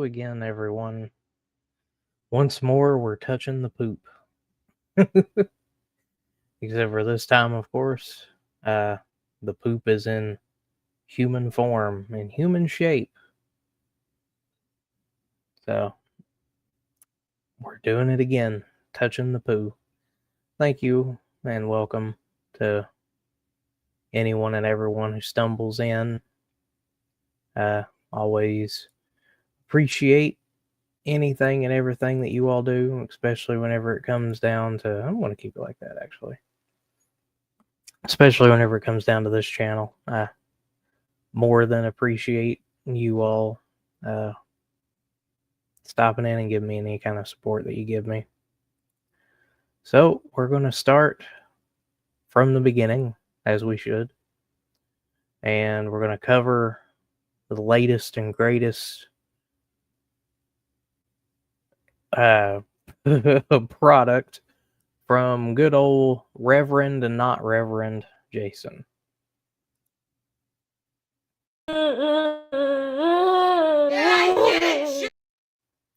again, everyone. Once more, we're touching the poop. Except for this time, of course, the poop is in human form, in human shape. So, we're doing it again, touching the poo. Thank you, and welcome to anyone and everyone who stumbles in. Always appreciate anything and everything that you all do, especially whenever it comes down to, I'm going to keep it like that, actually. Especially whenever it comes down to this channel. I more than appreciate you all stopping in and giving me any kind of support that you give me. So, we're going to start from the beginning, as we should. And we're going to cover the latest and greatest product from good old Reverend and not Reverend Jason.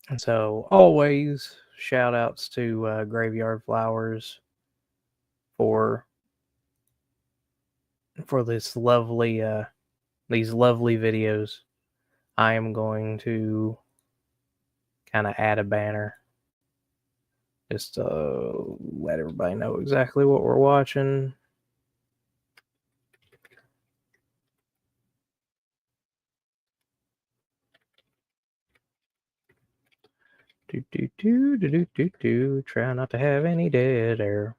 And so, always shout outs to Graveyard Flowers for this lovely these lovely videos. I am going to kind of add a banner just to let everybody know exactly what we're watching. Try not to have any dead air.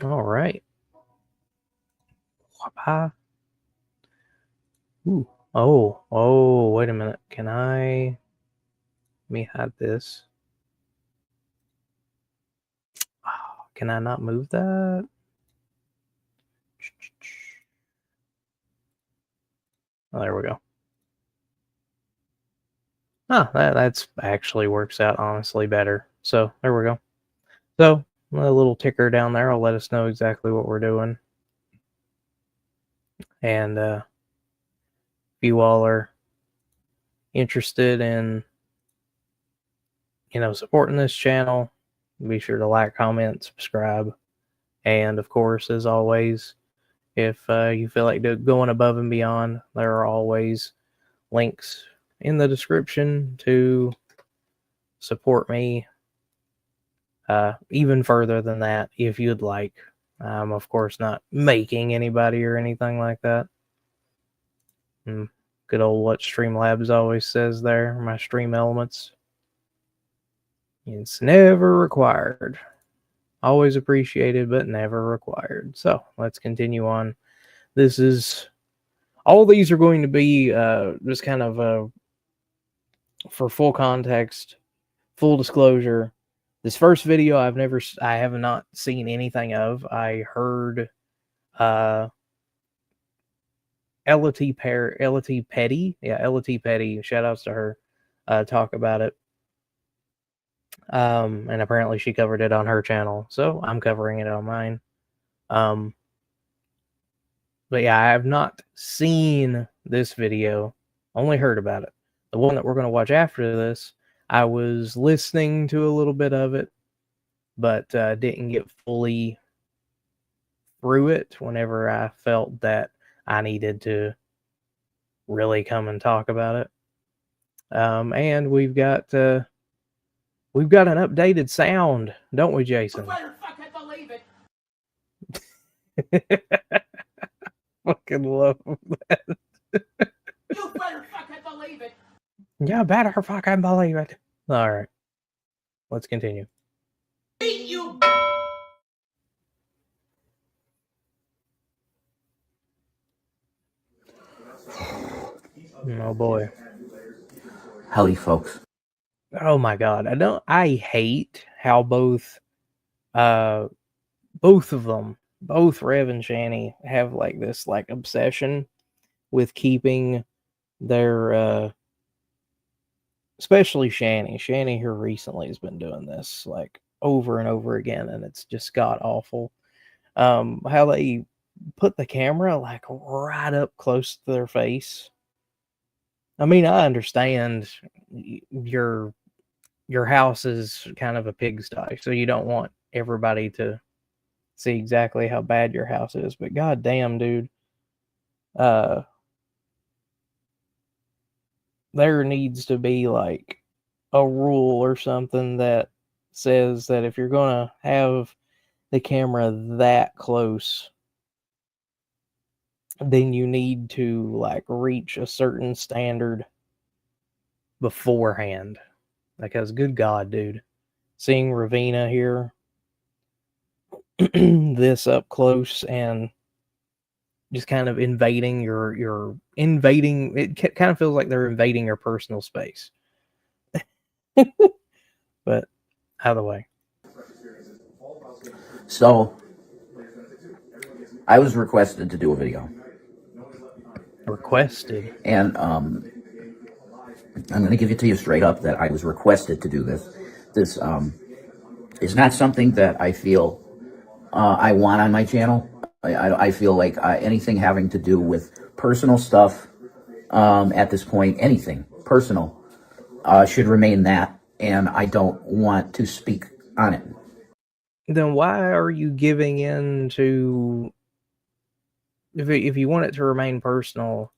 All right. Ooh. Oh, wait a minute. Let me hide this. Oh, can I not move that? Oh, there we go. Oh, that's actually works out honestly better. So there we go. So a little ticker down there will let us know exactly what we're doing. And if you all are interested in, supporting this channel, be sure to like, comment, subscribe. And of course, as always, if you feel like going above and beyond, there are always links in the description to support me even further than that if you'd like. I'm of course not making anybody or anything like that. Good old what Streamlabs always says there, my stream elements. It's never required. Always appreciated, but never required. So let's continue on. All these are going to be just kind of for full context, full disclosure. This first video I have not seen anything of. I heard Ella T. Petty, Ella T. Petty, shout outs to her, talk about it. And apparently she covered it on her channel, so I'm covering it on mine. But yeah, I have not seen this video, only heard about it. The one that we're going to watch after this, I was listening to a little bit of it, but didn't get fully through it whenever I felt that I needed to really come and talk about it. And we've got an updated sound, don't we, Jason? You better fucking believe it. Fucking love that. You better fucking believe it. You better fucking believe it. All right, let's continue. Beat you. Oh boy. Howdy, folks. Oh my god. I hate how both of them, both Rev and Shanny, have like this like obsession with keeping their especially Shanny. Shanny here recently has been doing this like over and over again, and it's just god awful. How they put the camera like right up close to their face I mean, I understand your house is kind of a pigsty, so you don't want everybody to see exactly how bad your house is. But god damn, dude, there needs to be like a rule or something that says that if you're gonna have the camera that close, then you need to like reach a certain standard beforehand. Because good God, dude, seeing Ravina here this up close and just kind of invading your invading, it kind of feels like they're invading your personal space. But either way. So, I was requested to do a video. Requested. And I'm going to give it to you straight up that I was requested to do this. This is not something that I feel I want on my channel. I feel like anything having to do with personal stuff at this point, anything personal, should remain that, and I don't want to speak on it. Then why are you giving in to, if you want it to remain personal,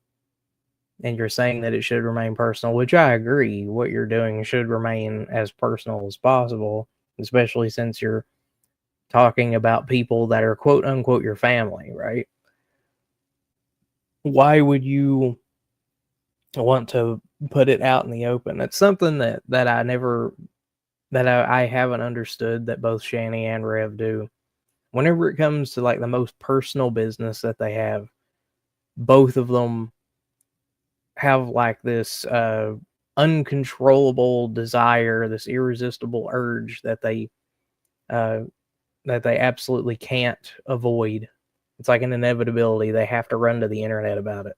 and you're saying that it should remain personal, which I agree, what you're doing should remain as personal as possible, especially since you're talking about people that are quote unquote your family, right? Why would you want to put it out in the open? That's something that I never, that I haven't understood that both Shanny and Rev do. Whenever it comes to like the most personal business that they have, both of them have like this uncontrollable desire, this irresistible urge that they absolutely can't avoid. It's like an inevitability. They have to run to the internet about it.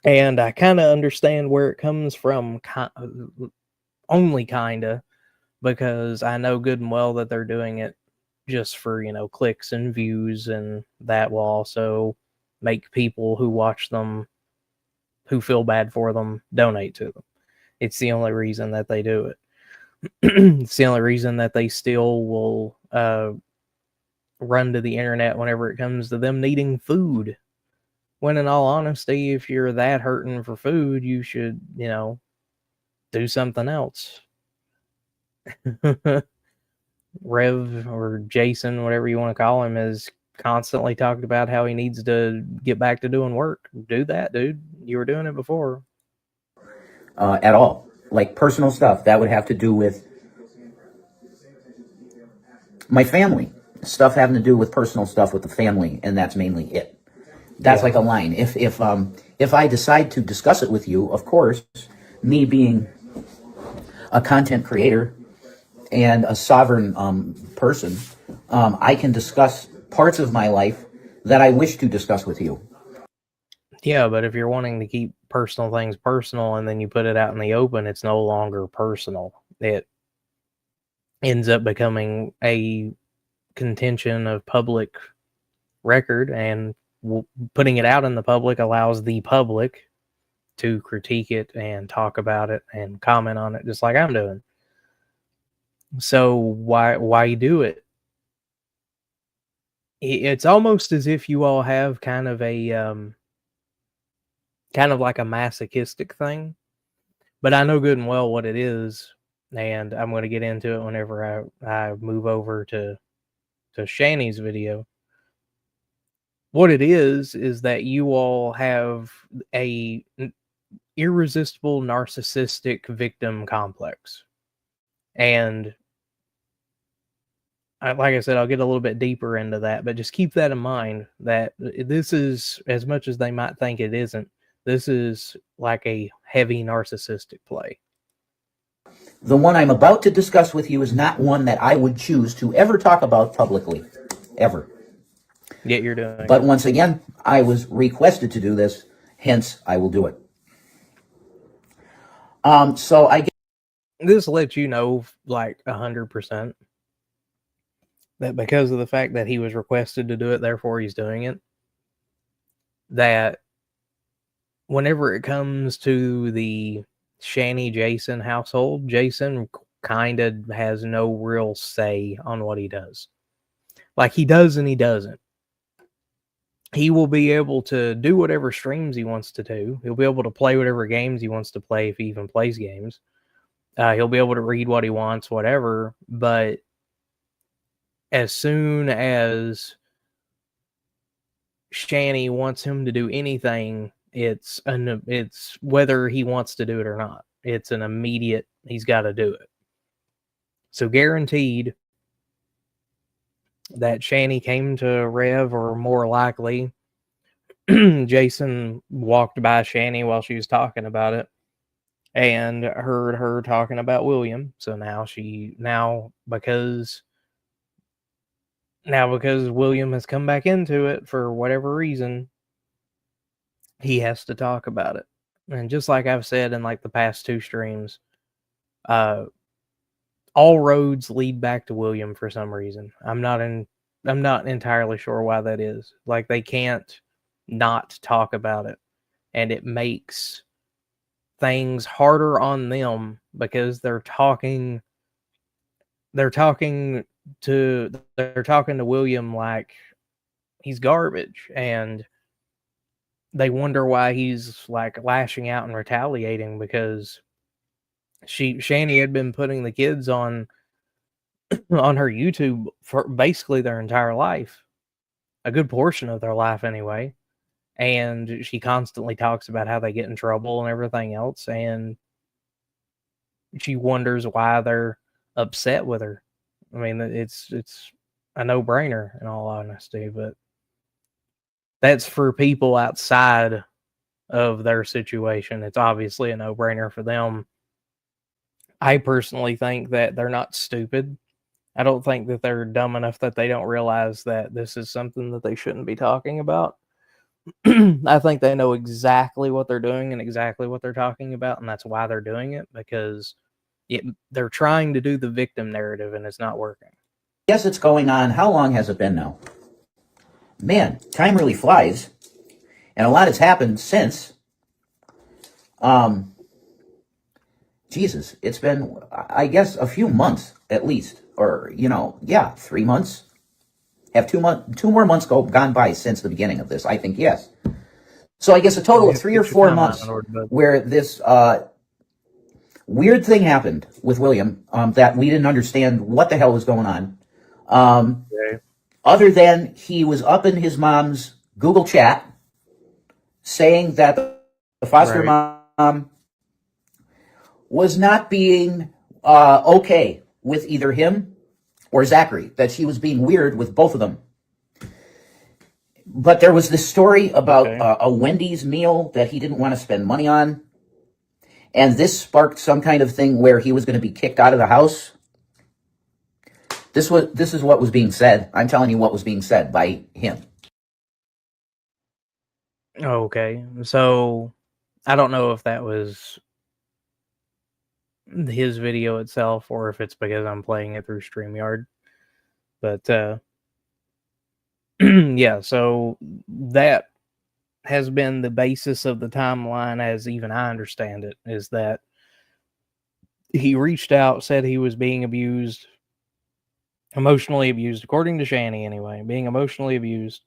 And I kind of understand where it comes from, only kind of, because I know good and well that they're doing it just for, clicks and views, and that will also make people who watch them, who feel bad for them, donate to them. It's the only reason that they do it. It's the only reason that they still will run to the internet whenever it comes to them needing food. When in all honesty, if you're that hurting for food, you should, do something else. Rev, or Jason, whatever you want to call him, has constantly talked about how he needs to get back to doing work. Do that, dude. You were doing it before. At all. Like personal stuff. That would have to do with my family. Stuff having to do with personal stuff with the family, and that's mainly it. That's like a line. If I decide to discuss it with you, of course, me being a content creator and a sovereign person, I can discuss parts of my life that I wish to discuss with you. Yeah, but if you're wanting to keep personal things personal and then you put it out in the open, it's no longer personal. It ends up becoming a contention of public record, and putting it out in the public allows the public to critique it and talk about it and comment on it, just like I'm doing. So why do it? It's almost as if you all have kind of a kind of like a masochistic thing, but I know good and well what it is, and I'm going to get into it whenever I move over to Shanny's video. What it is that you all have a irresistible narcissistic victim complex. And like I said, I'll get a little bit deeper into that, but just keep that in mind, that this is, as much as they might think it isn't, this is like a heavy narcissistic play. The one I'm about to discuss with you is not one that I would choose to ever talk about publicly. Ever. Yet you're doing But once again, I was requested to do this, hence I will do it. So I get this lets you know, like 100%, that because of the fact that he was requested to do it, therefore he's doing it. That whenever it comes to the Shanny Jason household, Jason kind of has no real say on what he does. Like, he does and he doesn't. He will be able to do whatever streams he wants to do. He'll be able to play whatever games he wants to play if he even plays games. He'll be able to read what he wants, whatever. But as soon as Shanny wants him to do anything, it's whether he wants to do it or not. It's an immediate, he's got to do it. So guaranteed that Shanny came to Rev, or more likely, Jason walked by Shanny while she was talking about it and heard her talking about William. So now because William has come back into it for whatever reason, he has to talk about it. And just like I've said in like the past 2 streams, all roads lead back to William for some reason. I'm not entirely sure why that is. Like, they can't not talk about it, and it makes things harder on them because they're talking to William like he's garbage, and they wonder why he's like lashing out and retaliating, because Shanny had been putting the kids on her YouTube for basically their entire life, a good portion of their life anyway. And she constantly talks about how they get in trouble and everything else, and she wonders why they're upset with her. I mean, it's a no-brainer in all honesty, but that's for people outside of their situation. It's obviously a no-brainer for them. I personally think that they're not stupid. I don't think that they're dumb enough that they don't realize that this is something that they shouldn't be talking about. I think they know exactly what they're doing and exactly what they're talking about, and that's why they're doing it, because they're trying to do the victim narrative and it's not working. Yes, it's going on. How long has it been now? Man, time really flies, and a lot has happened since. Jesus, it's been, I guess, a few months at least, or 3 months. Have 2 more months gone by since the beginning of this? I think yes. So I guess a total of 3 or 4 months where this weird thing happened with William that we didn't understand what the hell was going on. Other than he was up in his mom's Google chat saying that the foster mom was not being okay with either him or Zachary, that she was being weird with both of them. But there was this story about a Wendy's meal that he didn't want to spend money on. And this sparked some kind of thing where he was going to be kicked out of the house. This is what was being said. I'm telling you what was being said by him. Okay. So I don't know if that was his video itself or if it's because I'm playing it through StreamYard. But yeah, so that has been the basis of the timeline, as even I understand it, is that he reached out, said he was being abused, emotionally abused, according to Shanny anyway, being emotionally abused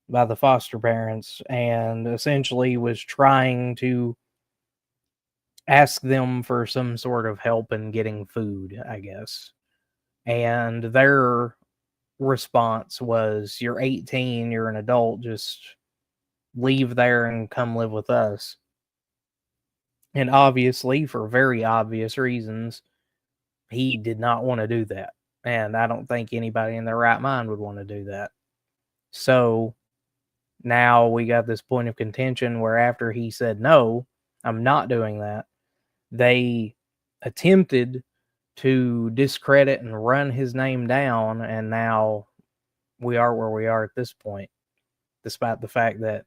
by the foster parents, and essentially was trying to ask them for some sort of help in getting food, I guess. And their response was, "You're 18, you're an adult, just leave there and come live with us." And obviously, for very obvious reasons, he did not want to do that. And I don't think anybody in their right mind would want to do that. So now we got this point of contention where after he said, "No, I'm not doing that," they attempted to discredit and run his name down, and now we are where we are at this point, despite the fact that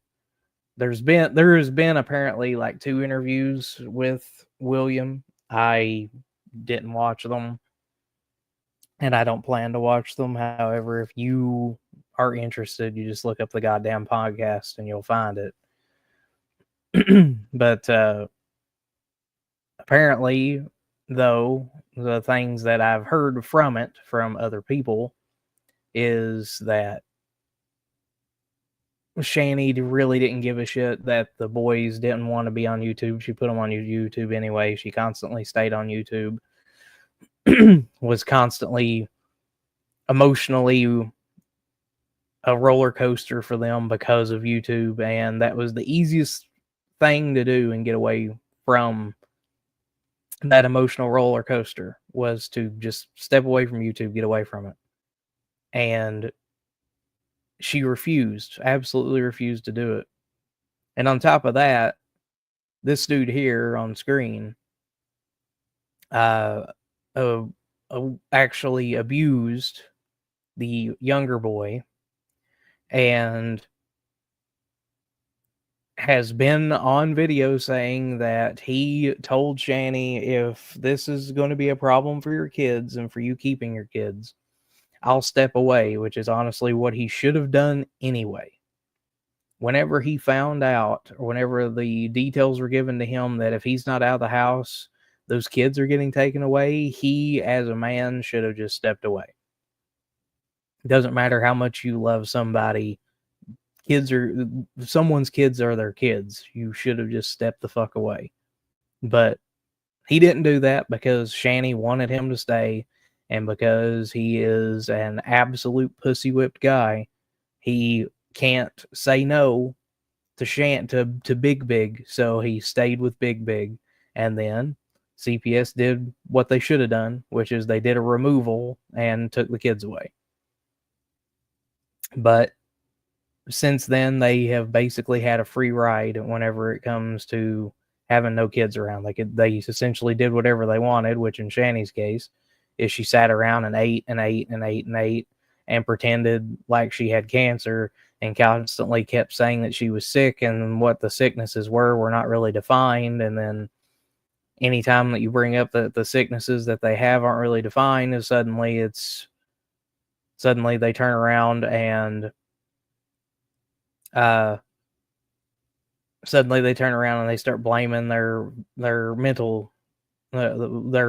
there has been apparently like 2 interviews with William. I didn't watch them, and I don't plan to watch them. However, if you are interested, you just look up the goddamn podcast and you'll find it. But apparently, though, the things that I've heard from it from other people is that Shanny really didn't give a shit that the boys didn't want to be on YouTube. She put them on YouTube anyway. She constantly stayed on YouTube. Was constantly emotionally a roller coaster for them because of YouTube, and that was the easiest thing to do and get away from that emotional roller coaster, was to just step away from YouTube, get away from it. And she refused, absolutely refused to do it. And on top of that, this dude here on screen actually abused the younger boy and has been on video saying that he told Shanny, if this is going to be a problem for your kids and for you keeping your kids, I'll step away, which is honestly what he should have done anyway. Whenever he found out, or whenever the details were given to him that if he's not out of the house, those kids are getting taken away, he, as a man, should have just stepped away. It doesn't matter how much you love somebody. Someone's kids are their kids. You should have just stepped the fuck away. But he didn't do that because Shanny wanted him to stay, and because he is an absolute pussy whipped guy, he can't say no to Big Big, so he stayed with Big Big. And then CPS did what they should have done, which is they did a removal and took the kids away. But since then, they have basically had a free ride whenever it comes to having no kids around. They essentially did whatever they wanted, which in Shanny's case is she sat around and ate and ate and ate and ate and pretended like she had cancer and constantly kept saying that she was sick, and what the sicknesses were not really defined. And then anytime that you bring up the sicknesses that they have aren't really defined, is suddenly they turn around and they start blaming their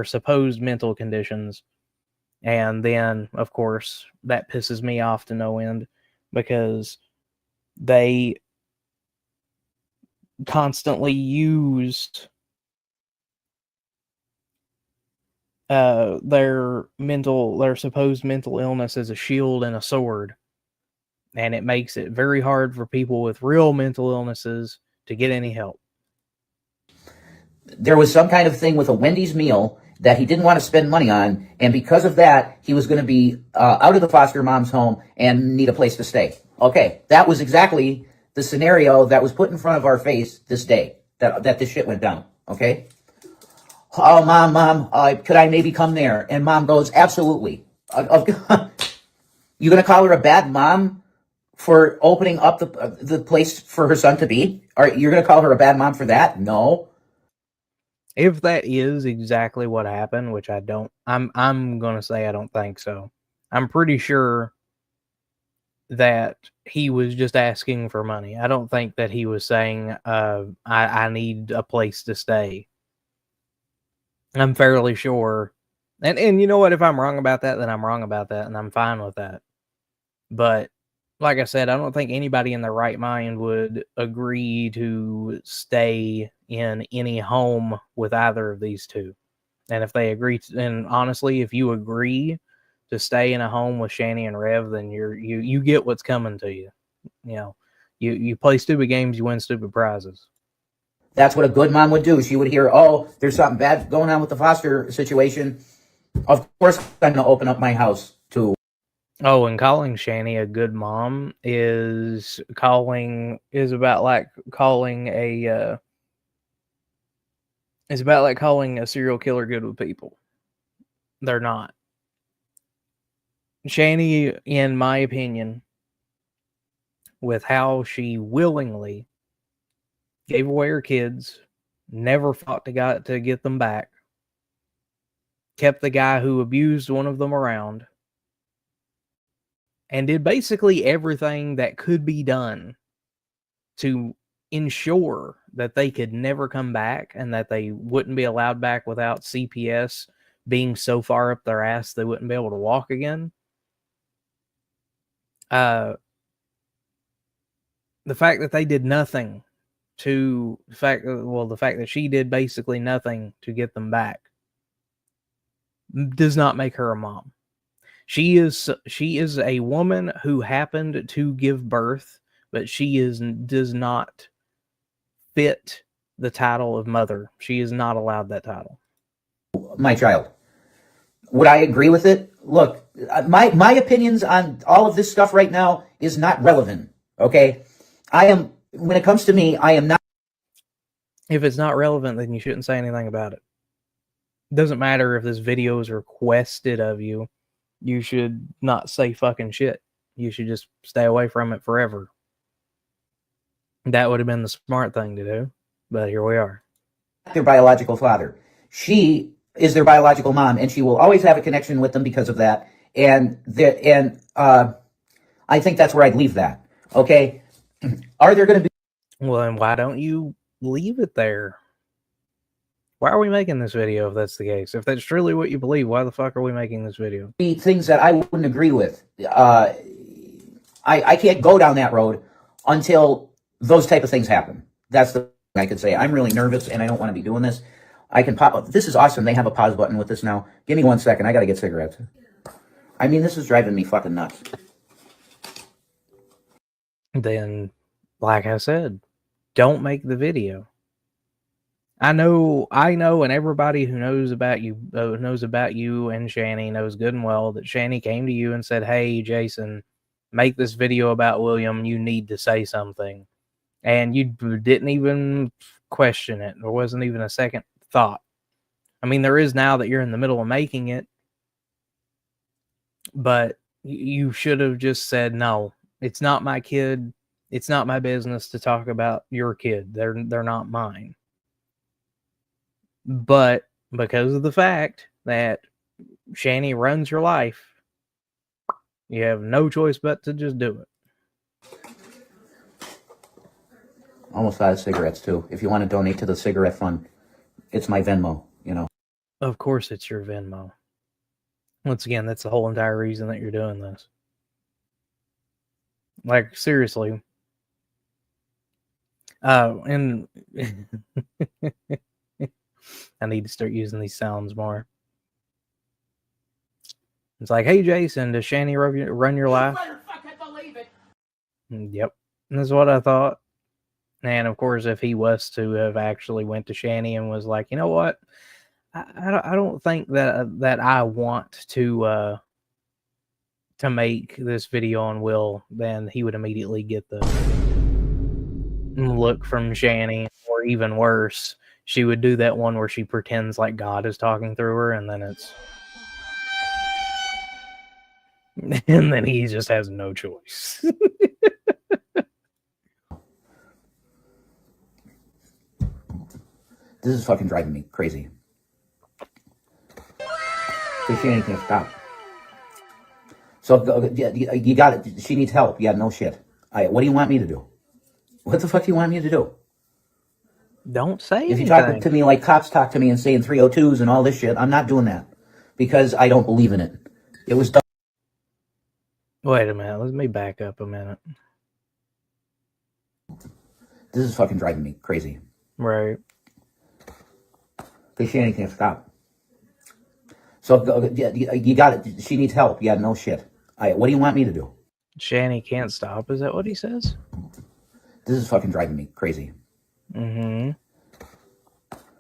supposed mental conditions. And then, of course, that pisses me off to no end, because they constantly used their supposed mental illness as a shield and a sword. And it makes it very hard for people with real mental illnesses to get any help. There was some kind of thing with a Wendy's meal that he didn't want to spend money on, and because of that, he was going to be out of the foster mom's home and need a place to stay. Okay, that was exactly the scenario that was put in front of our face this day, that this shit went down, okay? Oh, mom, could I maybe come there? And mom goes, absolutely. You going to call her a bad mom for opening up the place for her son to be? Or you're going to call her a bad mom for that? No. If that is exactly what happened, which I don't, I'm going to say I don't think so. I'm pretty sure that he was just asking for money. I don't think that he was saying, I need a place to stay. I'm fairly sure. And you know what? If I'm wrong about that, then I'm wrong about that, and I'm fine with that. But like I said, I don't think anybody in their right mind would agree to stay in any home with either of these two. And if they agree, and honestly, if you agree to stay in a home with Shanny and Rev, then you get what's coming to you. You know, you play stupid games, you win stupid prizes. That's what a good mom would do. She would hear, oh, there's something bad going on with the foster situation. Of course, I'm going to open up my house to. Oh, and calling Shanny a good mom is about like calling a serial killer good with people. They're not. Shanny, in my opinion, with how she willingly gave away her kids, never fought to get them back, kept the guy who abused one of them around, and did basically everything that could be done to ensure that they could never come back and that they wouldn't be allowed back without CPS being so far up their ass they wouldn't be able to walk again. The fact that they did nothing to the fact that she did basically nothing to get them back does not make her a mom. She is a woman who happened to give birth, but does not fit the title of mother. She is not allowed that title. My child. Would I agree with it? Look, my opinions on all of this stuff right now is not relevant. Okay, when it comes to me, I am not. If it's not relevant, then you shouldn't say anything about it. It doesn't matter if this video is requested of you. You should not say fucking shit. You should just stay away from it forever. That would have been the smart thing to do, but here we are. Their biological father. She is their biological mom, and she will always have a connection with them because of that. And I think that's where I'd leave that. Okay, are there going to be? Well, then why don't you leave it there? Why are we making this video if that's the case? If that's truly what you believe, why the fuck are we making this video? Things that I wouldn't agree with. I can't go down that road until those type of things happen. That's the thing I could say. I'm really nervous and I don't want to be doing this. I can pop. This is awesome. They have a pause button with this now. Give me 1 second. I got to get cigarettes. I mean, this is driving me fucking nuts. Then, like I said, don't make the video. I know, and everybody who knows about you and Shanny knows good and well that Shanny came to you and said, "Hey, Jason, make this video about William. You need to say something," and you didn't even question it. There wasn't even a second thought. I mean, there is now that you're in the middle of making it, but you should have just said, "No, it's not my kid. It's not my business to talk about your kid. They're not mine." But because of the fact that Shanny runs your life, you have no choice but to just do it. Almost out of cigarettes, too. If you want to donate to the cigarette fund, it's my Venmo, you know. Of course it's your Venmo. Once again, that's the whole entire reason that you're doing this. Like, seriously. And I need to start using these sounds more. It's like, "Hey, Jason, does Shanny run your life?" You better fucking believe it. Yep. And that's what I thought. And of course, if he was to have actually went to Shanny and was like, "You know what? I don't think that I want to make this video on Will," then he would immediately get the look from Shanny, or even worse, she would do that one where she pretends like God is talking through her, and then and then he just has no choice. This is fucking driving me crazy. Because Shanny can't stop. So you got it. She needs help. Yeah, no shit. What do you want me to do? What the fuck do you want me to do? Don't say anything. If you talk to me like cops talk to me and saying 302s and all this shit, I'm not doing that. Because I don't believe in it. It was done. Wait a minute. Let me back up a minute. This is fucking driving me crazy. Right. Because Shanny can't stop. So you got it. She needs help. Yeah, no shit. What do you want me to do? Shanny can't stop. Is that what he says? This is fucking driving me crazy. Mm-hmm.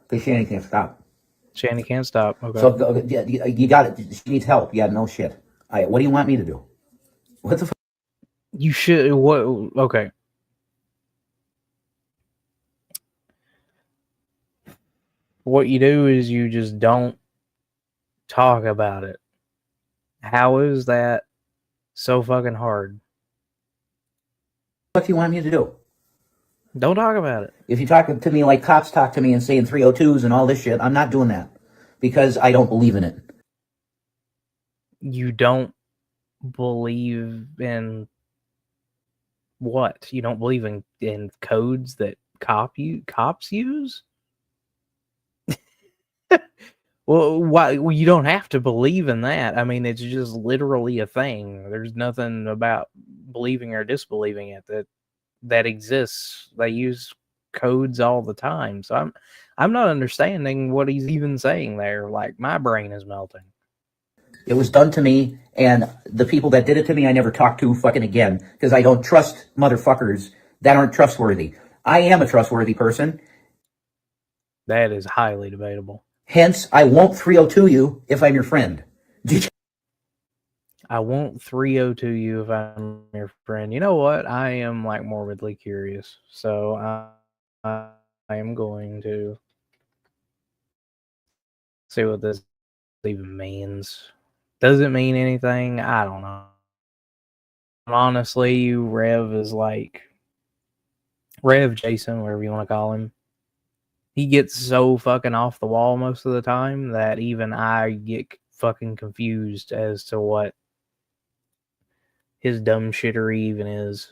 Because Shanny can't stop. Shanny can't stop. Okay. So you got it. She needs help. Yeah, no shit. What do you want me to do? What the fuck? You should. What? Okay. What you do is you just don't talk about it. How is that so fucking hard? What do you want me to do? Don't talk about it. If you talk to me like cops talk to me and saying 302s and all this shit, I'm not doing that. Because I don't believe in it. You don't believe in what? You don't believe in codes that cops use? Well, why? Well, you don't have to believe in that. I mean, it's just literally a thing. There's nothing about believing or disbelieving it that exists. They use codes all the time. So I'm not understanding what he's even saying there. Like, my brain is melting. It was done to me, and the people that did it to me, I never talk to fucking again, because I don't trust motherfuckers that aren't trustworthy. I am a trustworthy person. That is highly debatable. Hence, I won't 302 you if I'm your friend. I won't 302 you if I'm your friend. You know what? I am like morbidly curious. So I am going to see what this even means. Does it mean anything? I don't know. Honestly, Rev is like Rev Jason, whatever you want to call him. He gets so fucking off the wall most of the time that even I get fucking confused as to what his dumb shittery even is.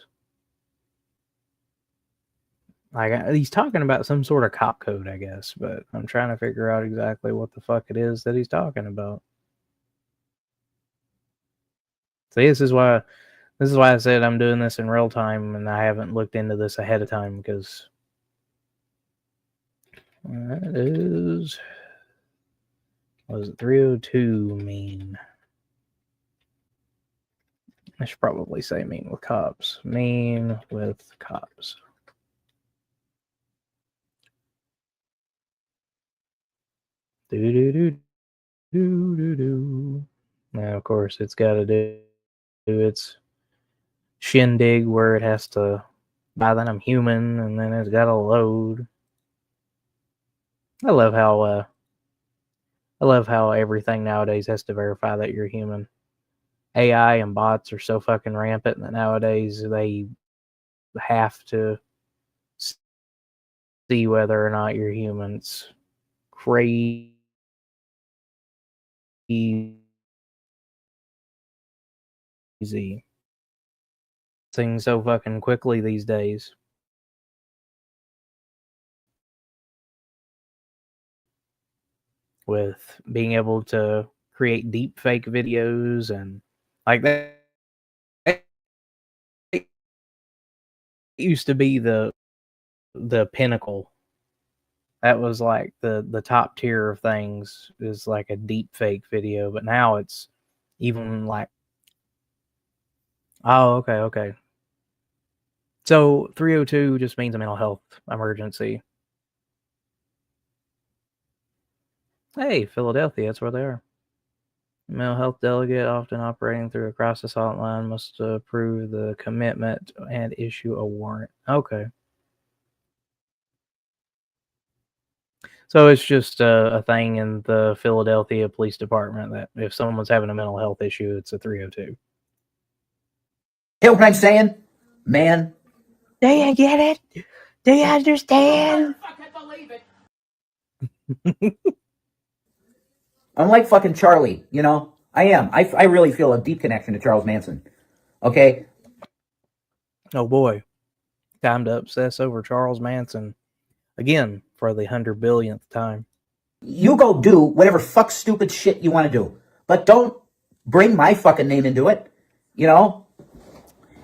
Like, he's talking about some sort of cop code, I guess, but I'm trying to figure out exactly what the fuck it is that he's talking about. See, this is why I said I'm doing this in real time, and I haven't looked into this ahead of time, because that is, what does 302 mean? I should probably say mean with cops. Mean with cops. Do. Now, of course, it's got to do its shindig where it has to buy that I'm human, and then it's got to load. I love how everything nowadays has to verify that you're human. AI and bots are so fucking rampant that nowadays they have to see whether or not you're human. It's crazy. Things so fucking quickly these days. With being able to create deep fake videos and like that. It used to be the pinnacle. That was like the top tier of things, is like a deep fake video, but now it's even like, oh, okay. So 302 just means a mental health emergency. Hey, Philadelphia, that's where they are. Mental health delegate, often operating through a crisis hotline, must approve the commitment and issue a warrant. Okay. So it's just a thing in the Philadelphia Police Department that if someone's having a mental health issue, it's a 302. Hear what I'm saying? Man. Do you get it? Do you understand? I fucking believe it. I'm like fucking Charlie, you know? I am. I really feel a deep connection to Charles Manson. Okay? Oh boy. Time to obsess over Charles Manson. Again, for the 100 billionth time. You go do whatever fuck stupid shit you want to do. But don't bring my fucking name into it. You know?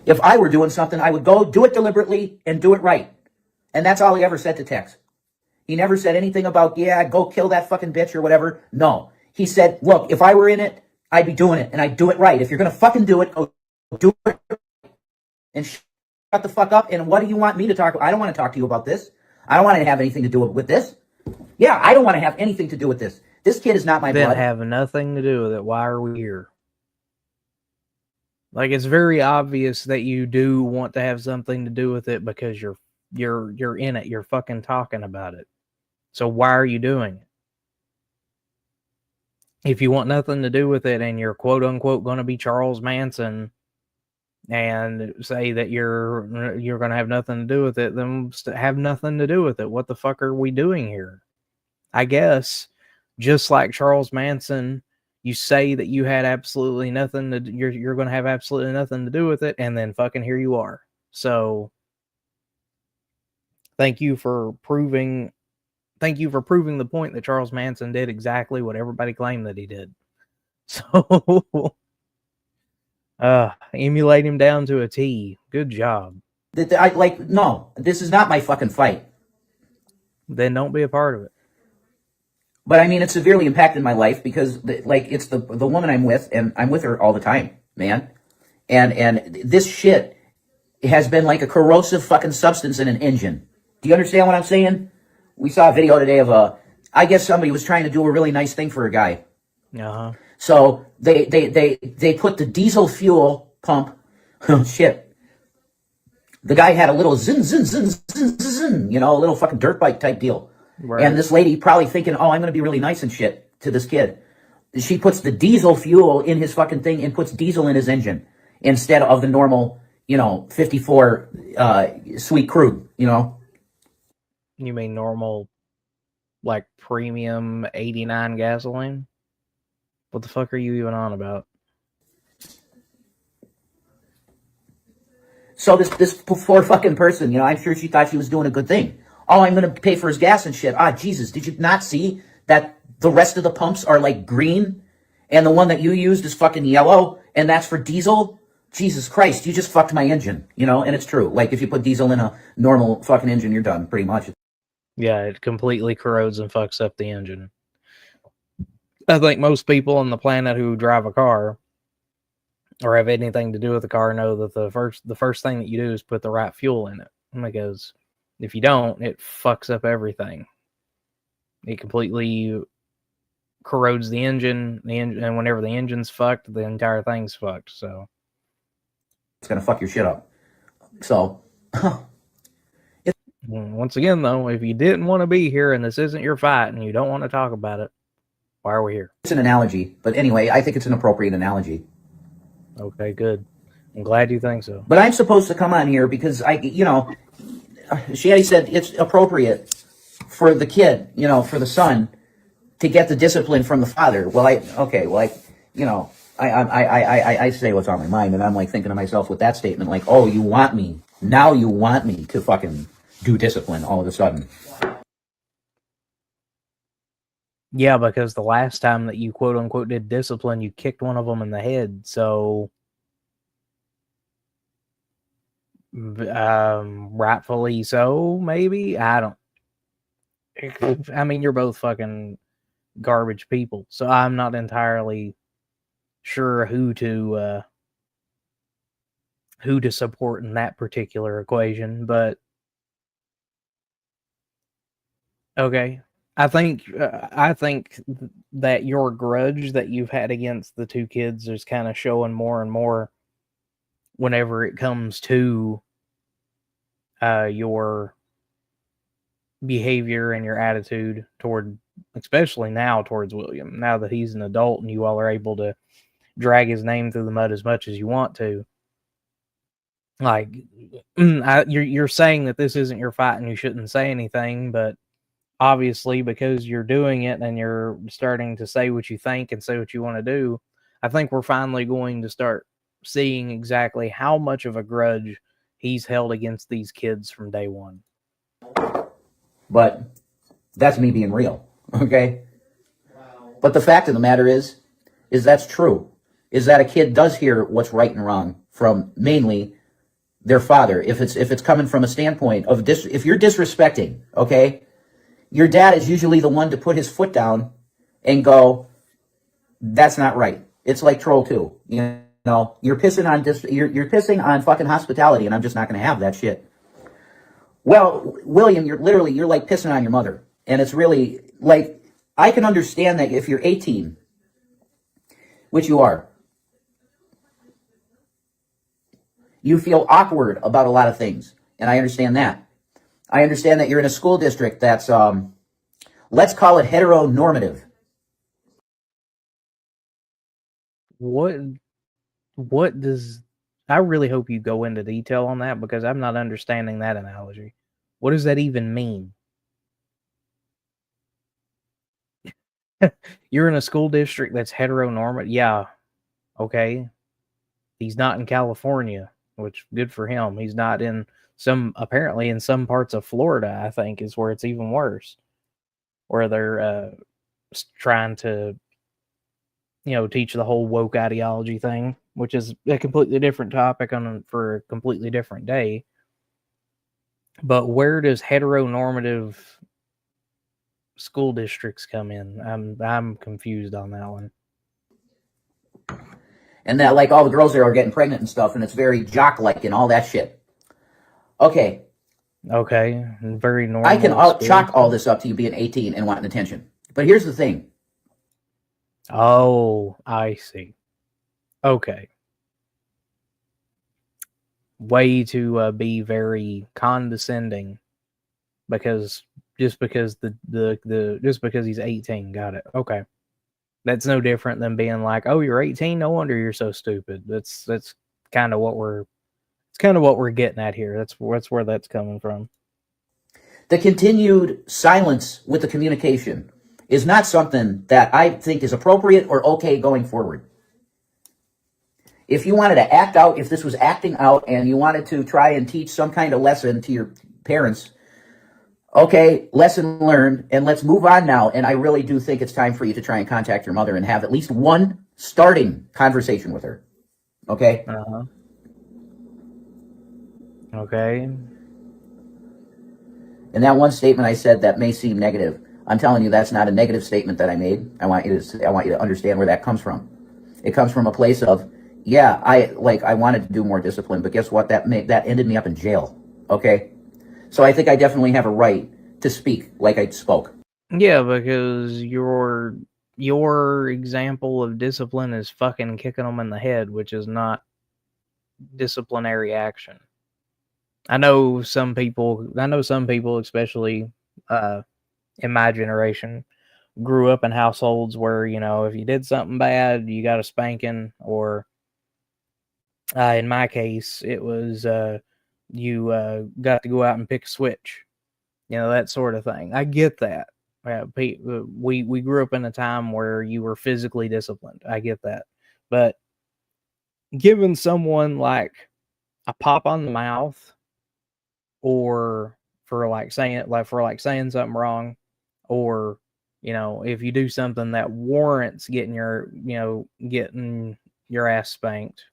If I were doing something, I would go do it deliberately and do it right. And that's all he ever said to Tex. He never said anything about, yeah, go kill that fucking bitch or whatever. No. He said, look, if I were in it, I'd be doing it, and I'd do it right. If you're going to fucking do it, go do it and shut the fuck up. And what do you want me to talk about? I don't want to talk to you about this. I don't want to have anything to do with this. Yeah, I don't want to have anything to do with this. This kid is not my blood. That have nothing to do with it. Why are we here? Like, it's very obvious that you do want to have something to do with it because you're in it. You're fucking talking about it. So why are you doing it? If you want nothing to do with it and you're quote unquote going to be Charles Manson and say that you're going to have nothing to do with it, then have nothing to do with it. What the fuck are we doing here? I guess just like Charles Manson, you say that you had absolutely nothing to, you're going to have absolutely nothing to do with it, and then fucking here you are. So Thank you for proving the point that Charles Manson did exactly what everybody claimed that he did. So, emulate him down to a T. Good job. No, this is not my fucking fight. Then don't be a part of it. But I mean, it severely impacted my life because, it's the woman I'm with, and I'm with her all the time, man. And this shit has been like a corrosive fucking substance in an engine. Do you understand what I'm saying? We saw a video today of I guess somebody was trying to do a really nice thing for a guy. Uh-huh. So they put the diesel fuel pump. Oh shit! The guy had a little zin zin zin zin zin, a little fucking dirt bike type deal. Right. And this lady probably thinking, oh, I'm going to be really nice and shit to this kid. She puts the diesel fuel in his fucking thing and puts diesel in his engine instead of the normal, 54 sweet crude. You mean normal, like premium 89 gasoline? What the fuck are you even on about? So this poor fucking person, I'm sure she thought she was doing a good thing. Oh, I'm going to pay for his gas and shit. Ah, Jesus, did you not see that the rest of the pumps are like green and the one that you used is fucking yellow and that's for diesel? Jesus Christ, you just fucked my engine, and it's true. Like if you put diesel in a normal fucking engine, you're done pretty much. Yeah, it completely corrodes and fucks up the engine. I think most people on the planet who drive a car or have anything to do with the car know that the first thing that you do is put the right fuel in it. Because if you don't, it fucks up everything. It completely corrodes the engine, and whenever the engine's fucked, the entire thing's fucked. So it's gonna fuck your shit up. So once again, though, if you didn't want to be here and this isn't your fight and you don't want to talk about it, why are we here? It's an analogy, but anyway, I think it's an appropriate analogy. Okay, good. I'm glad you think so. But I'm supposed to come on here because Shanny said it's appropriate for the kid, for the son, to get the discipline from the father. Well, I say what's on my mind, and I'm like thinking to myself with that statement, like, oh, you want me to fucking do discipline all of a sudden. Yeah, because the last time that you quote unquote did discipline, you kicked one of them in the head. So, rightfully so, maybe. I mean, you're both fucking garbage people, so I'm not entirely sure who to support in that particular equation. But okay. I think that your grudge that you've had against the two kids is kind of showing more and more whenever it comes to your behavior and your attitude toward, especially now towards William, now that he's an adult and you all are able to drag his name through the mud as much as you want to. Like, you're saying that this isn't your fight and you shouldn't say anything, but obviously, because you're doing it and you're starting to say what you think and say what you want to do, I think we're finally going to start seeing exactly how much of a grudge he's held against these kids from day one. But that's me being real, okay? But the fact of the matter is that's true, is that a kid does hear what's right and wrong from mainly their father. If it's coming from a standpoint of if you're disrespecting, okay? Your dad is usually the one to put his foot down and go, that's not right. It's like Troll 2. You're pissing on fucking hospitality, and I'm just not going to have that shit. Well, William, you're like pissing on your mother. And it's really, like, I can understand that if you're 18, which you are, you feel awkward about a lot of things. And I understand that. I understand that you're in a school district that's, let's call it heteronormative. What does... I really hope you go into detail on that, because I'm not understanding that analogy. What does that even mean? You're in a school district that's heteronormative? Yeah. Okay. He's not in California, which good for him. He's not in apparently in some parts of Florida, I think, is where it's even worse, where they're trying to, teach the whole woke ideology thing, which is a completely different topic for a completely different day. But where does heteronormative school districts come in? I'm confused on that one. And that, like, all the girls there are getting pregnant and stuff, and it's very jock-like and all that shit. Okay. Very normal. I can chalk all this up to you being 18 and wanting attention. But here's the thing. Oh, I see. Okay. Way to be very condescending because just because he's 18. Got it. Okay. That's no different than being like, "Oh, you're 18? No wonder you're so stupid." That's kind of what we're getting at here. That's where that's coming from. The continued silence with the communication is not something that I think is appropriate or okay going forward. If you wanted to act out, if this was acting out and you wanted to try and teach some kind of lesson to your parents, okay, lesson learned, and let's move on now. And I really do think it's time for you to try and contact your mother and have at least one starting conversation with her. Okay? Okay. And that one statement I said that may seem negative, I'm telling you that's not a negative statement that I made. I want you to understand where that comes from. It comes from a place of, yeah, I wanted to do more discipline, but guess what? That ended me up in jail. Okay? So I think I definitely have a right to speak like I spoke. Yeah, because your example of discipline is fucking kicking them in the head, which is not disciplinary action. I know some people, especially in my generation, grew up in households where, if you did something bad, you got a spanking, or in my case, it was you got to go out and pick a switch, that sort of thing. I get that. We grew up in a time where you were physically disciplined. I get that. But giving someone like a pop on the mouth, or for saying something wrong, or if you do something that warrants getting your ass spanked,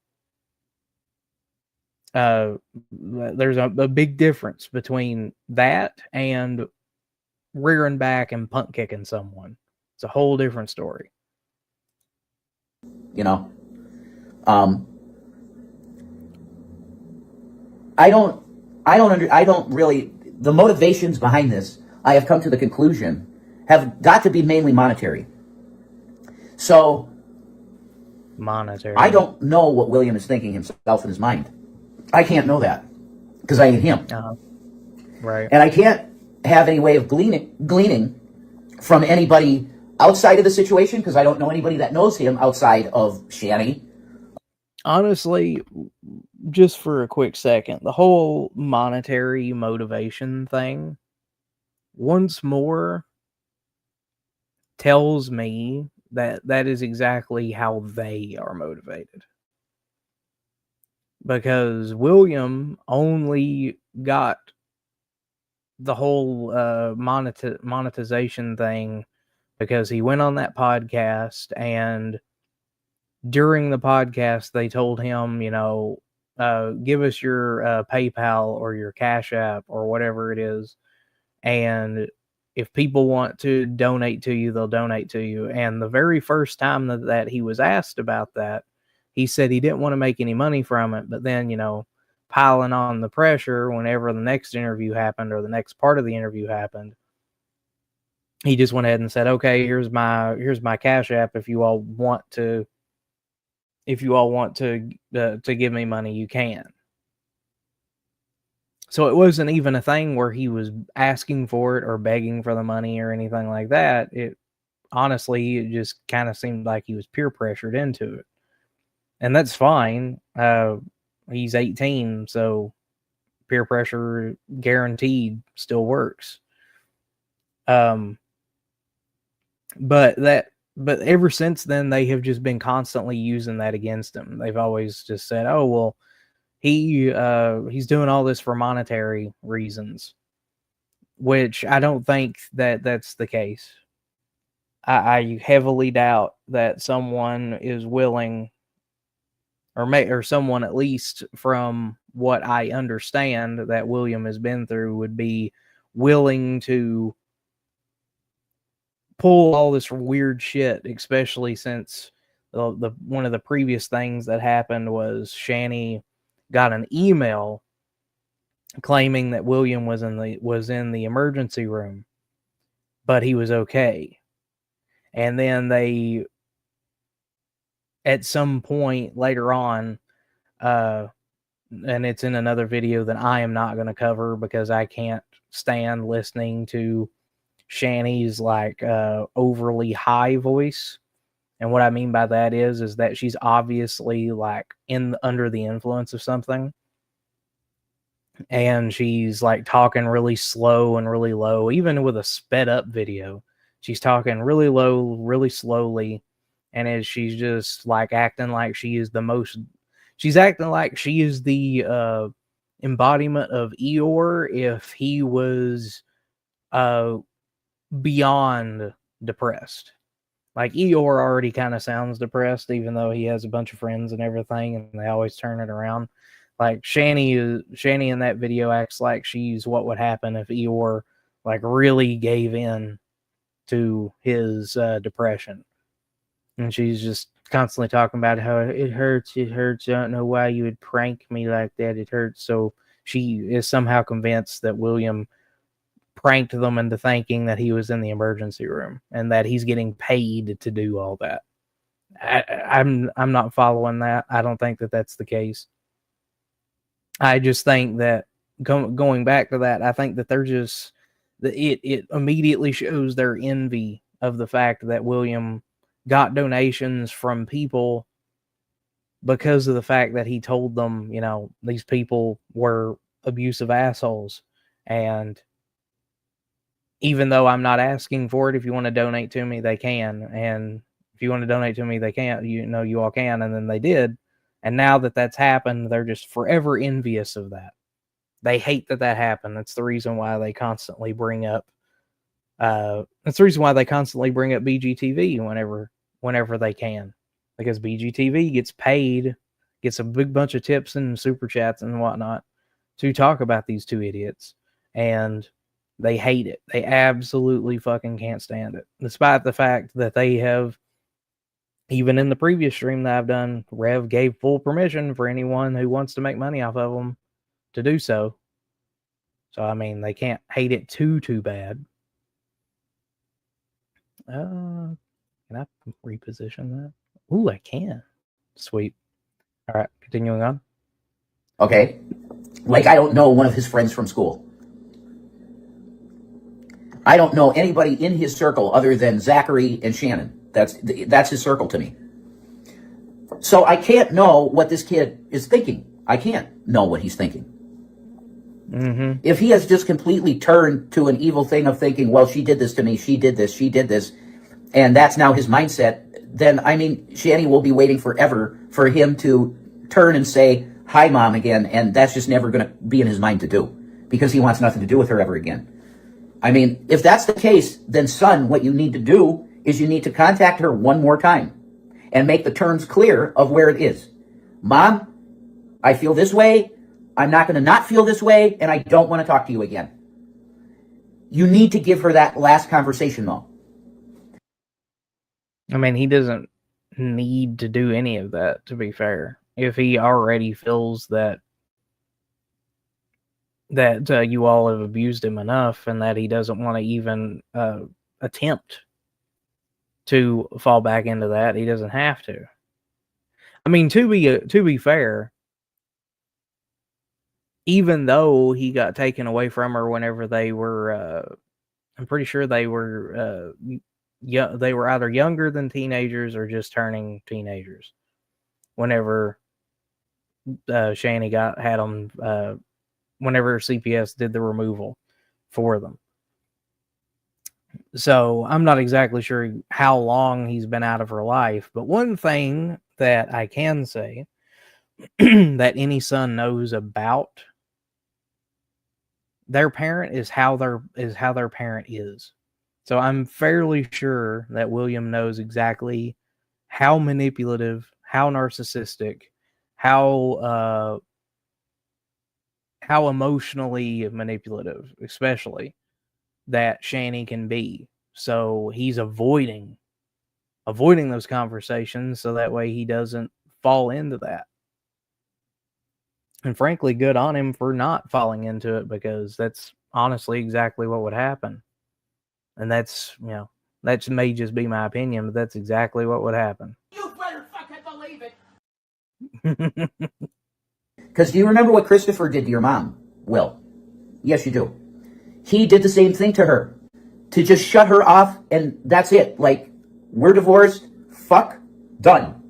there's a big difference between that and rearing back and punt kicking someone. It's a whole different story. I don't really, the motivations behind this, I have come to the conclusion, have got to be mainly monetary. So, monetary. I don't know what William is thinking himself in his mind. I can't know that because I ain't him. Right. And I can't have any way of gleaning from anybody outside of the situation because I don't know anybody that knows him outside of Shanny. Honestly, just for a quick second, the whole monetary motivation thing, once more, tells me that is exactly how they are motivated. Because William only got the whole monetization thing because he went on that podcast, and during the podcast they told him, give us your PayPal or your Cash App or whatever it is, and if people want to donate to you, they'll donate to you. And the very first time that he was asked about that, he said he didn't want to make any money from it, but then, piling on the pressure whenever the next interview happened or the next part of the interview happened, he just went ahead and said, okay, here's my Cash App. If you all want to give me money, you can. So it wasn't even a thing where he was asking for it or begging for the money or anything like that. It just kind of seemed like he was peer pressured into it. And that's fine. He's 18, so peer pressure guaranteed still works. But ever since then, they have just been constantly using that against him. They've always just said, oh, well, he's doing all this for monetary reasons, which I don't think that that's the case. I heavily doubt that someone is willing, or someone, at least from what I understand that William has been through, would be willing to pull all this weird shit, especially since the one of the previous things that happened was Shanny got an email claiming that William was in the emergency room, but he was okay. And then they, at some point later on, and it's in another video that I am not going to cover because I can't stand listening to Shanny's like overly high voice. And what I mean by that is that she's obviously like under the influence of something. And she's like talking really slow and really low, even with a sped up video. She's talking really low, really slowly. And she's just like acting like she is she's acting like she is the embodiment of Eeyore if he was beyond depressed. Like Eeyore already kind of sounds depressed, even though he has a bunch of friends and everything, and they always turn it around. Like Shanny in that video acts like she's what would happen if Eeyore like really gave in to his depression. And she's just constantly talking about how it hurts. I don't know why you would prank me like that. It hurts. So she is somehow convinced that William pranked them into thinking that he was in the emergency room and that he's getting paid to do all that. I'm not following that. I don't think that that's the case. I just think that going back to that, I think that they're just it immediately shows their envy of the fact that William got donations from people because of the fact that he told them, you know, these people were abusive assholes. And even though I'm not asking for it, if you want to donate to me, they can. And if you want to donate to me, they can. You know, you all can. And then they did. And now that that's happened, they're just forever envious of that. They hate that that happened. That's the reason why they constantly bring up. That's the reason why they constantly bring up BGTV whenever they can, because BGTV gets paid, gets a big bunch of tips and super chats and whatnot to talk about these two idiots, and they hate it. They absolutely fucking can't stand it, despite the fact that they have. Even in the previous stream that I've done, Rev gave full permission for anyone who wants to make money off of them to do so. So, I mean, they can't hate it too bad. Can I reposition that? Ooh, I can. Sweet. All right, continuing on. Okay. Like, I don't know one of his friends from school. I don't know anybody in his circle other than Zachary and Shannon. That's his circle to me. So I can't know what this kid is thinking. I can't know what he's thinking. Mm-hmm. If he has just completely turned to an evil thing of thinking, well, she did this to me, she did this, and that's now his mindset, then, I mean, Shanny will be waiting forever for him to turn and say, hi, Mom, again, and that's just never going to be in his mind to do, because he wants nothing to do with her ever again. I mean, if that's the case, then, son, what you need to do is you need to contact her one more time and make the terms clear of where it is. Mom, I feel this way. I'm not going to not feel this way, and I don't want to talk to you again. You need to give her that last conversation, though. I mean, he doesn't need to do any of that, to be fair. If he already feels that you all have abused him enough and that he doesn't want to even attempt to fall back into that, he doesn't have to. I mean, to be fair, even though he got taken away from her whenever they were, I'm pretty sure they were, they were either younger than teenagers or just turning teenagers. Whenever Shanny had them, whenever CPS did the removal for them. So I'm not exactly sure how long he's been out of her life, but one thing that I can say that any son knows about their parent is how their parent is. So I'm fairly sure that William knows exactly how manipulative, how narcissistic, how emotionally manipulative, especially, that Shanny can be. So he's avoiding those conversations so that way he doesn't fall into that. And frankly, good on him for not falling into it, because that's honestly exactly what would happen. And that's, that may just be my opinion, but that's exactly what would happen. You better fucking believe it. Because do you remember what Christopher did to your mom, Will? Yes, you do. He did the same thing to her. To just shut her off, and that's it. Like, we're divorced, fuck, done.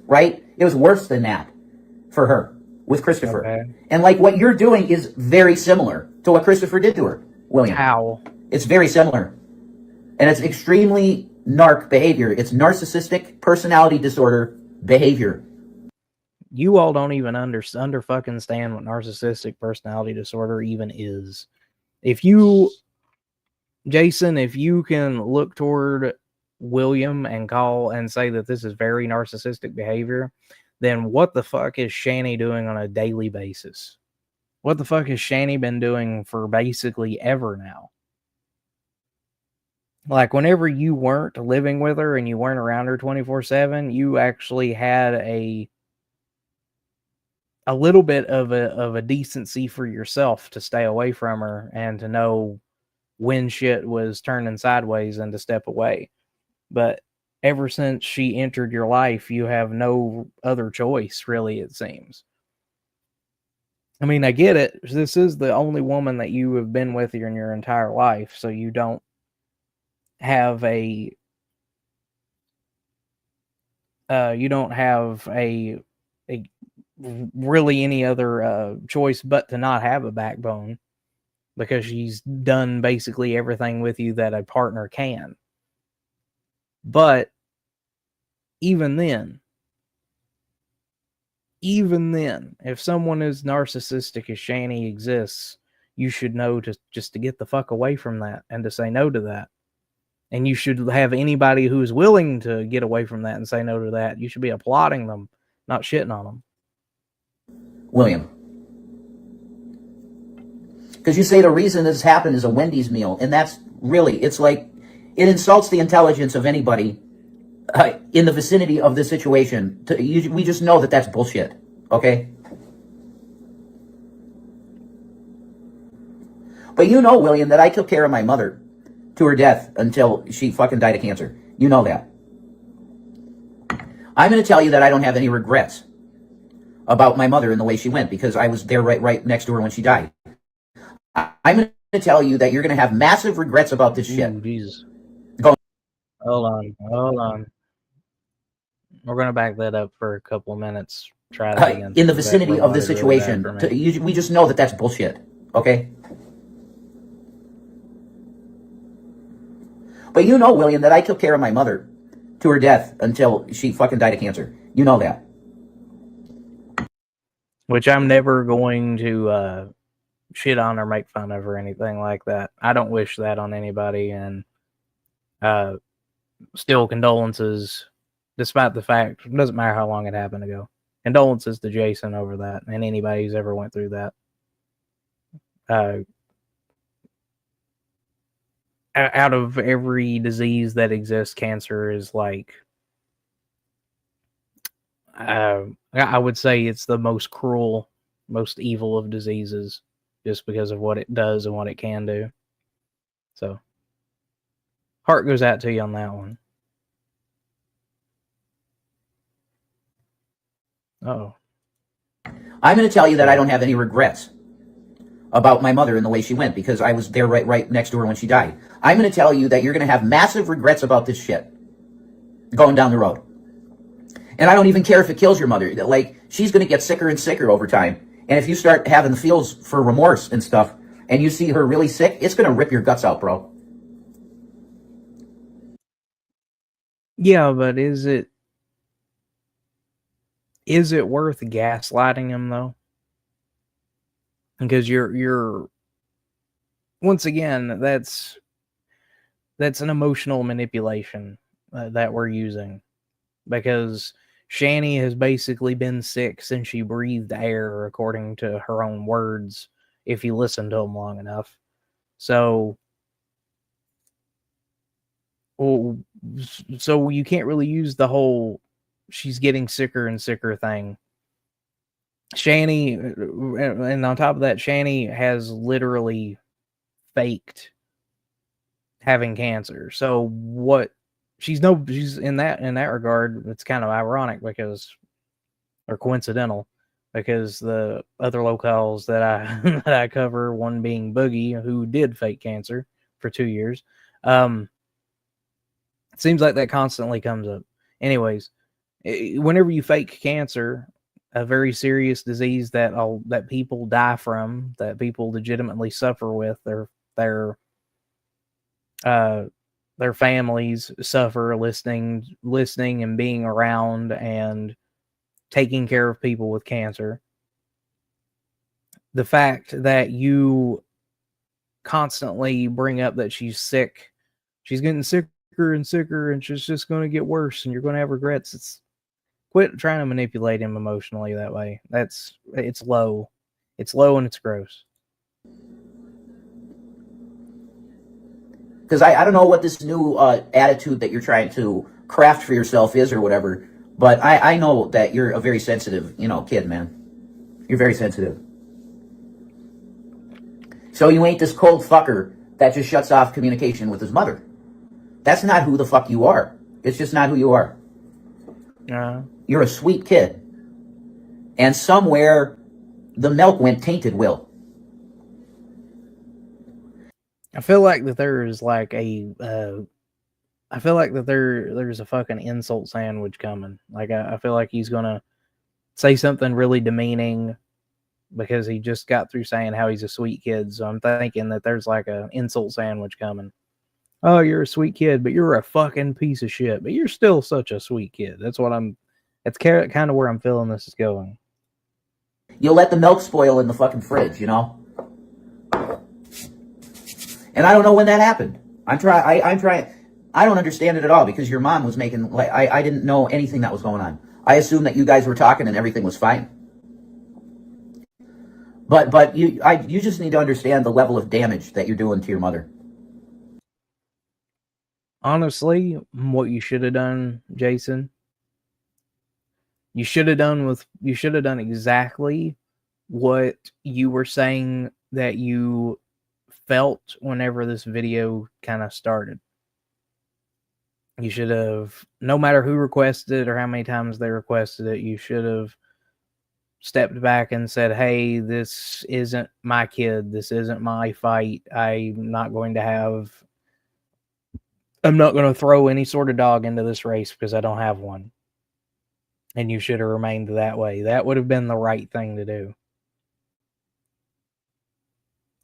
Right? It was worse than that for her with Christopher. Okay. And like what you're doing is very similar to what Christopher did to her, William. How? It's very similar. And it's extremely narc behavior. It's narcissistic personality disorder behavior. You all don't even under fucking stand what narcissistic personality disorder even is. If you, Jason, if you can look toward William and call and say that this is very narcissistic behavior, then what the fuck is Shanny doing on a daily basis? What the fuck has Shanny been doing for basically ever now? Like, whenever you weren't living with her and you weren't around her 24/7, you actually had a little bit of a decency for yourself to stay away from her and to know when shit was turning sideways and to step away. But ever since she entered your life, you have no other choice, really, it seems. I mean, I get it. This is the only woman that you have been with in your entire life, so you don't have a really any other choice but to not have a backbone, because she's done basically everything with you that a partner can. But even then, if someone as narcissistic as Shanny exists, you should know just to get the fuck away from that and to say no to that. And you should have anybody who's willing to get away from that and say no to that. You should be applauding them, not shitting on them. William. Because you say the reason this happened is a Wendy's meal, and that's really, it's like, it insults the intelligence of anybody in the vicinity of this situation. We just know that that's bullshit, okay? But you know, William, that I took care of my mother to her death until she fucking died of cancer. You know that. I'm going to tell you that I don't have any regrets about my mother and the way she went, because I was there right next to her when she died. I'm going to tell you that you're going to have massive regrets about this shit. Ooh, Jesus. Go. Hold on. We're going to back that up for a couple of minutes. Try that again. In the vicinity of this situation, we just know that that's bullshit, okay? But you know, William, that I took care of my mother to her death until she fucking died of cancer. You know that. Which I'm never going to shit on or make fun of or anything like that. I don't wish that on anybody, and still condolences, despite the fact, it doesn't matter how long it happened ago. Condolences to Jason over that, and anybody who's ever went through that. Out of every disease that exists, cancer is like, I would say it's the most cruel, most evil of diseases, just because of what it does and what it can do. So, heart goes out to you on that one. Uh-oh. I'm going to tell you that I don't have any regrets about my mother and the way she went, because I was there right next to her when she died. I'm going to tell you that you're going to have massive regrets about this shit going down the road. And I don't even care if it kills your mother. Like, she's going to get sicker and sicker over time. And if you start having the feels for remorse and stuff, and you see her really sick, it's going to rip your guts out, bro. Yeah, but is Is it worth gaslighting him though? Because you're once again, that's an emotional manipulation that we're using, because Shanny has basically been sick since she breathed air, according to her own words, if you listen to them long enough. So, well, so you can't really use the whole she's getting sicker and sicker thing. Shanny, and on top of that, Shanny has literally faked having cancer. So what? She's in that regard. It's kind of ironic because, or coincidental, because the other locales that I that I cover, one being Boogie, who did fake cancer for 2 years. It seems like that constantly comes up. Anyways, whenever you fake cancer, a very serious disease that people die from, that people legitimately suffer with, their families suffer listening and being around and taking care of people with cancer. The fact that you constantly bring up that she's sick, she's getting sicker and sicker, and she's just going to get worse, and you're going to have regrets. Quit trying to manipulate him emotionally that way. It's low. It's low and it's gross. Because I don't know what this new attitude that you're trying to craft for yourself is or whatever, but I know that you're a very sensitive, kid, man. You're very sensitive. So you ain't this cold fucker that just shuts off communication with his mother. That's not who the fuck you are. It's just not who you are. You're a sweet kid. And somewhere the milk went tainted, Will. I feel like that there's like there's a fucking insult sandwich coming. Like I feel like he's gonna say something really demeaning because he just got through saying how he's a sweet kid. So I'm thinking that there's like an insult sandwich coming. Oh, you're a sweet kid, but you're a fucking piece of shit. But you're still such a sweet kid. That's kind of where I'm feeling this is going. You'll let the milk spoil in the fucking fridge, And I don't know when that happened. I'm trying. I don't understand it at all because your mom was making, I didn't know anything that was going on. I assumed that you guys were talking and everything was fine. But you just need to understand the level of damage that you're doing to your mother. Honestly, what you should have done, Jason, you should have done exactly what you were saying that you felt whenever this video kind of started. You should have, no matter who requested it or how many times they requested it, you should have stepped back and said, hey, this isn't my kid. This isn't my fight. I'm not going to throw any sort of dog into this race because I don't have one. And you should have remained that way. That would have been the right thing to do.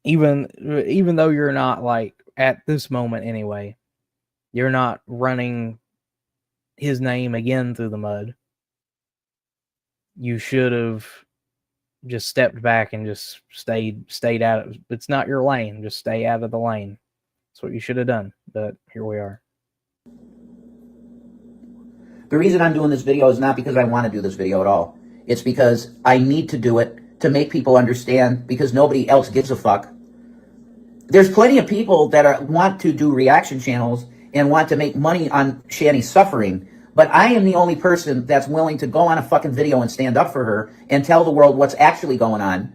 Even though you're not, like, at this moment anyway, you're not running his name again through the mud. You should have just stepped back and just stayed out of, it's not your lane. Just stay out of the lane. That's what you should have done. But here we are. The reason I'm doing this video is not because I want to do this video at all. It's because I need to do it to make people understand, because nobody else gives a fuck. There's plenty of people that want to do reaction channels and want to make money on Shanny's suffering, but I am the only person that's willing to go on a fucking video and stand up for her and tell the world what's actually going on.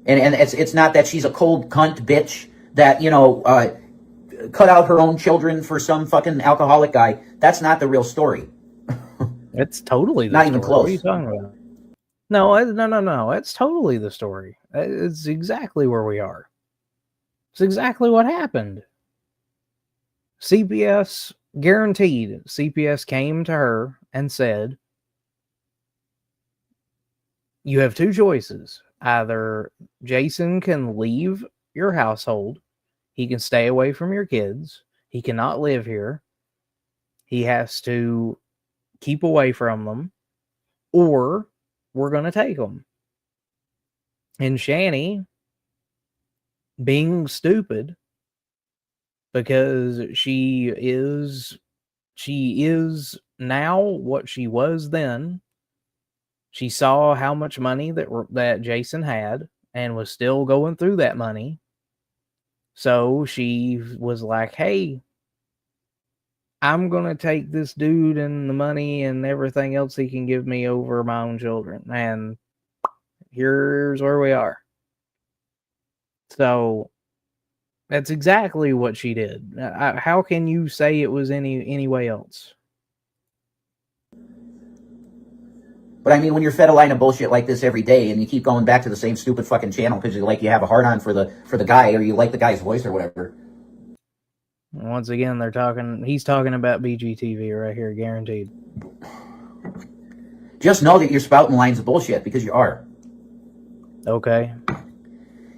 And it's not that she's a cold cunt bitch that, cut out her own children for some fucking alcoholic guy. That's not the real story. It's totally the not story. Even close. What are you talking about? No. It's totally the story. It's exactly where we are. It's exactly what happened. CPS, guaranteed, CPS came to her and said, you have two choices. Either Jason can leave your household, he can stay away from your kids, he cannot live here, he has to keep away from them, or we're going to take them. And Shanny, being stupid, because she is now what she was then. She saw how much money that Jason had and was still going through that money. So she was like, hey, I'm going to take this dude and the money and everything else he can give me over my own children. And here's where we are. So that's exactly what she did. How can you say it was any way else? But I mean, when you're fed a line of bullshit like this every day, and you keep going back to the same stupid fucking channel because you have a hard on for the guy, or you like the guy's voice or whatever. Once again, he's talking about BGTV right here, guaranteed. Just know that you're spouting lines of bullshit, because you are. Okay.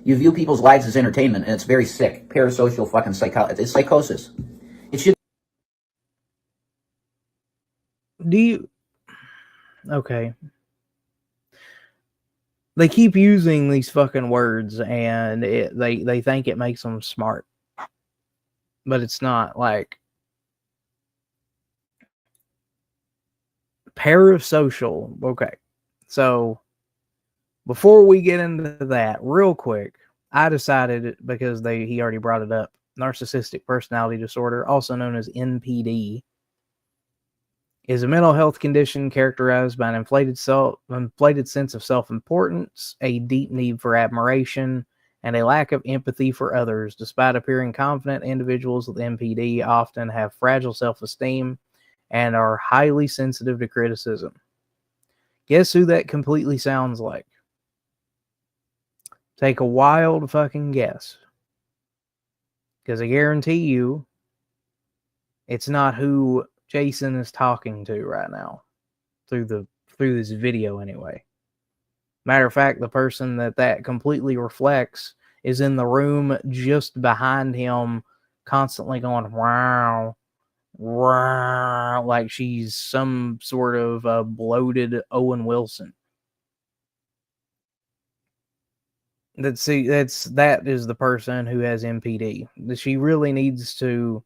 You view people's lives as entertainment, and it's very sick. Parasocial fucking psychology. It's psychosis. It should. Do you... Okay. They keep using these fucking words, and they think it makes them smart. But it's not. Like, parasocial. Okay. So, before we get into that, real quick, I decided, because he already brought it up, narcissistic personality disorder, also known as NPD, is a mental health condition characterized by an inflated sense of self-importance, a deep need for admiration, and a lack of empathy for others. Despite appearing confident, individuals with NPD often have fragile self-esteem and are highly sensitive to criticism. Guess who that completely sounds like? Take a wild fucking guess. Because I guarantee you, it's not who Jason is talking to right now. Through this video anyway. Matter of fact, the person that completely reflects is in the room just behind him, constantly going, wow, wow, like she's some sort of bloated Owen Wilson. That is the person who has NPD. She really needs to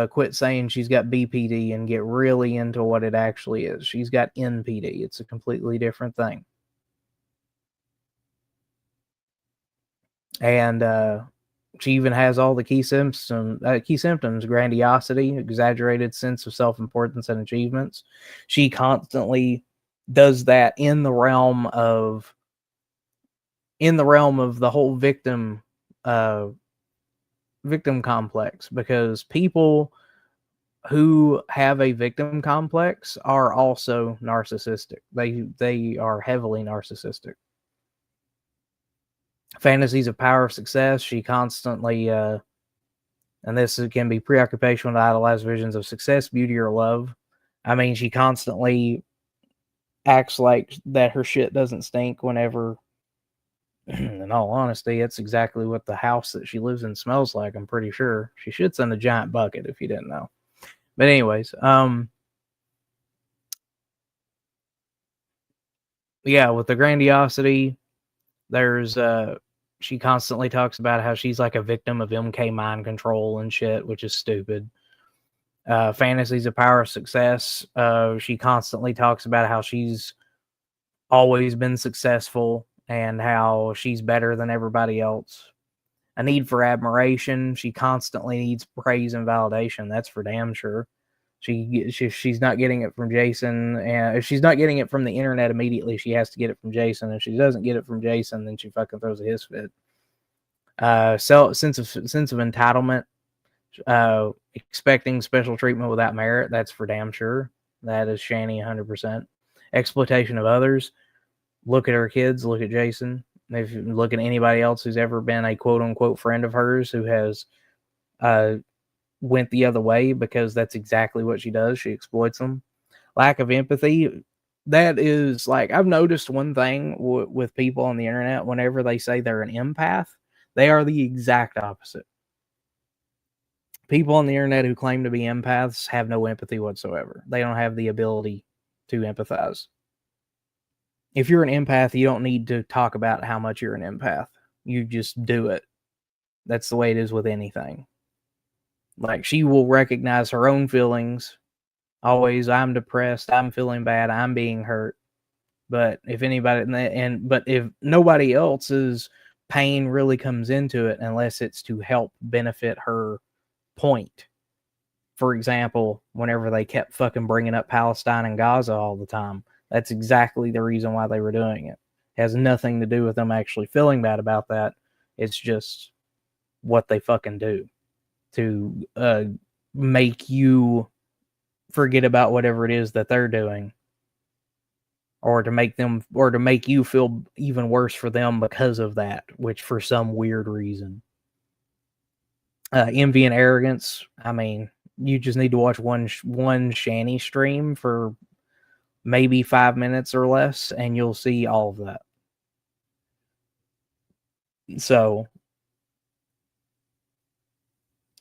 quit saying she's got BPD and get really into what it actually is. She's got NPD. It's a completely different thing. And she even has all the key symptoms: grandiosity, exaggerated sense of self-importance and achievements. She constantly does that in the realm of the whole victim complex, because people who have a victim complex are also narcissistic. They are heavily narcissistic. Fantasies of power, of success. She constantly, and this can be preoccupation with idolized visions of success, beauty, or love. I mean, she constantly acts like that her shit doesn't stink whenever, in all honesty, it's exactly what the house that she lives in smells like, I'm pretty sure. She shits in a giant bucket, if you didn't know. But anyways, yeah, with the grandiosity, there's she constantly talks about how she's like a victim of MK mind control and shit, which is stupid. Fantasies of power, success. She constantly talks about how she's always been successful and how she's better than everybody else. A need for admiration. She constantly needs praise and validation. That's for damn sure. She's not getting it from Jason, and if she's not getting it from the internet immediately, she has to get it from Jason. If she doesn't get it from Jason, then she fucking throws a his fit. Sense of entitlement, expecting special treatment without merit. That's for damn sure. That is Shanny 100%. Exploitation of others. Look at her kids. Look at Jason. If you look at anybody else who's ever been a quote unquote friend of hers who has went the other way, because that's exactly what she does. She exploits them. Lack of empathy. That is, like, I've noticed one thing with people on the internet. Whenever they say they're an empath, they are the exact opposite. People on the internet who claim to be empaths have no empathy whatsoever. They don't have the ability to empathize. If you're an empath, you don't need to talk about how much you're an empath. You just do it. That's the way it is with anything. Like, she will recognize her own feelings. Always, I'm depressed, I'm feeling bad, I'm being hurt. But if if nobody else's pain really comes into it, unless it's to help benefit her point. For example, whenever they kept fucking bringing up Palestine and Gaza all the time, that's exactly the reason why they were doing it. It has nothing to do with them actually feeling bad about that. It's just what they fucking do to make you forget about whatever it is that they're doing, or to make you feel even worse for them because of that, which for some weird reason. Envy and arrogance. I mean, you just need to watch one Shanny stream for maybe 5 minutes or less, and you'll see all of that. So,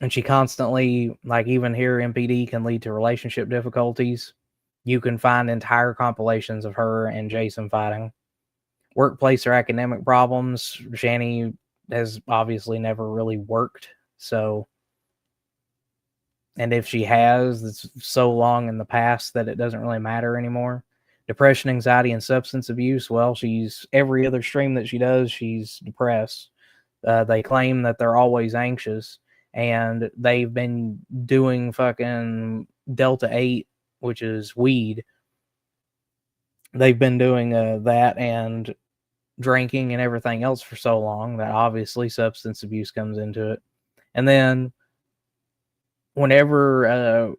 and she constantly, like, even here, MPD can lead to relationship difficulties. You can find entire compilations of her and Jason fighting. Workplace or academic problems. Shanny has obviously never really worked. So, and if she has, it's so long in the past that it doesn't really matter anymore. Depression, anxiety, and substance abuse. Well, she's every other stream that she does, she's depressed. They claim that they're always anxious, and they've been doing fucking Delta 8, which is weed. They've been doing that and drinking and everything else for so long that obviously substance abuse comes into it. And then whenever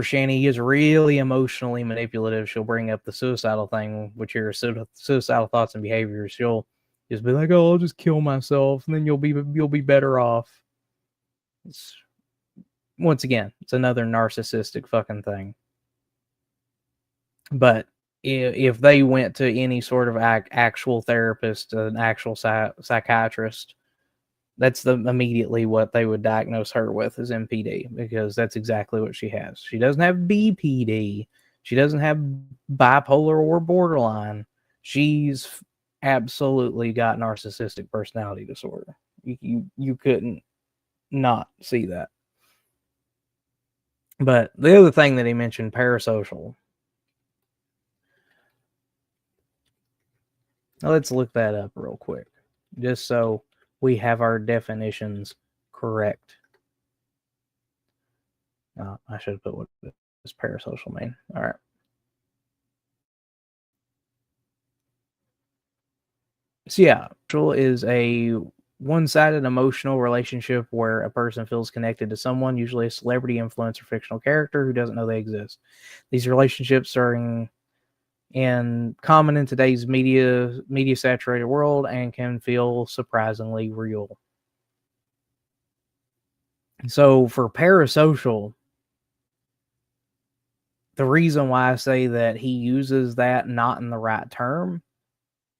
Shanny is really emotionally manipulative, she'll bring up the suicidal thing, which are suicidal thoughts and behaviors. She'll just be like, "Oh, I'll just kill myself, and then you'll be better off." Once again, it's another narcissistic fucking thing. But if they went to any sort of actual therapist, an actual psychiatrist, that's immediately what they would diagnose her with, is MPD, because that's exactly what she has. She doesn't have BPD. She doesn't have bipolar or borderline. She's absolutely got narcissistic personality disorder. You couldn't not see that. But the other thing that he mentioned, parasocial. Now let's look that up real quick, just so we have our definitions correct. I should have put what does parasocial mean. All right. So yeah, social is a one-sided emotional relationship where a person feels connected to someone, usually a celebrity, influencer, or fictional character who doesn't know they exist. These relationships are common in today's media-saturated world and can feel surprisingly real. So for parasocial, the reason why I say that he uses that not in the right term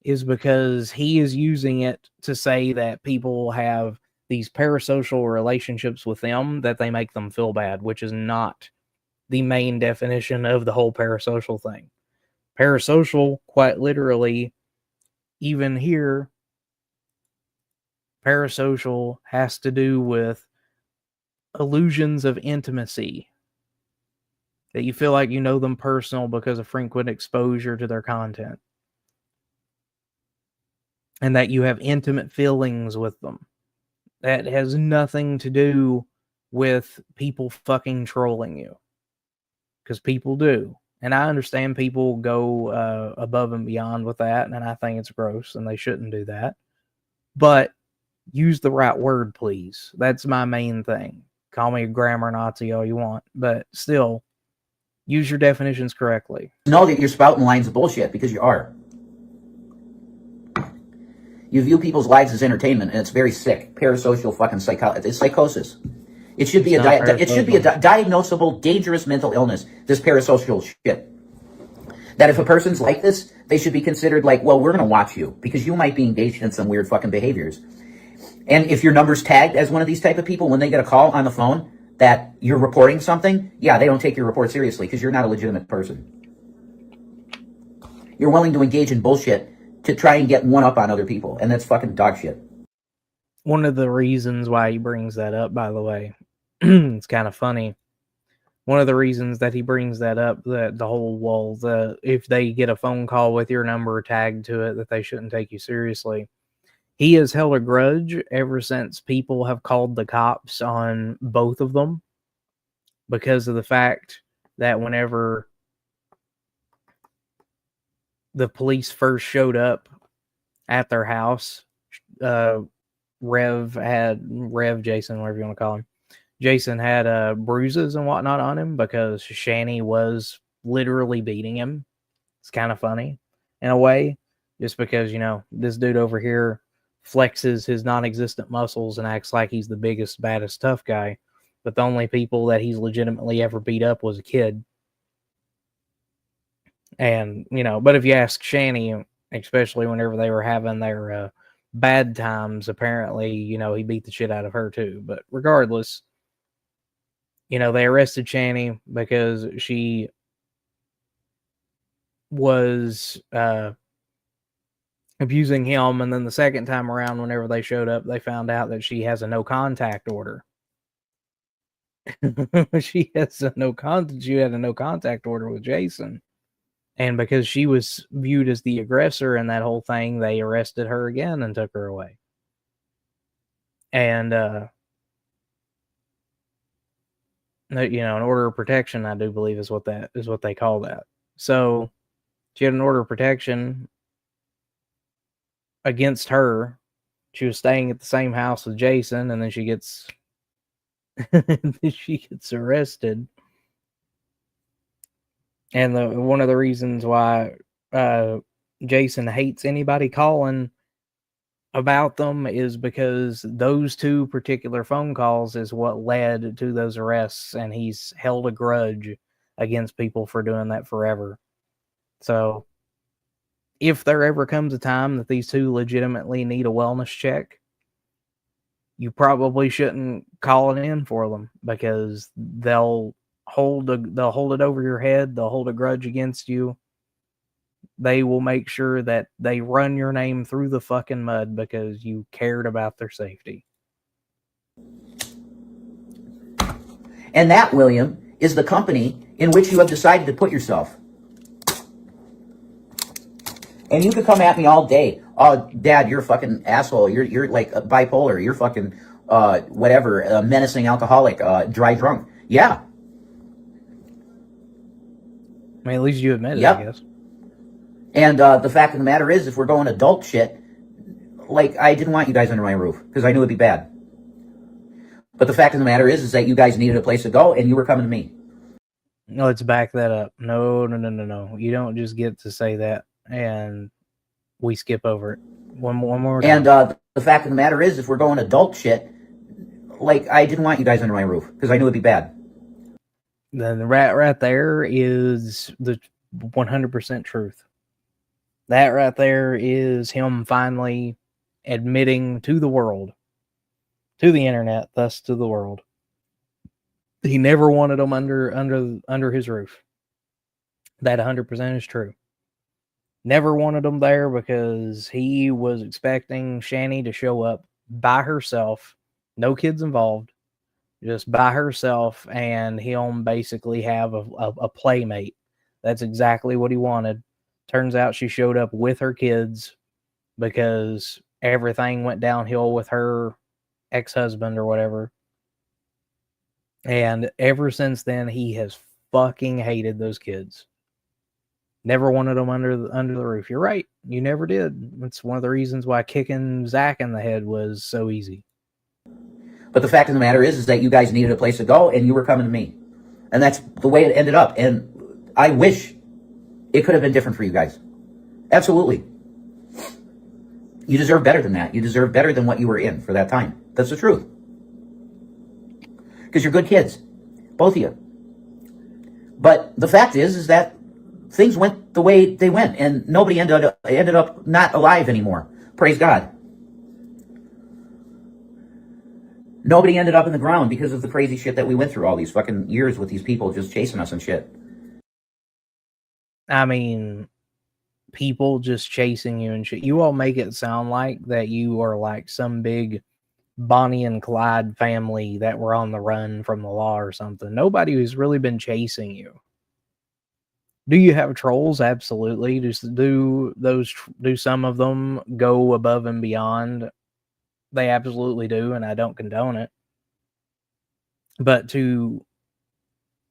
is because he is using it to say that people have these parasocial relationships with them, that they make them feel bad, which is not the main definition of the whole parasocial thing. Parasocial, quite literally, even here, parasocial has to do with illusions of intimacy. That you feel like you know them personal because of frequent exposure to their content. And that you have intimate feelings with them. That has nothing to do with people fucking trolling you. Because people do. And I understand people go above and beyond with that, and I think it's gross, and they shouldn't do that. But use the right word, please. That's my main thing. Call me a grammar Nazi all you want, but still, use your definitions correctly. Know that you're spouting lines of bullshit, because you are. You view people's lives as entertainment, and it's very sick. Parasocial fucking psychology. It's psychosis. It should be a diagnosable, dangerous mental illness, this parasocial shit. That if a person's like this, they should be considered like, well, we're going to watch you because you might be engaged in some weird fucking behaviors. And if your number's tagged as one of these type of people, when they get a call on the phone that you're reporting something, yeah, they don't take your report seriously because you're not a legitimate person. You're willing to engage in bullshit to try and get one up on other people, and that's fucking dog shit. One of the reasons why he brings that up, by the way, it's kind of funny. One of the reasons that he brings that up, that the whole, well, if they get a phone call with your number tagged to it, that they shouldn't take you seriously. He has held a grudge ever since people have called the cops on both of them, because of the fact that whenever the police first showed up at their house, Jason, whatever you want to call him, Jason had bruises and whatnot on him because Shanny was literally beating him. It's kind of funny in a way, just because, you know, this dude over here flexes his non-existent muscles and acts like he's the biggest, baddest, tough guy. But the only people that he's legitimately ever beat up was a kid. And, you know, but if you ask Shanny, especially whenever they were having their bad times, apparently, you know, he beat the shit out of her too. But regardless, you know, they arrested Shanny because she was abusing him. And then the second time around, whenever they showed up, they found out that she has a no contact order. She had a no contact order with Jason. And because she was viewed as the aggressor in that whole thing, they arrested her again and took her away. And, you know, an order of protection, I do believe, is what they call that. So she had an order of protection against her. She was staying at the same house with Jason, and then she gets arrested. And one of the reasons why Jason hates anybody calling about them is because those two particular phone calls is what led to those arrests, and he's held a grudge against people for doing that forever. So if there ever comes a time that these two legitimately need a wellness check, you probably shouldn't call it in for them, because they'll hold it over your head. They'll hold a grudge against you. They will make sure that they run your name through the fucking mud because you cared about their safety. And that, William, is the company in which you have decided to put yourself. And you could come at me all day. Oh, Dad, you're a fucking asshole. You're like bipolar. You're fucking whatever, menacing alcoholic, dry drunk. Yeah. I mean, at least you admit it, Yep. I guess. And the fact of the matter is, if we're going adult shit, like, I didn't want you guys under my roof because I knew it'd be bad. But the fact of the matter is that you guys needed a place to go, and you were coming to me. No, let's back that up. No. You don't just get to say that and we skip over it. One more time. And the fact of the matter is, if we're going adult shit, like, I didn't want you guys under my roof because I knew it'd be bad. Then the right there is the 100% truth. That right there is him finally admitting to the world, to the internet, thus to the world, he never wanted them under his roof. That 100% is true. Never wanted them there because he was expecting Shanny to show up by herself, no kids involved, just by herself, and him basically have a playmate. That's exactly what he wanted. Turns out she showed up with her kids because everything went downhill with her ex-husband or whatever. And ever since then, he has fucking hated those kids. Never wanted them under the roof. You're right. You never did. That's one of the reasons why kicking Zach in the head was so easy. But the fact of the matter is that you guys needed a place to go, and you were coming to me. And that's the way it ended up. And I wish it could have been different for you guys. Absolutely. You deserve better than that. You deserve better than what you were in for that time. That's the truth. Because you're good kids. Both of you. But the fact is that things went the way they went, and nobody ended up not alive anymore. Praise God. Nobody ended up in the ground because of the crazy shit that we went through all these fucking years with these people just chasing us and shit. I mean, people just chasing you and shit. You all make it sound like that you are like some big Bonnie and Clyde family that were on the run from the law or something. Nobody who's really been chasing you. Do you have trolls? Absolutely. Do some of them go above and beyond? They absolutely do, and I don't condone it. But to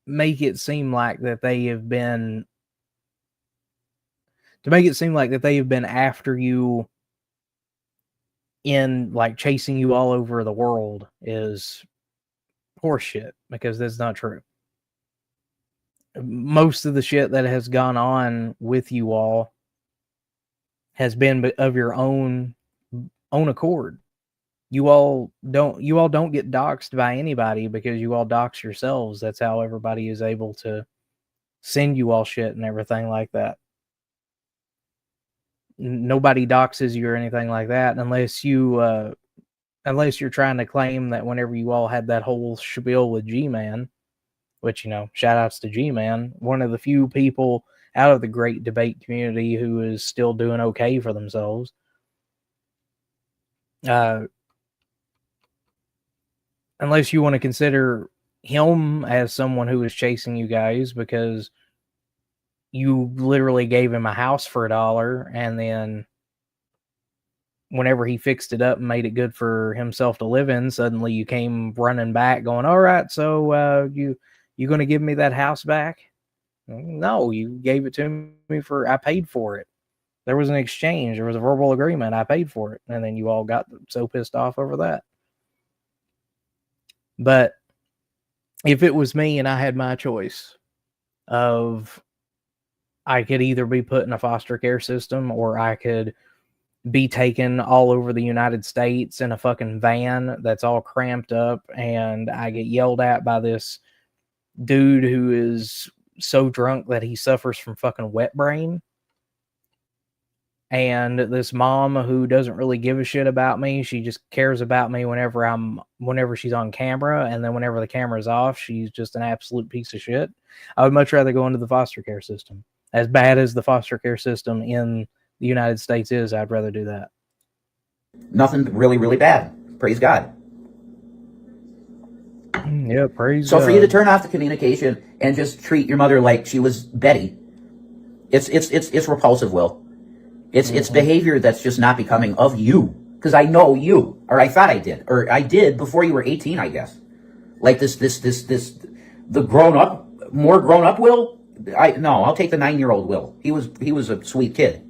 make it seem like that they have been after you in like chasing you all over the world is horseshit, because that's not true. Most of the shit that has gone on with you all has been of your own accord. You all don't get doxxed by anybody because you all dox yourselves. That's how everybody is able to send you all shit and everything like that. Nobody doxes you or anything like that unless you're trying to claim that whenever you all had that whole spiel with G-Man, which, shout outs to G-Man, one of the few people out of the great debate community who is still doing okay for themselves. Unless you want to consider him as someone who is chasing you guys because you literally gave him a house for $1, and then whenever he fixed it up and made it good for himself to live in, suddenly you came running back going, all right, so you going to give me that house back? No, you gave it to me I paid for it. There was an exchange. There was a verbal agreement. I paid for it. And then you all got so pissed off over that. But if it was me and I had my choice of I could either be put in a foster care system or I could be taken all over the United States in a fucking van that's all cramped up and I get yelled at by this dude who is so drunk that he suffers from fucking wet brain, and this mom who doesn't really give a shit about me. She just cares about me whenever she's on camera, and then whenever the camera's off, she's just an absolute piece of shit. I would much rather go into the foster care system. As bad as the foster care system in the United States is, I'd rather do that. Nothing really, really bad. Praise God. Yeah, praise So God. for you to turn off the communication and just treat your mother like she was Betty, it's repulsive, Will. It's behavior that's just not becoming of you. Because I know you, or I thought I did, or I did before you were 18, I guess. Like the more grown up Will. I'll take the 9-year-old Will. He was a sweet kid.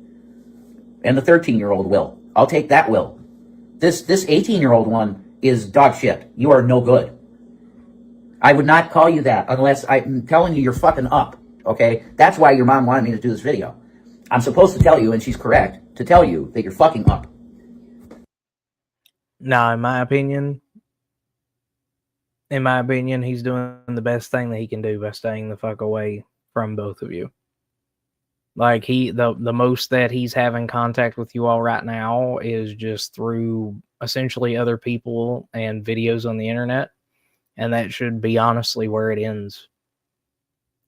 And the 13-year-old Will, I'll take that Will. This 18-year-old one is dog shit. You are no good. I would not call you that unless I'm telling you you're fucking up. Okay, that's why your mom wanted me to do this video. I'm supposed to tell you, and she's correct, to tell you that you're fucking up. Now, in my opinion, he's doing the best thing that he can do by staying the fuck away from both of you. Like, the most that he's having contact with you all right now is just through essentially other people and videos on the internet. And that should be honestly where it ends.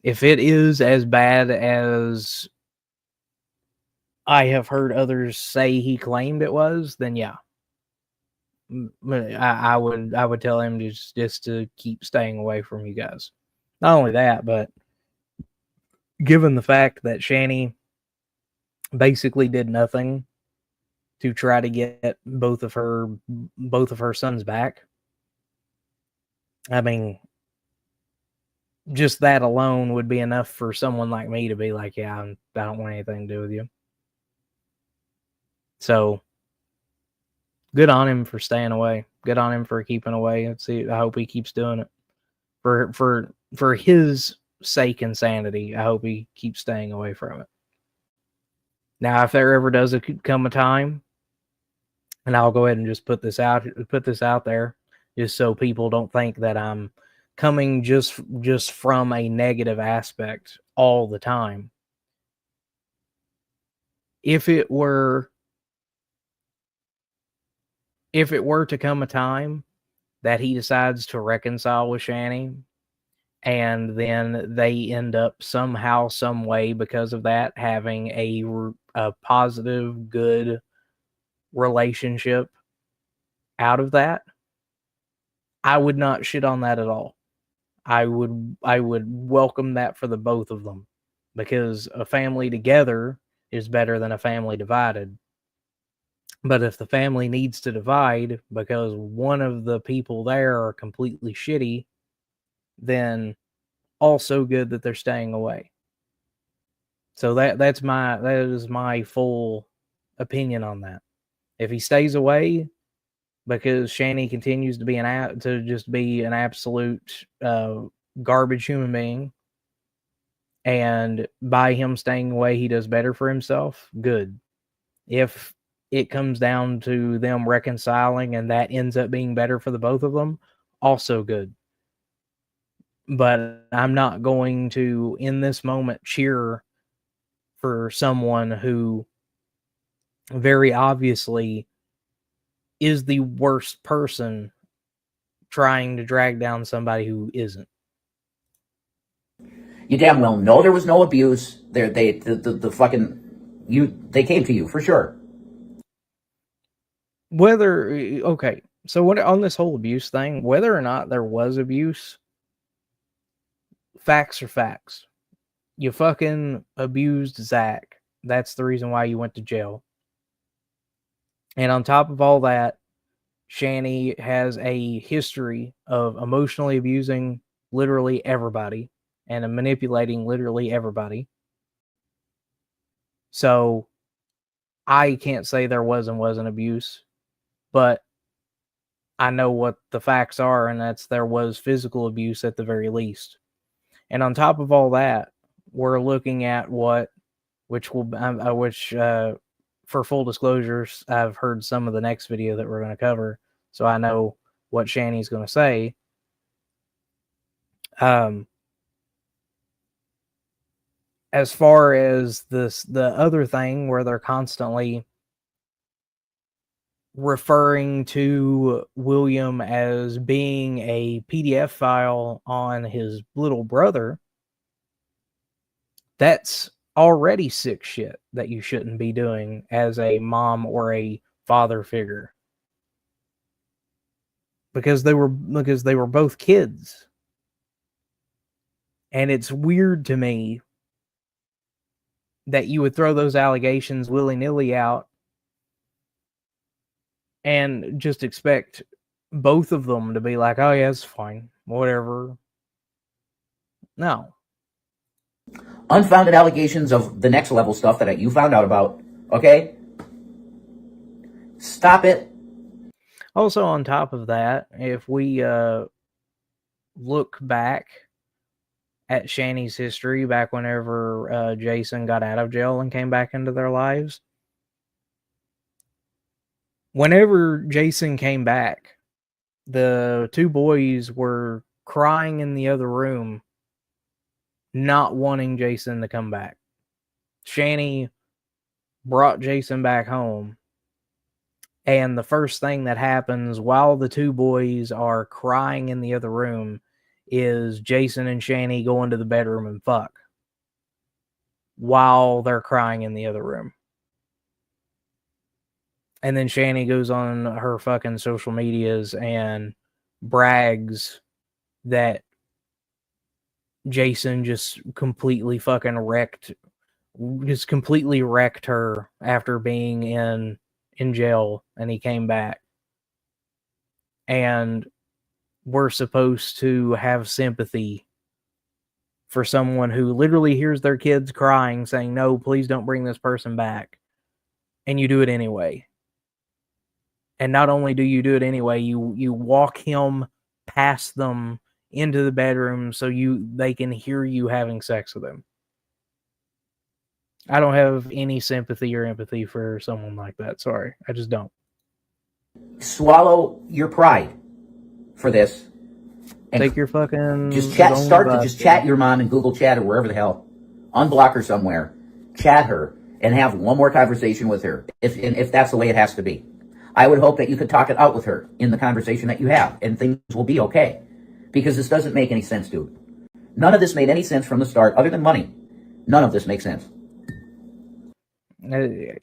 If it is as bad as I have heard others say he claimed it was, then yeah. I would tell him just to keep staying away from you guys. Not only that, but given the fact that Shanny basically did nothing to try to get both of her sons back, I mean, just that alone would be enough for someone like me to be like, yeah, I don't want anything to do with you. So good on him for staying away. Good on him for keeping away. Let's see. I hope he keeps doing it for his sake and sanity. I hope he keeps staying away from it. Now, if there ever does come a time, and I'll go ahead and just put this out there, just so people don't think that I'm coming just from a negative aspect all the time. If it were to come a time that he decides to reconcile with Shanny and then they end up somehow, some way, because of that, having a positive, good relationship out of that, I would not shit on that at all. I would welcome that for the both of them, because a family together is better than a family divided. But if the family needs to divide because one of the people there are completely shitty, then also good that they're staying away. So that is my full opinion on that. If he stays away because Shanny continues to be an absolute garbage human being, and by him staying away he does better for himself, good. If it comes down to them reconciling and that ends up being better for the both of them, also good. But I'm not going to, in this moment, cheer for someone who very obviously is the worst person trying to drag down somebody who isn't. You damn well know there was no abuse. They came to you for sure. Okay, so what on this whole abuse thing, whether or not there was abuse, facts are facts. You fucking abused Zach. That's the reason why you went to jail. And on top of all that, Shanny has a history of emotionally abusing literally everybody and manipulating literally everybody. So I can't say there wasn't abuse, but I know what the facts are, and that's there was physical abuse at the very least. And on top of all that, we're looking at which for full disclosures, I've heard some of the next video that we're going to cover, so I know what Shanny's going to say. As far as the other thing where they're constantly referring to William as being a PDF file on his little brother, that's already sick shit that you shouldn't be doing as a mom or a father figure. Because they were both kids. And it's weird to me that you would throw those allegations willy-nilly out and just expect both of them to be like, oh yeah, it's fine, whatever. No. Unfounded allegations of the next level stuff that you found out about, okay? Stop it. Also, on top of that, if we look back at Shanny's history, back whenever Jason got out of jail and came back into their lives, whenever Jason came back, the two boys were crying in the other room, not wanting Jason to come back. Shanny brought Jason back home, and the first thing that happens while the two boys are crying in the other room is Jason and Shanny go into the bedroom and fuck while they're crying in the other room. And then Shanny goes on her fucking social medias and brags that Jason just completely wrecked her after being in jail, and he came back. And we're supposed to have sympathy for someone who literally hears their kids crying saying, no, please don't bring this person back. And you do it anyway. And not only do you do it anyway, you walk him past them into the bedroom so they can hear you having sex with him. I don't have any sympathy or empathy for someone like that. Sorry. I just don't. Swallow your pride for this. And take your fucking... Just chat your mom in Google Chat or wherever the hell. Unblock her somewhere. Chat her and have one more conversation with her if that's the way it has to be. I would hope that you could talk it out with her in the conversation that you have, and things will be okay. Because this doesn't make any sense, dude. None of this made any sense from the start, other than money. None of this makes sense.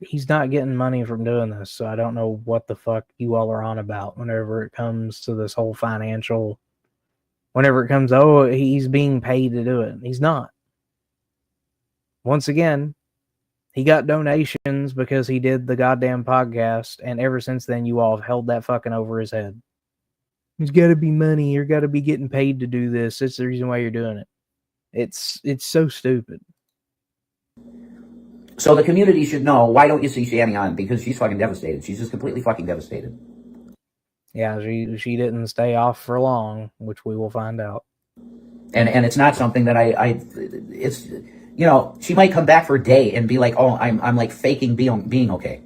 He's not getting money from doing this, so I don't know what the fuck you all are on about whenever it comes to this whole financial. Whenever it comes, oh, he's being paid to do it. He's not. Once again, he got donations because he did the goddamn podcast, and ever since then, you all have held that fucking over his head. There's got to be money. You're got to be getting paid to do this. It's the reason why you're doing it. It's so stupid. So the community should know, why don't you see Shanny on? Because she's fucking devastated. She's just completely fucking devastated. Yeah, she didn't stay off for long, which we will find out. And it's not something that it's, you know, she might come back for a day and be like, oh, I'm like faking being okay.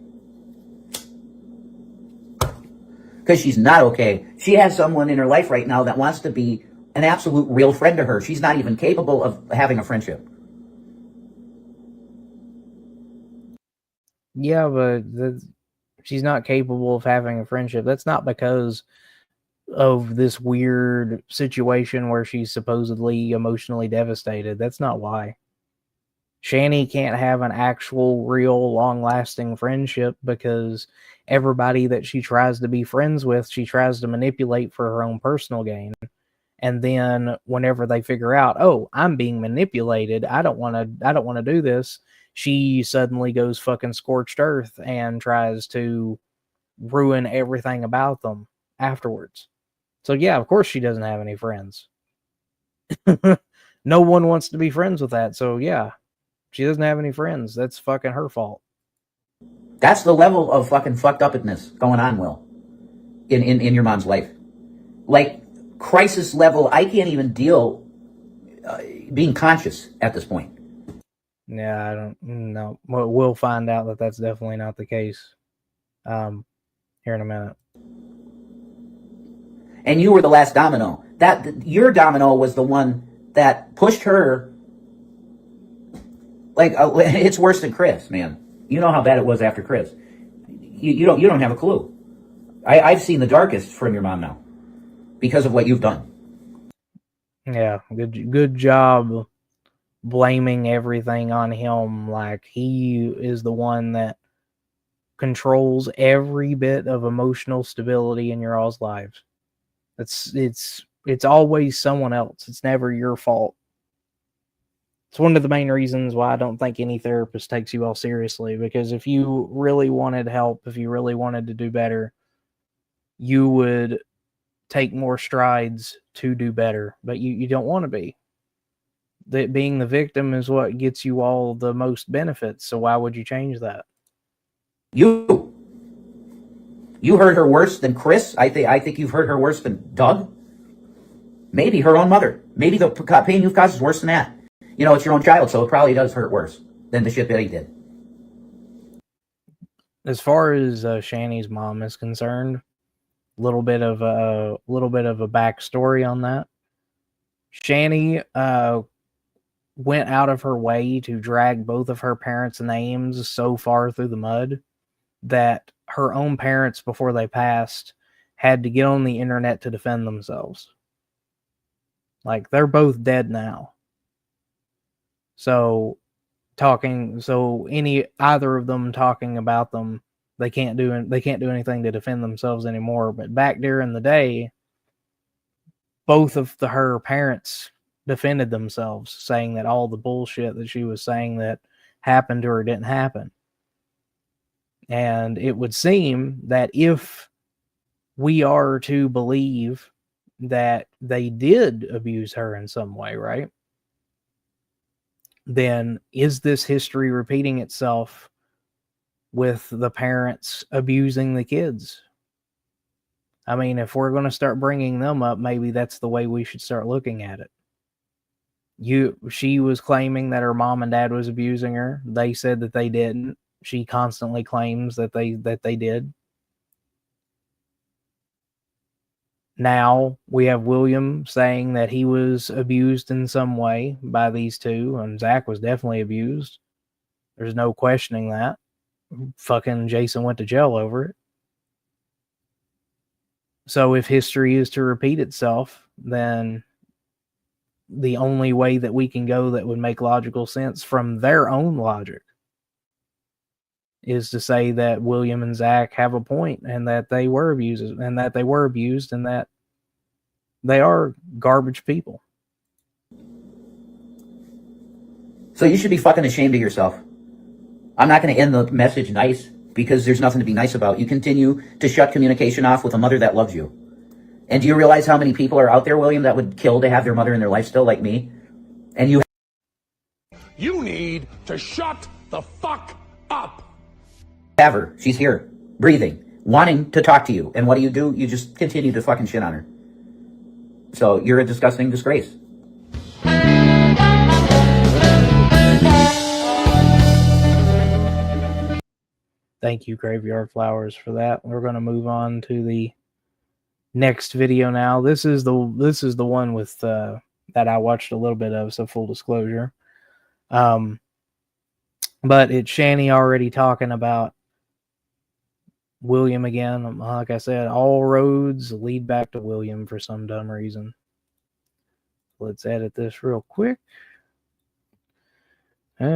Because she's not okay. She has someone in her life right now that wants to be an absolute real friend to her. She's not even capable of having a friendship. Yeah, but she's not capable of having a friendship. That's not because of this weird situation where she's supposedly emotionally devastated. That's not why. Shanny can't have an actual, real, long-lasting friendship because everybody that she tries to be friends with, she tries to manipulate for her own personal gain. And then whenever they figure out, oh, I'm being manipulated, I don't want to do this, she suddenly goes fucking scorched earth and tries to ruin everything about them afterwards. So yeah, of course she doesn't have any friends. No one wants to be friends with that. So yeah, she doesn't have any friends. That's fucking her fault. That's the level of fucking fucked upness going on, Will, in your mom's life. Like, crisis level, I can't even deal being conscious at this point. Yeah, I don't know. We'll find out that that's definitely not the case here in a minute. And you were the last domino. Your domino was the one that pushed her. Like, it's worse than Chris, man. You know how bad it was after Chris. You don't have a clue. I've seen the darkest from your mom now because of what you've done. Yeah, good job blaming everything on him. Like, he is the one that controls every bit of emotional stability in your all's lives. It's always someone else. It's never your fault. It's one of the main reasons why I don't think any therapist takes you all seriously, because if you really wanted help, if you really wanted to do better, you would take more strides to do better, but you don't want to be. That being the victim is what gets you all the most benefits, so why would you change that? You hurt her worse than Chris. I think you've hurt her worse than Doug. Maybe her own mother. Maybe the pain you've caused is worse than that. You know, it's your own child, so it probably does hurt worse than the shit that he did. As far as Shanny's mom is concerned, a little bit of a backstory on that. Shanny went out of her way to drag both of her parents' names so far through the mud that her own parents, before they passed, had to get on the internet to defend themselves. Like, they're both dead now. So either of them talking about them, they can't do anything to defend themselves anymore. But back during the day, both of her parents defended themselves, saying that all the bullshit that she was saying that happened to her didn't happen. And it would seem that if we are to believe that they did abuse her in some way, right? Then is this history repeating itself with the parents abusing the kids? I mean, if we're going to start bringing them up, maybe that's the way we should start looking at it. She was claiming that her mom and dad was abusing her. They said that they didn't. She constantly claims that they did. Now we have William saying that he was abused in some way by these two, and Zach was definitely abused. There's no questioning that. Fucking Jason went to jail over it. So if history is to repeat itself, then the only way that we can go that would make logical sense from their own logic is to say that William and Zach have a point and that they were abused and that they are garbage people. So you should be fucking ashamed of yourself. I'm not going to end the message nice because there's nothing to be nice about. You continue to shut communication off with a mother that loves you. And do you realize how many people are out there, William, that would kill to have their mother in their life still, like me? And you need to shut the fuck up. Have her. She's here, breathing, wanting to talk to you. And what do? You just continue to fucking shit on her. So you're a disgusting disgrace. Thank you, Graveyard Flowers, for that. We're going to move on to the next video now. This is the one with that I watched a little bit of, so full disclosure. But it's Shanny already talking about William again. Like I said, all roads lead back to William for some dumb reason. Let's edit this real quick. All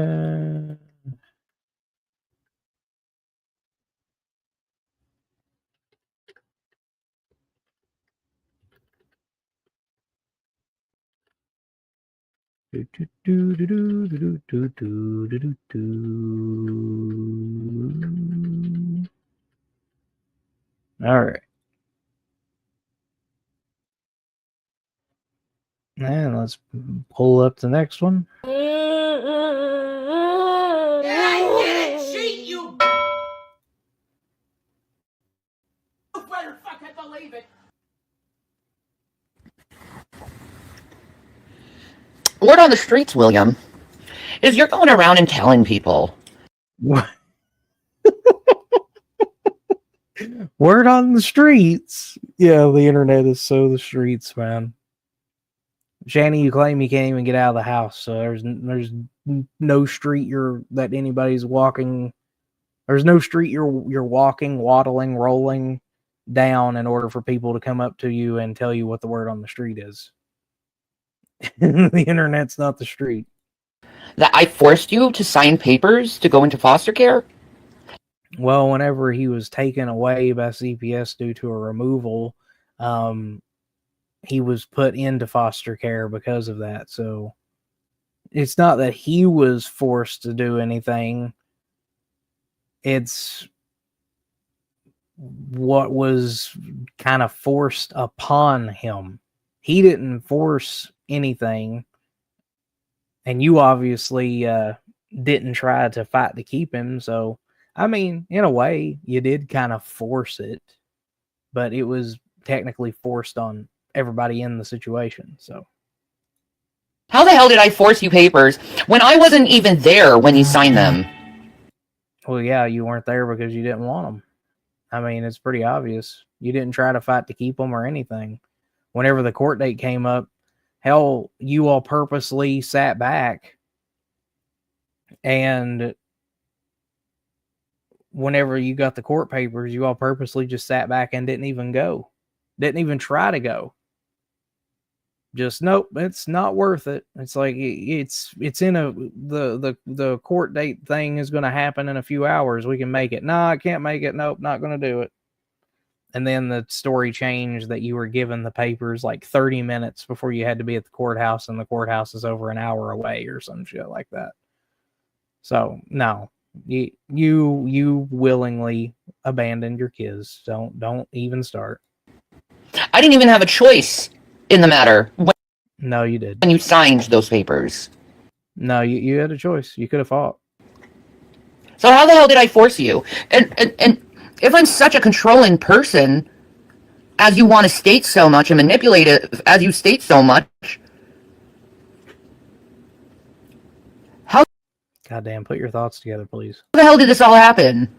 right. And let's pull up the next one. I can't cheat you. You better fucking believe it. Word on the streets, William, is you're going around and telling people. What? Word on the streets. Yeah, the internet is so the streets, man. Shanny, you claim you can't even get out of the house, so there's no street that anybody's walking. There's no street you're walking, waddling, rolling down in order for people to come up to you and tell you what the word on the street is. The internet's not the street. That I forced you to sign papers to go into foster care? Well, whenever he was taken away by CPS due to a removal, he was put into foster care because of that. So it's not that he was forced to do anything. It's what was kind of forced upon him. He didn't force anything. And you obviously didn't try to fight to keep him. So, I mean, in a way, you did kind of force it. But it was technically forced on everybody in the situation. So, how the hell did I force you papers when I wasn't even there when you signed them? Well, yeah, you weren't there because you didn't want them. I mean, it's pretty obvious. You didn't try to fight to keep them or anything. Whenever the court date came up, hell, you all purposely sat back, and whenever you got the court papers, you all purposely just sat back and didn't even go. Didn't even try to go. Just, nope, it's not worth it. It's like, it's in the court date thing is going to happen in a few hours. We can make it. Nah, I can't make it. Nope, not going to do it. And then the story changed that you were given the papers like 30 minutes before you had to be at the courthouse, and the courthouse is over an hour away or some shit like that. So, no, you willingly abandoned your kids. Don't even start. I didn't even have a choice in the matter. No, you did. When you signed those papers. No, you had a choice. You could have fought. So how the hell did I force you? And if I'm such a controlling person, as you want to state so much and manipulate it, as you state so much, how Goddamn, put your thoughts together, please. the hell did this all happen?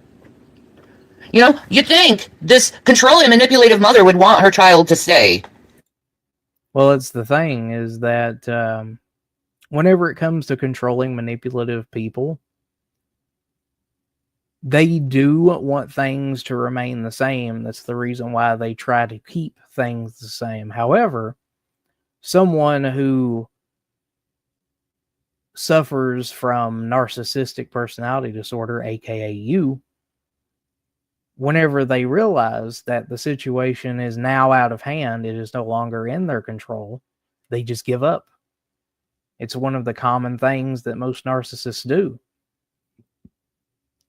You know, you'd think this controlling, manipulative mother would want her child to stay. Well, it's the thing is that whenever it comes to controlling, manipulative people, they do want things to remain the same. That's the reason why they try to keep things the same. However, someone who suffers from narcissistic personality disorder, aka you, whenever they realize that the situation is now out of hand, it is no longer in their control, they just give up. It's one of the common things that most narcissists do.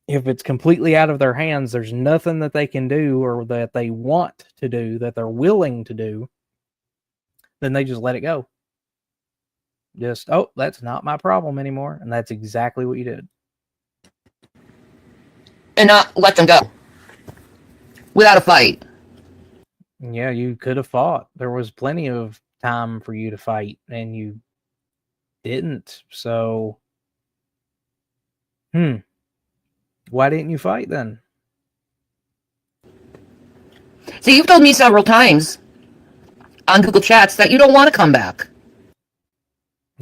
If it's completely out of their hands, there's nothing that they can do or that they want to do, that they're willing to do, then they just let it go. Just, oh, that's not my problem anymore. And that's exactly what you did. And not let them go without a fight. Yeah, you could have fought. There was plenty of time for you to fight, and you didn't. So, why didn't you fight then? See, you've told me several times on Google Chats that you don't want to come back.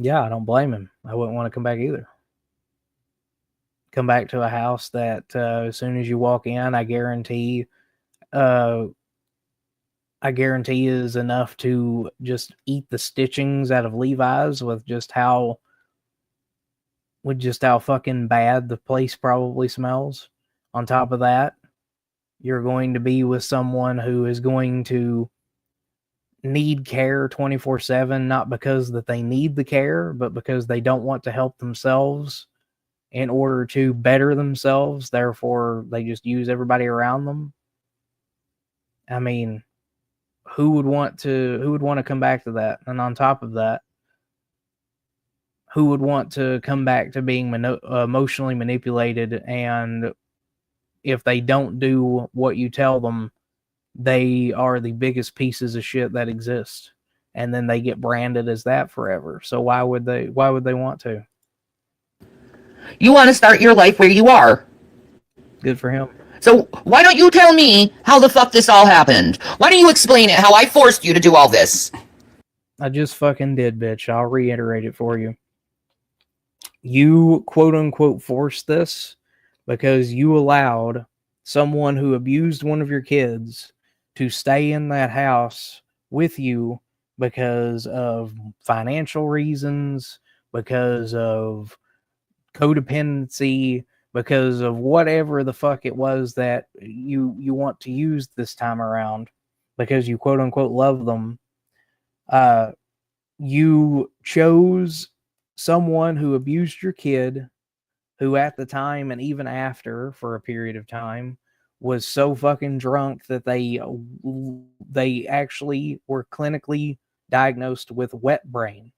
Yeah, I don't blame him. I wouldn't want to come back either. Come back to a house that as soon as you walk in, I guarantee is enough to just eat the stitchings out of Levi's with just how fucking bad the place probably smells. On top of that, you're going to be with someone who is going to need care 24/7, not because that they need the care, but because they don't want to help themselves in order to better themselves. Therefore, they just use everybody around them. I mean, who would want to come back to that? And on top of that, who would want to come back to being emotionally manipulated, and if they don't do what you tell them, they are the biggest pieces of shit that exist, and then they get branded as that forever. So why would they want to? You want to start your life where you are. Good for him. So why don't you tell me how the fuck this all happened? Why don't you explain it, how I forced you to do all this? I just fucking did, bitch. I'll reiterate it for you. You, quote unquote, forced this because you allowed someone who abused one of your kids to stay in that house with you because of financial reasons, because of codependency, because of whatever the fuck it was that you want to use this time around, because you quote unquote love them. You chose someone who abused your kid, who at the time and even after for a period of time was so fucking drunk that they actually were clinically diagnosed with wet brain.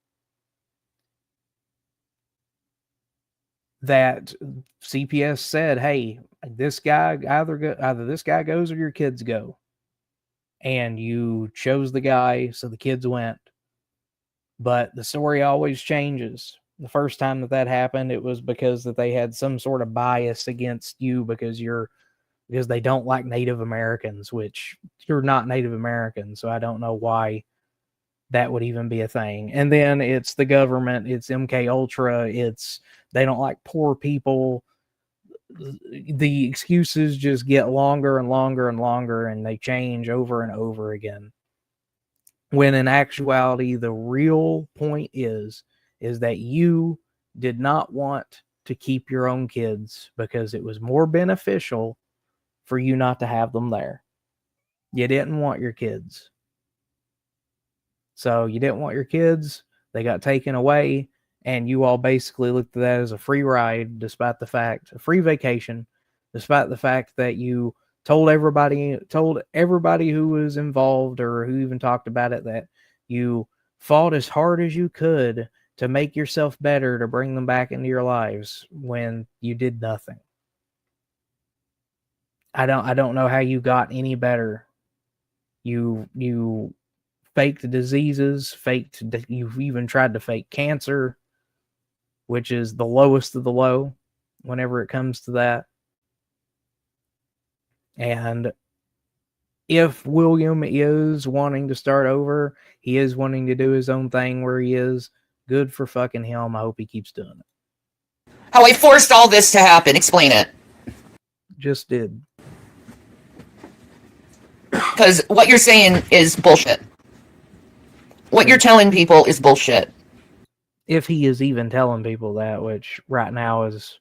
That CPS said, hey, this guy either this guy goes or your kids go. And you chose the guy, so the kids went. But the story always changes. The first time that happened, it was because that they had some sort of bias against you because they don't like Native Americans, which you're not Native American, so I don't know why that would even be a thing. And then it's the government, it's MK Ultra, it's they don't like poor people. The excuses just get longer and longer and longer, and they change over and over again. When in actuality, the real point is that you did not want to keep your own kids because it was more beneficial for you not to have them there. You didn't want your kids. So you didn't want your kids. They got taken away, and you all basically looked at that as a free ride, a free vacation, despite the fact that you told everybody who was involved or who even talked about it that you fought as hard as you could to make yourself better, to bring them back into your lives when you did nothing. I don't know how you got any better. You faked diseases, you've even tried to fake cancer, which is the lowest of the low whenever it comes to that. And if William is wanting to start over, he is wanting to do his own thing where he is, good for fucking him. I hope he keeps doing it. How I forced all this to happen. Explain it. Just did. Because what you're saying is bullshit. What you're telling people is bullshit. If he is even telling people that, which right now is,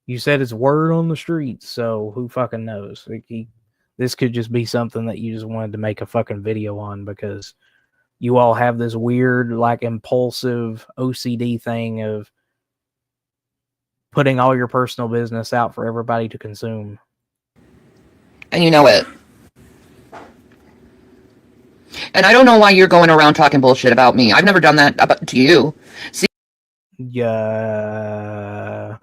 you said it's word on the streets, so who fucking knows? Like this could just be something that you just wanted to make a fucking video on because you all have this weird, like, impulsive OCD thing of putting all your personal business out for everybody to consume. And you know it. And I don't know why you're going around talking bullshit about me. I've never done that to you. See? Yeah.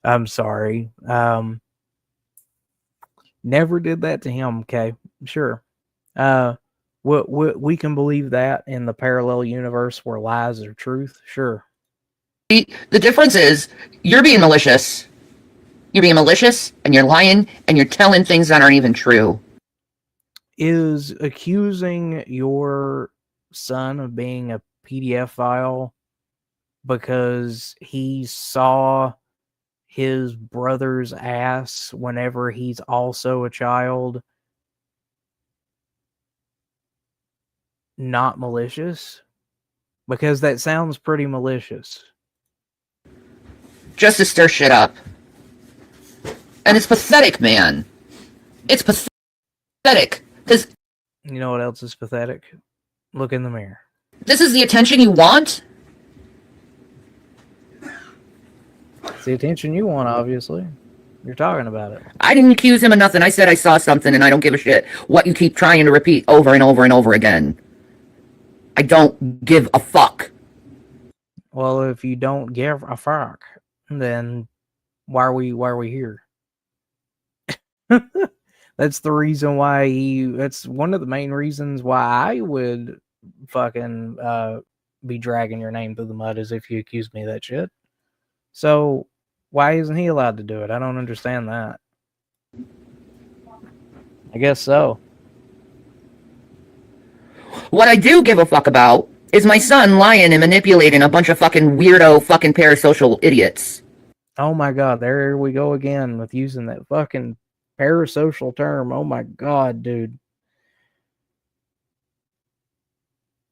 I'm sorry. Never did that to him, okay? Sure. We can believe that in the parallel universe where lies are truth. Sure. The difference is you're being malicious. You're being malicious and you're lying and you're telling things that aren't even true. Is accusing your son of being a PDF file because he saw his brother's ass whenever he's also a child not malicious? Because that sounds pretty malicious. Just to stir shit up. And it's pathetic, man. It's pathetic. Because you know what else is pathetic? Look in the mirror. This is the attention you want? It's the attention you want, obviously. You're talking about it. I didn't accuse him of nothing. I said I saw something and I don't give a shit what you keep trying to repeat over and over and over again. I don't give a fuck. Well, if you don't give a fuck, then why are we here? That's the reason why that's one of the main reasons why I would fucking be dragging your name through the mud as if you accused me of that shit. So why isn't he allowed to do it? I don't understand that. I guess so. What I do give a fuck about is my son lying and manipulating a bunch of fucking weirdo fucking parasocial idiots. Oh my god, there we go again with using that fucking parasocial term. Oh my god, dude.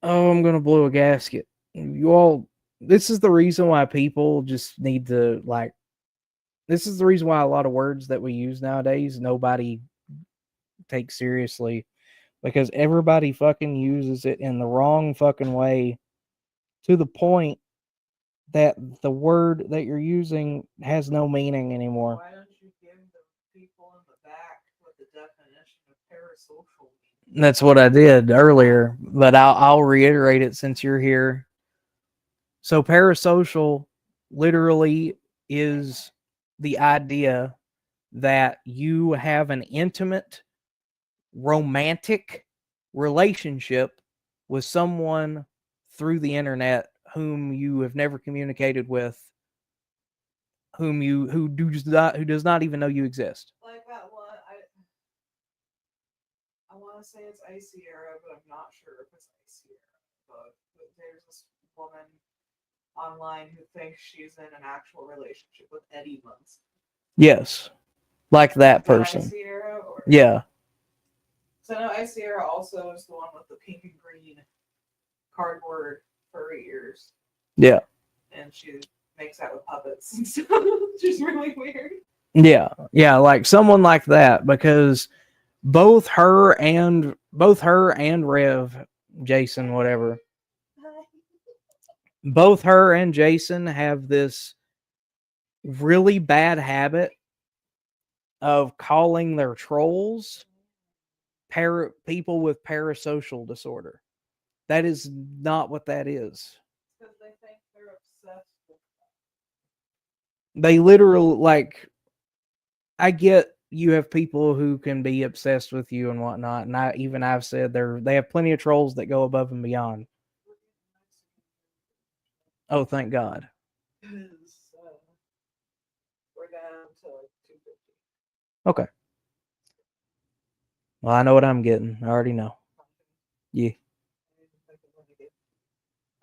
Oh, I'm gonna blow a gasket. You all, this is the reason why people just need to, like, this is the reason why a lot of words that we use nowadays, nobody takes seriously. Because everybody fucking uses it in the wrong fucking way to the point that the word that you're using has no meaning anymore. Why don't you give the people in the back what the definition of parasocial means? That's what I did earlier, but I'll reiterate it since you're here. So parasocial literally is the idea that you have an intimate, romantic relationship with someone through the internet whom you have never communicated with, who does not even know you exist. Like that one, I want to say it's Icy Era, but I'm not sure if it's Icy Era. But there's this woman online who thinks she's in an actual relationship with Eddie Munson. Yes, like that person. Icy Era, or yeah. So I know Icy Era also is the one with the pink and green cardboard furry ears. Yeah. And she makes out with puppets and stuff. She's really weird. Yeah, like someone like that, because both her and Rev, Jason, whatever, both her and Jason have this really bad habit of calling their trolls people with parasocial disorder. That is not what that is. Because they think they're obsessed with that. They literally, like, I get you have people who can be obsessed with you and whatnot, and I've said they have plenty of trolls that go above and beyond. Oh, thank God. We're down to like 250. Okay. Well, I know what I'm getting. I already know. Yeah.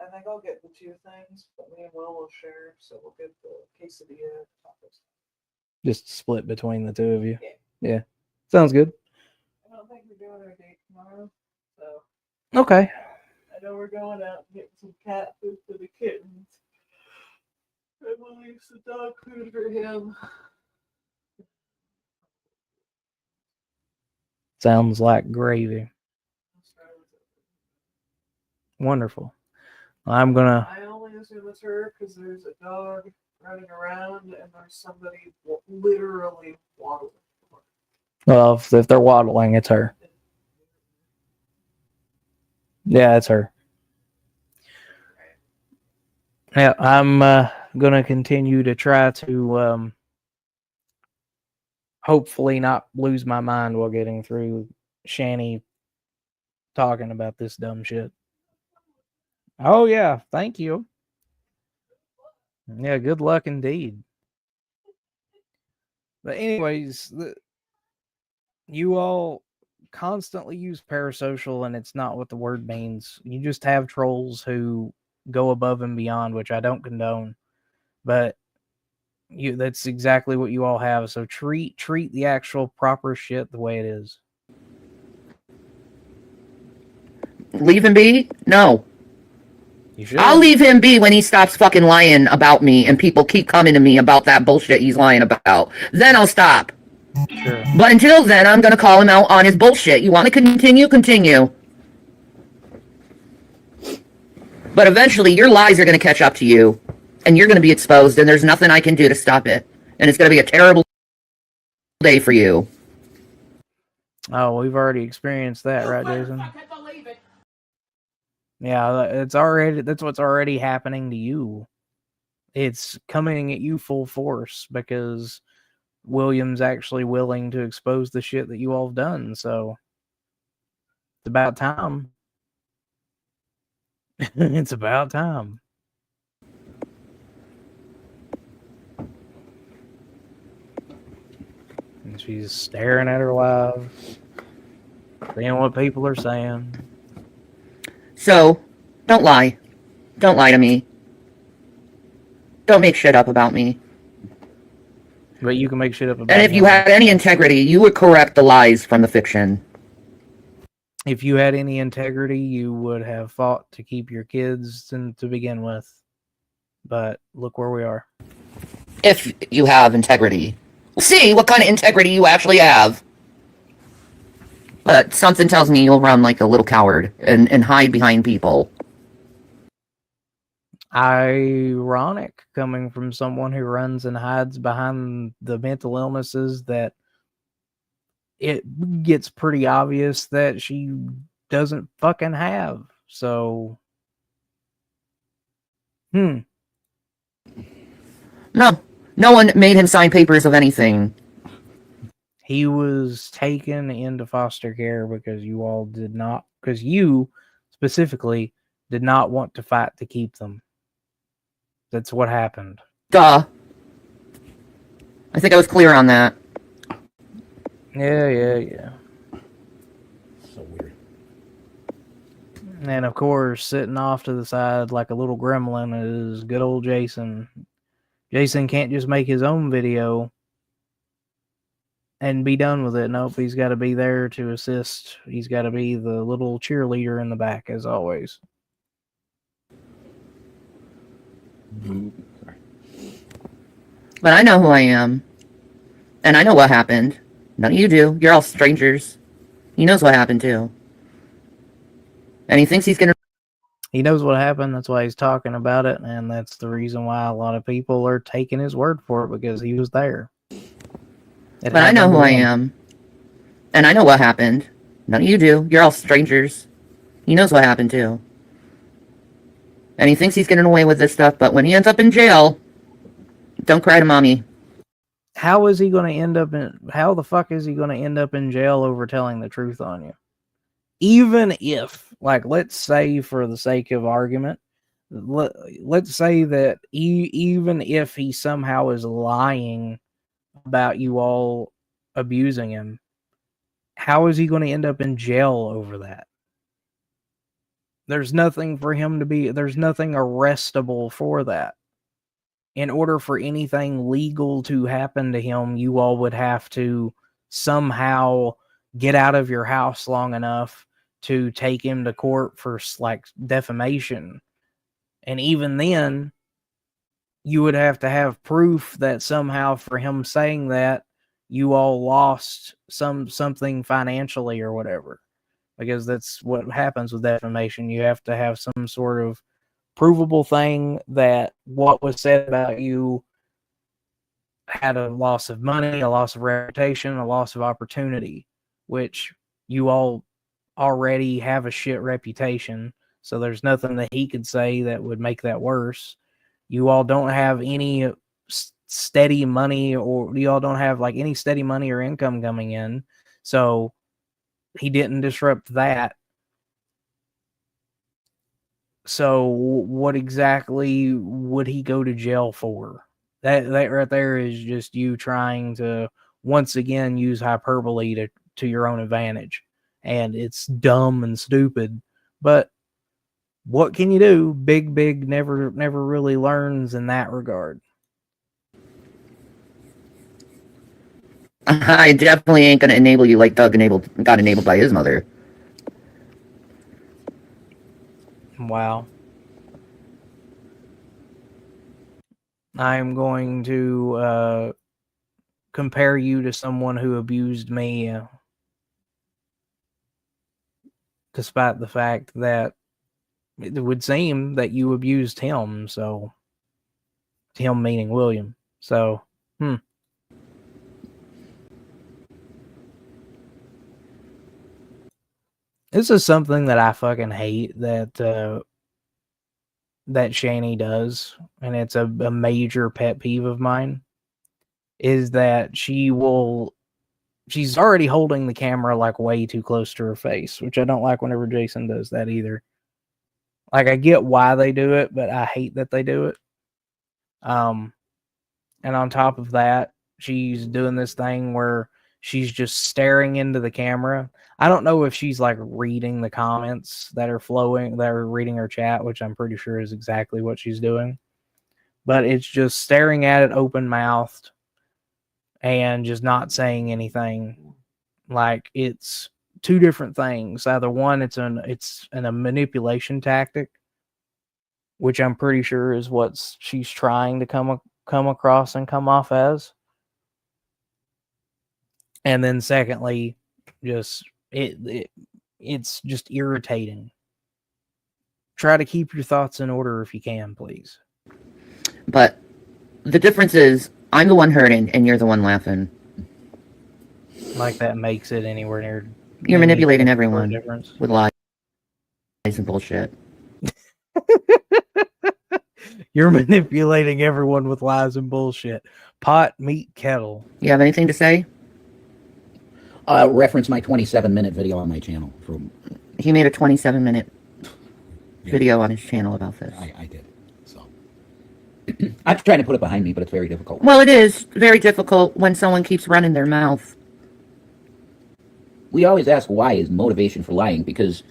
I think I'll get the two things, but me and Will share, so we'll get the quesadilla tacos. Just split between the two of you. Yeah. Sounds good. I don't think we're doing our date tomorrow, so. Okay. I know we're going out and getting some cat food for the kittens. And we'll leave some dog food for him. Sounds like gravy. Wonderful. I only assume it's her because there's a dog running around and there's somebody literally waddling. Well, if they're waddling, it's her. Yeah, it's her. Yeah, I'm gonna continue to try to hopefully not lose my mind while getting through Shanny talking about this dumb shit. Oh yeah, thank you. Yeah, good luck indeed. But anyways, you all constantly use parasocial, and it's not what the word means. You just have trolls who go above and beyond, which I don't condone. But that's exactly what you all have. So treat the actual proper shit the way it is. Leave him be? No. You should. I'll leave him be when he stops fucking lying about me and people keep coming to me about that bullshit he's lying about. Then I'll stop. Sure. But until then, I'm gonna call him out on his bullshit. You want to continue? Continue. But eventually, your lies are gonna catch up to you, and you're gonna be exposed, and there's nothing I can do to stop it. And it's gonna be a terrible day for you. Oh, we've already experienced that, right, Jason? I can't believe it. Yeah, that's what's already happening to you. It's coming at you full force because William's actually willing to expose the shit that you all have done, so it's about time. It's about time. And she's staring at her live, seeing what people are saying. So, don't lie. Don't lie to me. Don't make shit up about me. But you can make shit up about And if you had any integrity, you would correct the lies from the fiction. If you had any integrity, you would have fought to keep your kids to begin with. But look where we are. If you have integrity. We'll see what kind of integrity you actually have. But something tells me you'll run like a little coward and hide behind people. Ironic coming from someone who runs and hides behind the mental illnesses that it gets pretty obvious that she doesn't fucking have. So, No. No one made him sign papers of anything. he was taken into foster care because you all did not, because you specifically did not want to fight to keep them. That's what happened. Duh. I think I was clear on that. Yeah. So weird. And of course, sitting off to the side like a little gremlin is good old Jason. Jason can't just make his own video and be done with it. Nope, he's got to be there to assist. He's got to be the little cheerleader in the back, as always. But I know who I am. And I know what happened. None of you do. You're all strangers. He knows what happened, too. And he thinks he's gonna... He knows what happened. That's why he's talking about it. And that's the reason why a lot of people are taking his word for it, because he was there. But I know who I am. And I know what happened. None of you do. You're all strangers. He knows what happened, too. And he thinks he's getting away with this stuff, but when he ends up in jail, don't cry to mommy. How is he going to end up in... How the fuck is he going to end up in jail over telling the truth on you? Even if, like, let's say for the sake of argument, let's say that even if he somehow is lying about you all abusing him, how is he going to end up in jail over that? There's nothing for him to be... There's nothing arrestable for that. In order for anything legal to happen to him, you all would have to somehow get out of your house long enough to take him to court for like defamation. And even then, you would have to have proof that somehow for him saying that, you all lost something financially or whatever. Because that's what happens with defamation. You have to have some sort of provable thing that what was said about you had a loss of money, a loss of reputation, a loss of opportunity, which you all already have a shit reputation. So there's nothing that he could say that would make that worse. You all don't have any steady money, or you all don't have like any steady money or income coming in. So he didn't disrupt that. So what exactly would he go to jail for? That right there is just you trying to once again use hyperbole to your own advantage. And it's dumb and stupid. But what can you do? Big never really learns in that regard. I definitely ain't gonna enable you like Doug got enabled by his mother. Wow. I'm going to compare you to someone who abused me, despite the fact that it would seem that you abused him. So, him meaning William. So, This is something that I fucking hate that Shanny does, and it's a major pet peeve of mine, is that she's already holding the camera like way too close to her face, which I don't like whenever Jason does that either. Like, I get why they do it, but I hate that they do it. And on top of that, she's doing this thing where she's just staring into the camera. I don't know if she's like reading the comments that are reading her chat, which I'm pretty sure is exactly what she's doing. But it's just staring at it open-mouthed and just not saying anything. Like, it's two different things. Either one, it's a manipulation tactic, which I'm pretty sure is what she's trying to come across and come off as. And then secondly, just it's just irritating. Try to keep your thoughts in order if you can, please. But the difference is, I'm the one hurting and you're the one laughing. Like that makes it anywhere near. You're manipulating everyone difference. with lies and bullshit. You're manipulating everyone with lies and bullshit. Pot, meat, kettle. You have anything to say? Reference my 27-minute video on my channel. He made a 27-minute video on his channel about this. I did. So I'm trying to put it behind me, but it's very difficult. Well, it is very difficult when someone keeps running their mouth. We always ask why is motivation for lying, because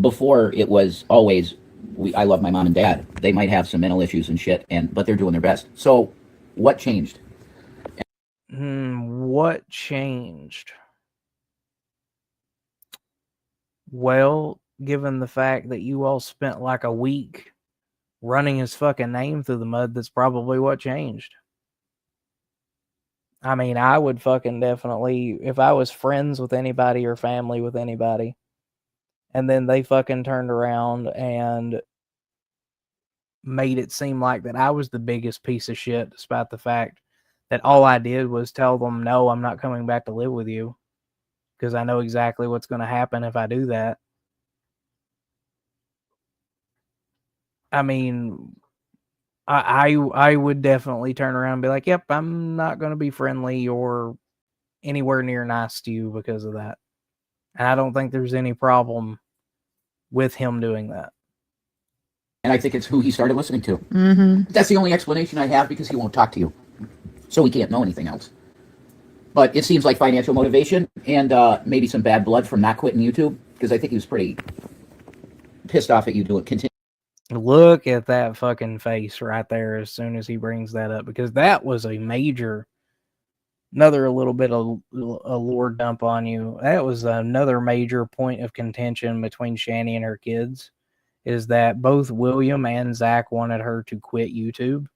before it was always, I love my mom and dad. They might have some mental issues and shit, but they're doing their best. So what changed? What changed? Well, given the fact that you all spent like a week running his fucking name through the mud, that's probably what changed. I mean, I would fucking definitely, if I was friends with anybody or family with anybody, and then they fucking turned around and made it seem like that I was the biggest piece of shit, despite the fact that all I did was tell them, no, I'm not coming back to live with you, because I know exactly what's going to happen if I do that. I mean, I would definitely turn around and be like, yep, I'm not going to be friendly or anywhere near nice to you because of that. And I don't think there's any problem with him doing that. And I think it's who he started listening to. Mm-hmm. That's the only explanation I have, because he won't talk to you. So we can't know anything else. But it seems like financial motivation and maybe some bad blood from not quitting YouTube, because I think he was pretty pissed off at you doing continue. Look at that fucking face right there as soon as he brings that up, because that was a major another little bit of a lore dump on you. That was another major point of contention between Shanny and her kids, is that both William and Zach wanted her to quit YouTube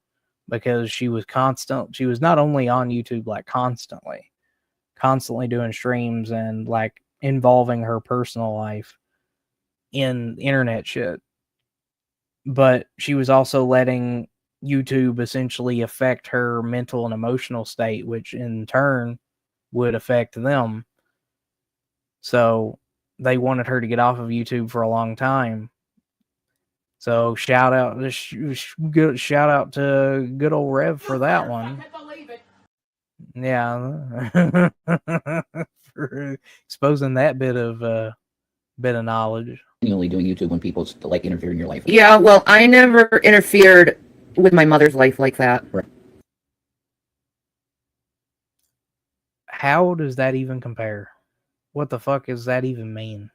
because she was not only on YouTube like constantly doing streams and like involving her personal life in internet shit, but she was also letting YouTube essentially affect her mental and emotional state, which in turn would affect them. So they wanted her to get off of YouTube for a long time. So shout out to good old Rev for that one. Yeah, for exposing that bit of knowledge. Continually doing YouTube when people like interfere in your life. Yeah, well, I never interfered with my mother's life like that. Right. How does that even compare? What the fuck does that even mean?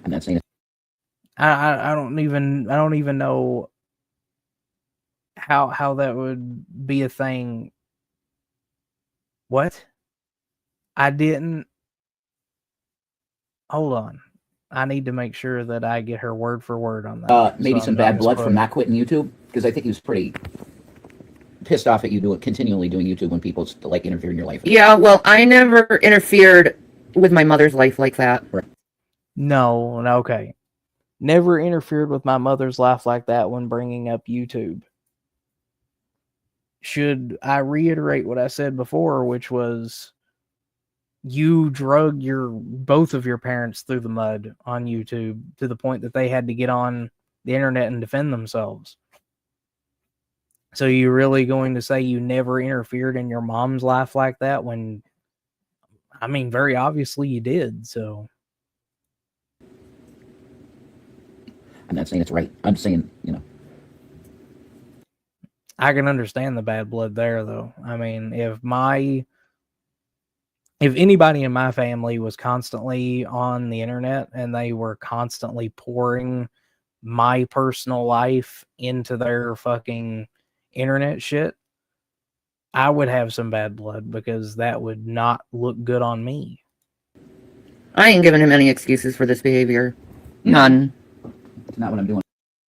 I'm not saying I don't even know how that would be a thing. What? I didn't. Hold on. I need to make sure that I get her word for word on that. maybe some bad blood from not quitting YouTube, because I think he was pretty pissed off at you continually doing YouTube when people like interfere in your life. Yeah, well, I never interfered with my mother's life like that. Right. No, okay. Never interfered with my mother's life like that when bringing up YouTube. Should I reiterate what I said before, which was you drug both of your parents through the mud on YouTube to the point that they had to get on the internet and defend themselves. So you're really going to say you never interfered in your mom's life like that when, I mean, very obviously you did, so. I'm not saying it's right. I'm saying, I can understand the bad blood there, though. I mean, if anybody in my family was constantly on the internet and they were constantly pouring my personal life into their fucking internet shit, I would have some bad blood because that would not look good on me. I ain't giving him any excuses for this behavior. None. it's not what I'm doing.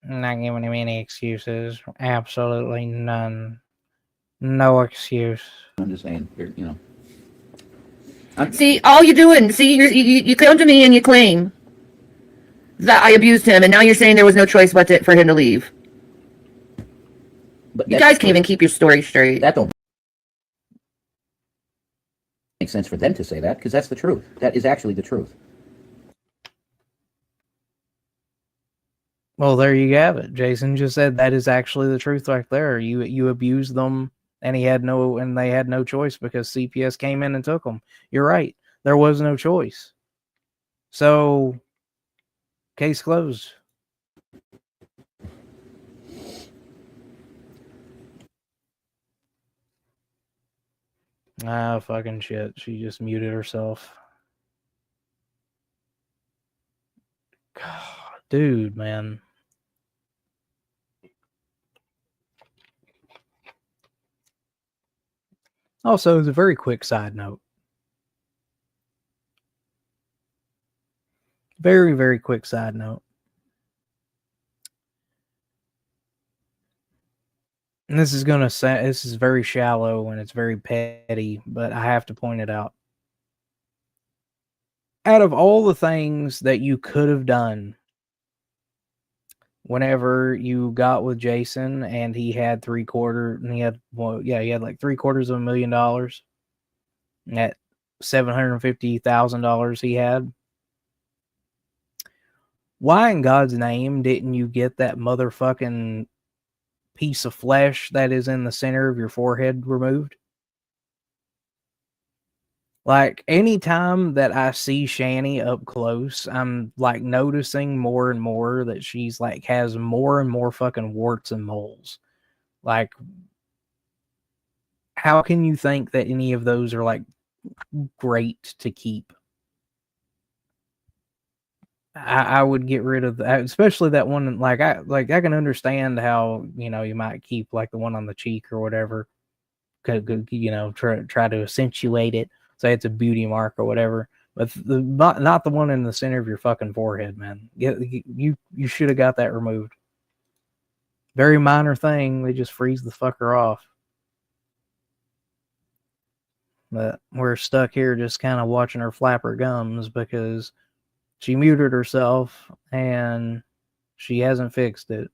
I'm not giving him any excuses. Absolutely none. No excuse. I'm just saying, See, all you're doing, you come to me and you claim that I abused him, and now you're saying there was no choice but for him to leave. But you guys can't even keep your story straight. That don't make sense for them to say that, because that's the truth. That is actually the truth. Well, there you have it. Jason just said that is actually the truth right there. You abused them, and they had no choice because CPS came in and took them. You're right. There was no choice. So, case closed. Ah, fucking shit. She just muted herself. God, dude, man. Also, as a very quick side note. Very, very quick side note. And this is very shallow and it's very petty, but I have to point it out. Out of all the things that you could have done whenever you got with Jason and he had he had like $750,000 at $750,000 he had. Why in God's name didn't you get that motherfucking piece of flesh that is in the center of your forehead removed? Like, anytime that I see Shanny up close, I'm like noticing more and more that she's like has more and more fucking warts and moles. Like, how can you think that any of those are like great to keep? I would get rid of that, especially that one. I can understand how, you might keep like the one on the cheek or whatever, you know, try to accentuate it, say it's a beauty mark or whatever. But not the one in the center of your fucking forehead, man. You should have got that removed. Very minor thing. They just freeze the fucker off. But we're stuck here just kind of watching her flap her gums because she muted herself and she hasn't fixed it.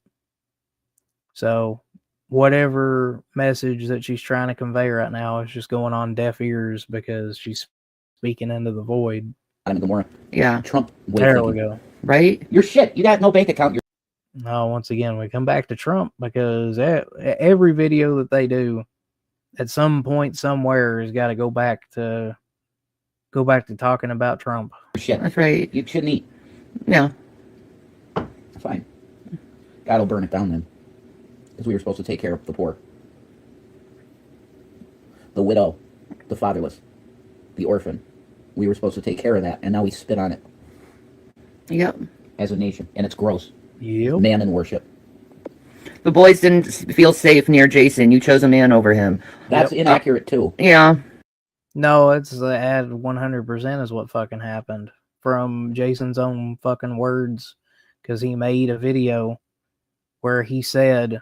So whatever message that she's trying to convey right now is just going on deaf ears because she's speaking into the void. In the morning. Yeah. Trump. There we go. Right? You're shit. You got no bank account. No, once again, we come back to Trump because every video that they do at some point somewhere has got to go back to talking about Trump. Shit. That's right. You shouldn't eat. Yeah. Fine. God will burn it down then. Because we were supposed to take care of the poor. The widow. The fatherless. The orphan. We were supposed to take care of that, and now we spit on it. Yep. As a nation. And it's gross. Yep. Man in worship. The boys didn't feel safe near Jason. You chose a man over him. That's inaccurate, too. Yeah. No, it's at 100% is what fucking happened. From Jason's own fucking words. Because he made a video where he said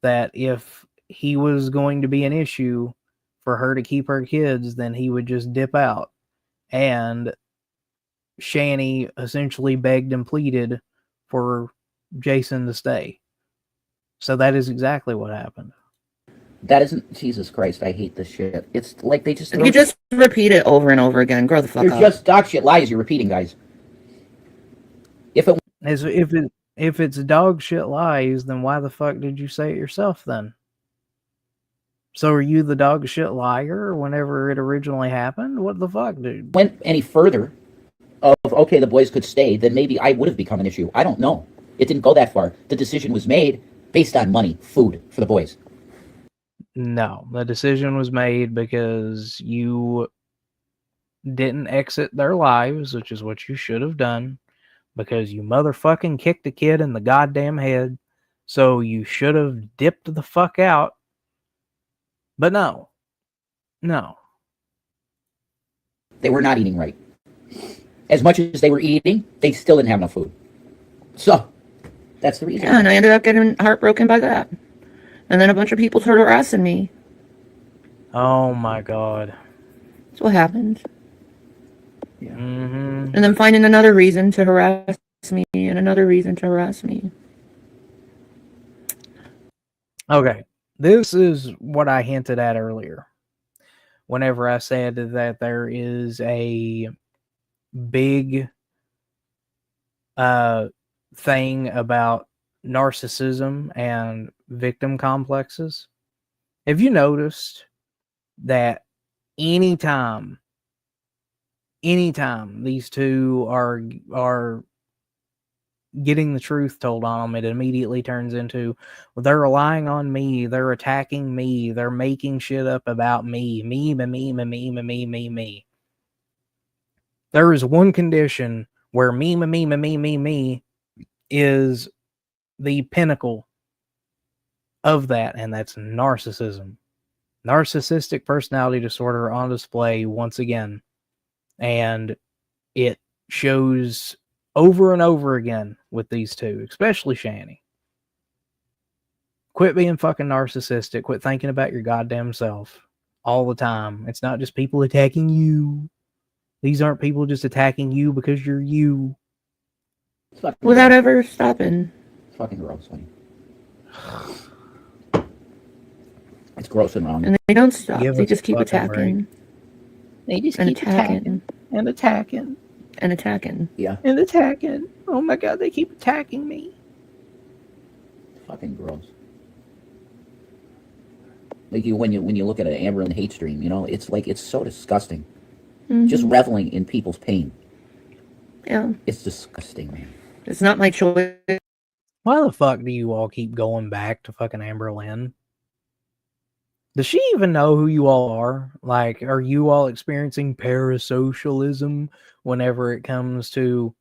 that if he was going to be an issue for her to keep her kids, then he would just dip out. And Shanny essentially begged and pleaded for Jason to stay. So that is exactly what happened. That isn't... Jesus Christ, I hate this shit. It's like they just... You just repeat it over and over again. Grow the fuck up. You're just dog shit lies you're repeating, guys. If it's dog shit lies, then why the fuck did you say it yourself then? So are you the dog shit liar whenever it originally happened? What the fuck, dude? Went any further of, okay, the boys could stay, then maybe I would have become an issue. I don't know. It didn't go that far. The decision was made based on money, food for the boys. No, the decision was made because you didn't exit their lives, which is what you should have done, because you motherfucking kicked a kid in the goddamn head, so you should have dipped the fuck out. But no. They were not eating right. As much as they were eating, they still didn't have enough food. So, that's the reason. Yeah, and I ended up getting heartbroken by that. And then a bunch of people started harassing me. Oh my god. That's what happened. Yeah. Mm-hmm. And then finding another reason to harass me and another reason to harass me. Okay. This is what I hinted at earlier. Whenever I said that there is a big thing about narcissism and victim complexes. Have you noticed that anytime these two are getting the truth told on them, it immediately turns into, well, they're relying on me, they're attacking me, they're making shit up about me. There is one condition where me is the pinnacle of that, and that's narcissism. Narcissistic personality disorder on display once again. And it shows over and over again with these two, especially Shanny. Quit being fucking narcissistic. Quit thinking about your goddamn self all the time. It's not just people attacking you. These aren't people just attacking you because you're you. Without ever stopping. It's fucking gross, honey. It's gross and wrong. And they don't stop. They just keep attacking. They just keep attacking. And attacking. And attacking. Yeah. And attacking. Oh my god, they keep attacking me. Fucking gross. Like when you look at an Amber and hate stream, you know, it's like, it's so disgusting. Mm-hmm. Just reveling in people's pain. Yeah. It's disgusting, man. It's not my choice. Why the fuck do you all keep going back to fucking Amber Lynn? Does she even know who you all are? Like, are you all experiencing parasocialism whenever it comes to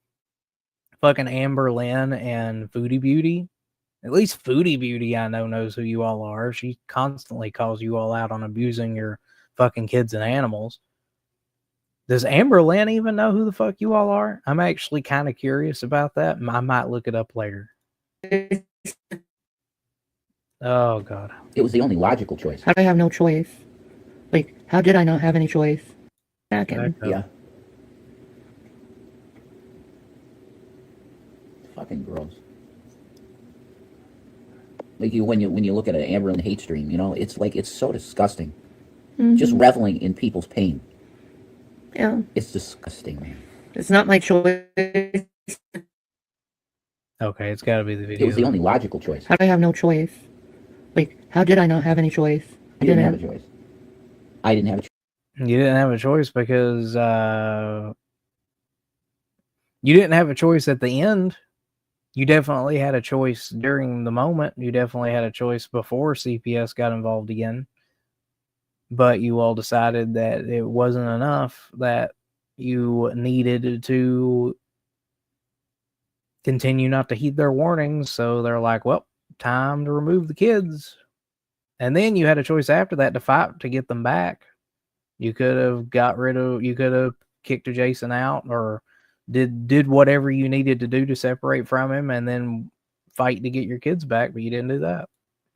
fucking Amber Lynn and Foodie Beauty? At least Foodie Beauty, I know, knows who you all are. She constantly calls you all out on abusing your fucking kids and animals. Does Amber Lynn even know who the fuck you all are? I'm actually kind of curious about that. I might look it up later. Oh, God. It was the only logical choice. How did I have no choice? Like, how did I not have any choice? Second. Yeah. Fucking gross. Like when you look at an Amber Lynn hate stream, you know, it's like, it's so disgusting. Just reveling in people's pain. Yeah. It's disgusting, man. It's not my choice. Okay, it's got to be the video. It was the only logical choice. How did I have no choice? Like, how did I not have any choice? You didn't have a choice. I didn't have a choice. You didn't have a choice because you didn't have a choice at the end. You definitely had a choice during the moment. You definitely had a choice before CPS got involved again. But you all decided that it wasn't enough, that you needed to continue not to heed their warnings. So they're like, well, time to remove the kids. And then you had a choice after that to fight to get them back. You could have you could have kicked Jason out or did whatever you needed to do to separate from him and then fight to get your kids back, but you didn't do that.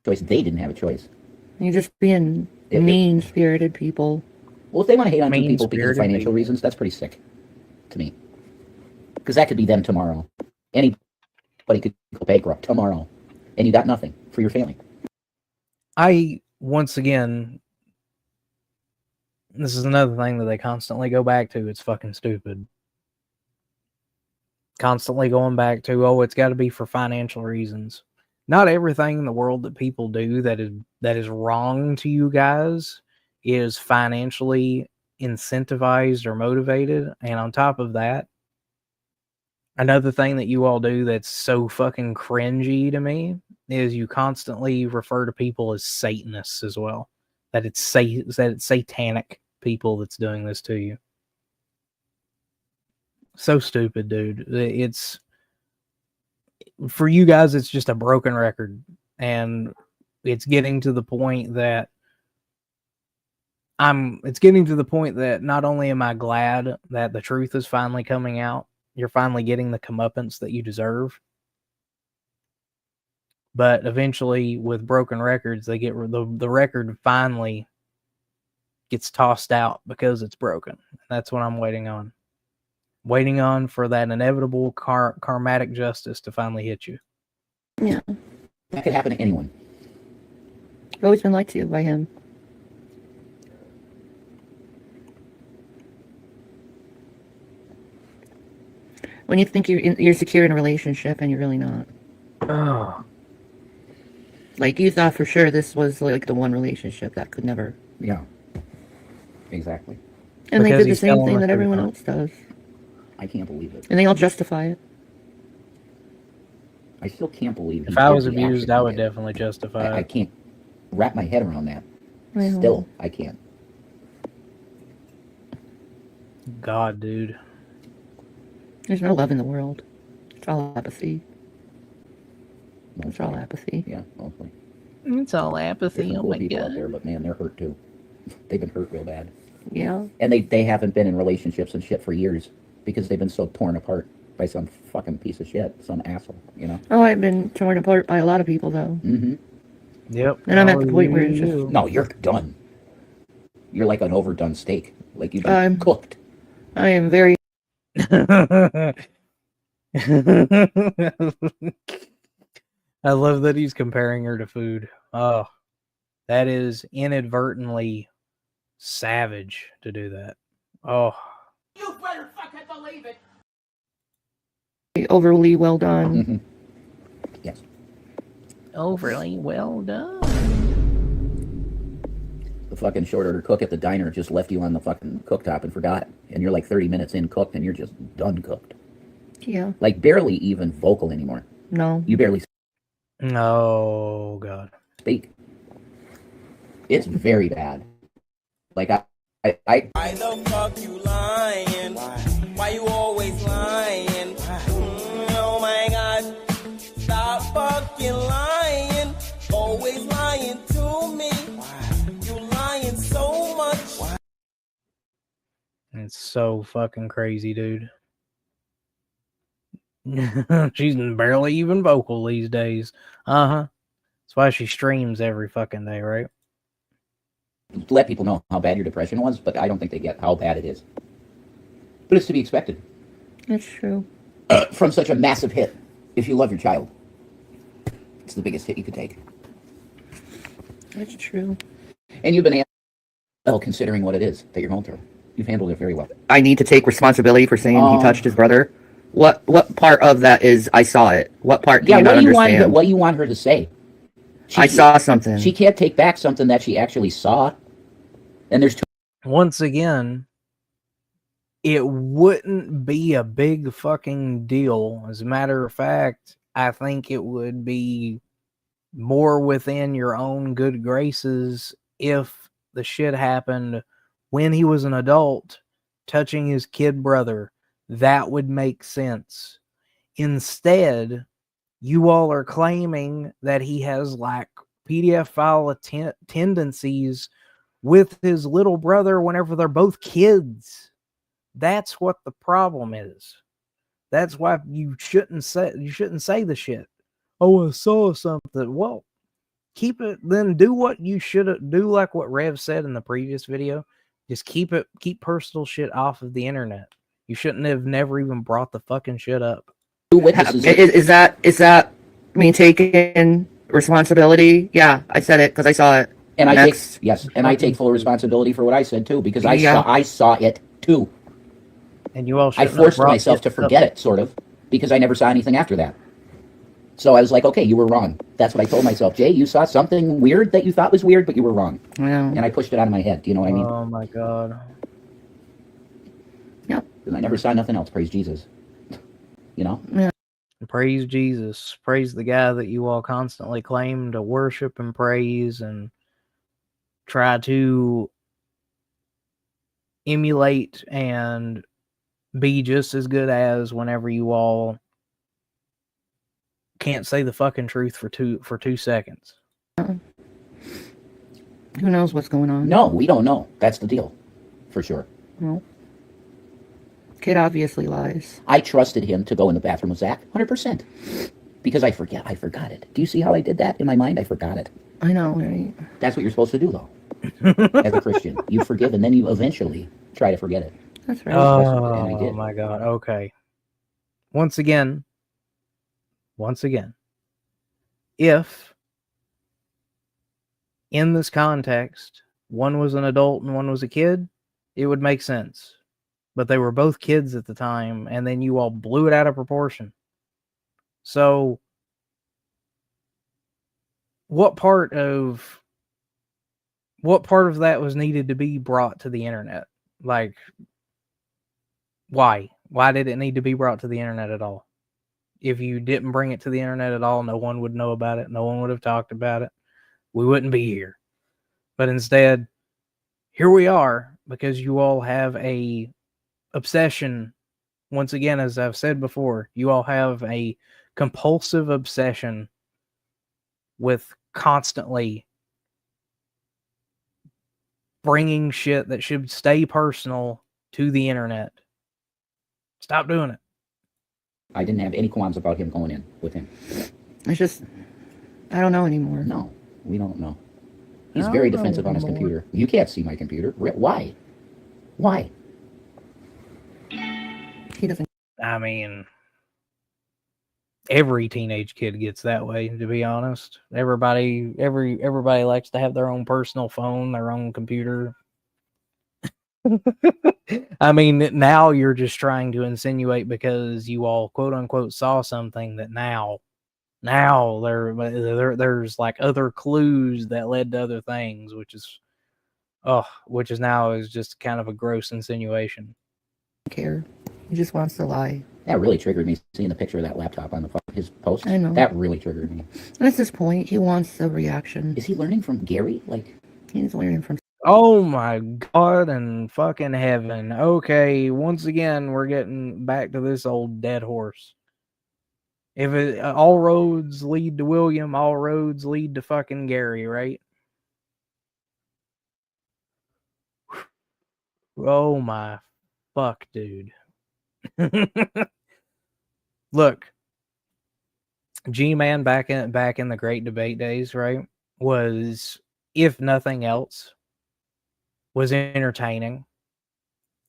Choice. They didn't have a choice. You're just being mean-spirited people. Well, if they want to hate on two people because of financial reasons, that's pretty sick to me. Because that could be them tomorrow. Anybody could go bankrupt tomorrow. And you got nothing for your family. Once again, this is another thing that they constantly go back to. It's fucking stupid. Constantly going back to, oh, it's got to be for financial reasons. Not everything in the world that people do that is wrong to you guys is financially incentivized or motivated. And on top of that, another thing that you all do that's so fucking cringy to me is you constantly refer to people as Satanists as well. That it's satanic people that's doing this to you. So stupid, dude. It's for you guys, it's just a broken record. And it's getting to the point that not only am I glad that the truth is finally coming out, you're finally getting the comeuppance that you deserve. But eventually, with broken records, they get the record finally gets tossed out because it's broken. That's what I'm waiting on. Waiting on for that inevitable karmatic justice to finally hit you. Yeah. That could happen to anyone. I've always been lied to by him. When you think you're secure in a relationship and you're really not. Oh. Like, you thought for sure this was like the one relationship that could never. Yeah. Exactly. And because they did the same thing that everyone else does. I can't believe it. And they all justify it. I still can't believe it. If I was abused, I would definitely justify it. I can't wrap my head around that. Still, I can't. God, dude. There's no love in the world. It's all apathy. It's all apathy. Yeah, mostly. It's all apathy. There's Oh cool my people God. out there, but man, they're hurt too. They've been hurt real bad. Yeah. And they haven't been in relationships and shit for years because they've been so torn apart by some fucking piece of shit, some asshole, you know? Oh, I've been torn apart by a lot of people, though. Mm-hmm. Yep. And I'm at the point where it's just... No, you're done. You're like an overdone steak. Like you've been cooked. I am very... I love that he's comparing her to food. Oh, that is inadvertently savage to do that. Oh. You better fucking believe it. Overly well done. Mm-hmm. Yes. Overly well done. The fucking short order cook at the diner just left you on the fucking cooktop and forgot. And you're like 30 minutes in cooked and you're just done cooked. Yeah. Like barely even vocal anymore. No. You barely Oh, God. speak. It's very bad. Like I Why the fuck you lying? Why you always lying? Oh my God. Stop fucking lying. It's so fucking crazy, dude. She's barely even vocal these days. Uh-huh. That's why she streams every fucking day, right? Let people know how bad your depression was, but I don't think they get how bad it is. But it's to be expected. That's true. From such a massive hit, if you love your child. It's the biggest hit you could take. That's true. And you've been well, considering what it is that you're going through. You've handled it very well. I need to take responsibility for saying he touched his brother. What part of that is I saw it? What part do you not understand? What do you want her to say? I saw something. She can't take back something that she actually saw. And there's two. Once again, it wouldn't be a big fucking deal. As a matter of fact, I think it would be more within your own good graces if the shit happened when he was an adult touching his kid brother. That would make sense. Instead, you all are claiming that he has like pedophile tendencies with his little brother whenever they're both kids. That's what the problem is. That's why you shouldn't say the shit. Oh, I saw something. Well, keep it, then do what you should do, like what Rev said in the previous video. Just keep personal shit off of the internet. You shouldn't have never even brought the fucking shit up. Is that me taking responsibility? Yeah, I said it because I saw it. And I take full responsibility for what I said too, because I saw it too. And you all I forced myself to forget it, sort of, because I never saw anything after that. So I was like, okay, you were wrong. That's what I told myself. Jay, you saw something weird that you thought was weird, but you were wrong. Yeah. And I pushed it out of my head. Do you know what I mean? Oh my God. Yep. And I never saw nothing else. Praise Jesus. You know? Yeah. Praise Jesus. Praise the guy that you all constantly claim to worship and praise and try to emulate and be just as good as whenever you all can't say the fucking truth for 2 seconds. Who knows what's going on? No, we don't know. That's the deal. For sure. No. Kid obviously lies. I trusted him to go in the bathroom with Zach 100%. Because I forgot it. Do you see how I did that in my mind? I forgot it. I know, right? That's what you're supposed to do, though. As a Christian. You forgive, and then you eventually try to forget it. That's right. Oh my God. Okay. Once again, if in this context, one was an adult and one was a kid, it would make sense. But they were both kids at the time, and then you all blew it out of proportion. So, what part of that was needed to be brought to the internet? Like, why? Why did it need to be brought to the internet at all? If you didn't bring it to the internet at all, no one would know about it. No one would have talked about it. We wouldn't be here. But instead, here we are because you all have a obsession. Once again, as I've said before, you all have a compulsive obsession with constantly bringing shit that should stay personal to the internet. Stop doing it. I didn't have any qualms about him going in with him. It's just, I don't know anymore. No, we don't know. He's very defensive on his computer. You can't see my computer. Why? Why? He doesn't. I mean, every teenage kid gets that way, to be honest. Everybody likes to have their own personal phone, their own computer. I mean, now you're just trying to insinuate because you all quote unquote saw something that now there's like other clues that led to other things, which is now just kind of a gross insinuation. Care. He just wants to lie. That really triggered me, seeing the picture of that laptop on his post. I know. That really triggered me. And at this point, he wants a reaction. Is he learning from Gary? Like, he's learning from. Oh my God and fucking heaven. Okay, once again, we're getting back to this old dead horse. If all roads lead to William, all roads lead to fucking Gary, right? Oh my fuck, dude? Look, G-Man back in the great debate days, right, was, if nothing else, was entertaining.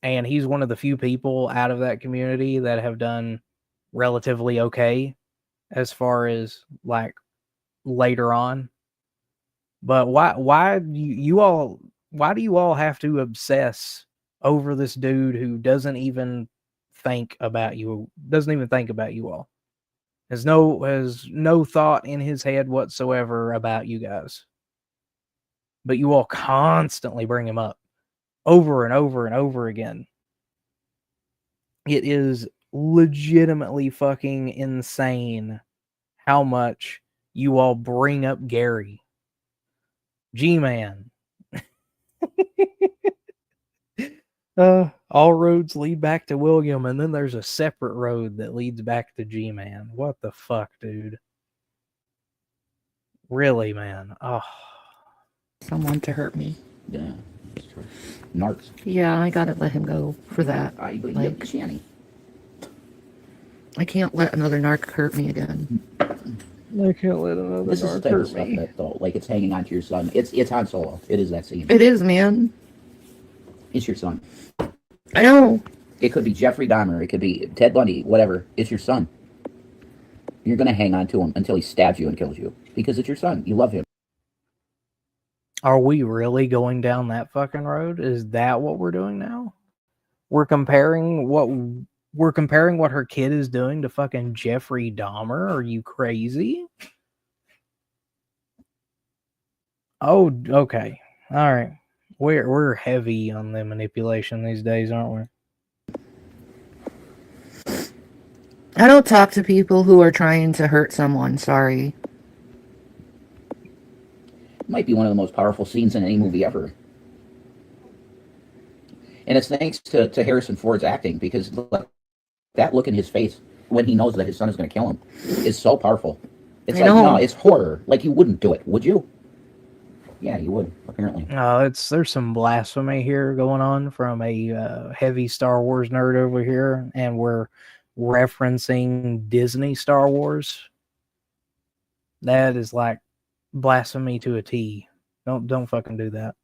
And he's one of the few people out of that community that have done relatively okay as far as like later on. But why do you all have to obsess over this dude who doesn't even think about you all? Has no thought in his head whatsoever about you guys. But you all constantly bring him up over and over and over again. It is legitimately fucking insane how much you all bring up Gary. G-Man. All roads lead back to William, and then there's a separate road that leads back to G-Man. What the fuck, dude? Really, man? Oh. Someone to hurt me. Yeah, that's true. Narcs. Yeah, I gotta let him go for that. I believe Like, Shanny. I can't let another narc hurt me again. I can't let another This is the narc type of hurt stuff me. that, though, like, it's hanging on to your son. It's Han Solo. It is that scene. It is, man. It's your son. I know. It could be Jeffrey Dahmer. It could be Ted Bundy. Whatever. It's your son. You're going to hang on to him until he stabs you and kills you. Because it's your son. You love him. Are we really going down that fucking road? Is that what we're doing now? We're comparing what her kid is doing to fucking Jeffrey Dahmer? Are you crazy? Oh, okay. All right. We're heavy on the manipulation these days, aren't we? I don't talk to people who are trying to hurt someone. Sorry. Might be one of the most powerful scenes in any movie ever. And it's thanks to Harrison Ford's acting, because that look in his face when he knows that his son is going to kill him is so powerful. It's like, no, it's horror. Like, you wouldn't do it, would you? Yeah, you would, apparently. There's some blasphemy here going on from a heavy Star Wars nerd over here, and we're referencing Disney Star Wars. That is like blasphemy to a T. Don't fucking do that.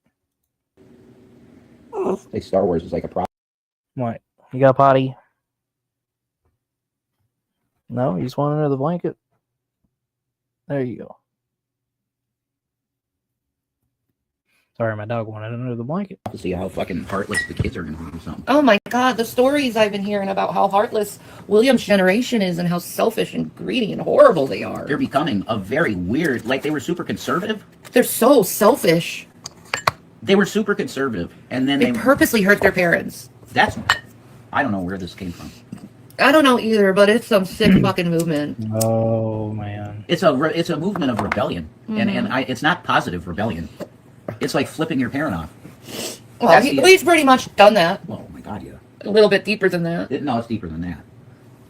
Like, Star Wars is like a problem. What? You got a potty? No, you just want under the blanket? There you go. Sorry, my dog wanted under the blanket. To see how fucking heartless the kids are going to be or something. Oh my god, the stories I've been hearing about how heartless William's generation is and how selfish and greedy and horrible they are. They're becoming a very weird, like, they were super conservative. They're so selfish. They were super conservative, and then They purposely hurt their parents. I don't know where this came from. I don't know either, but it's some sick fucking movement. Oh man, it's a movement of rebellion, and it's not positive rebellion. It's like flipping your parent off. Well, he's pretty much done that. Oh my god, yeah. A little bit deeper than that. No, it's deeper than that.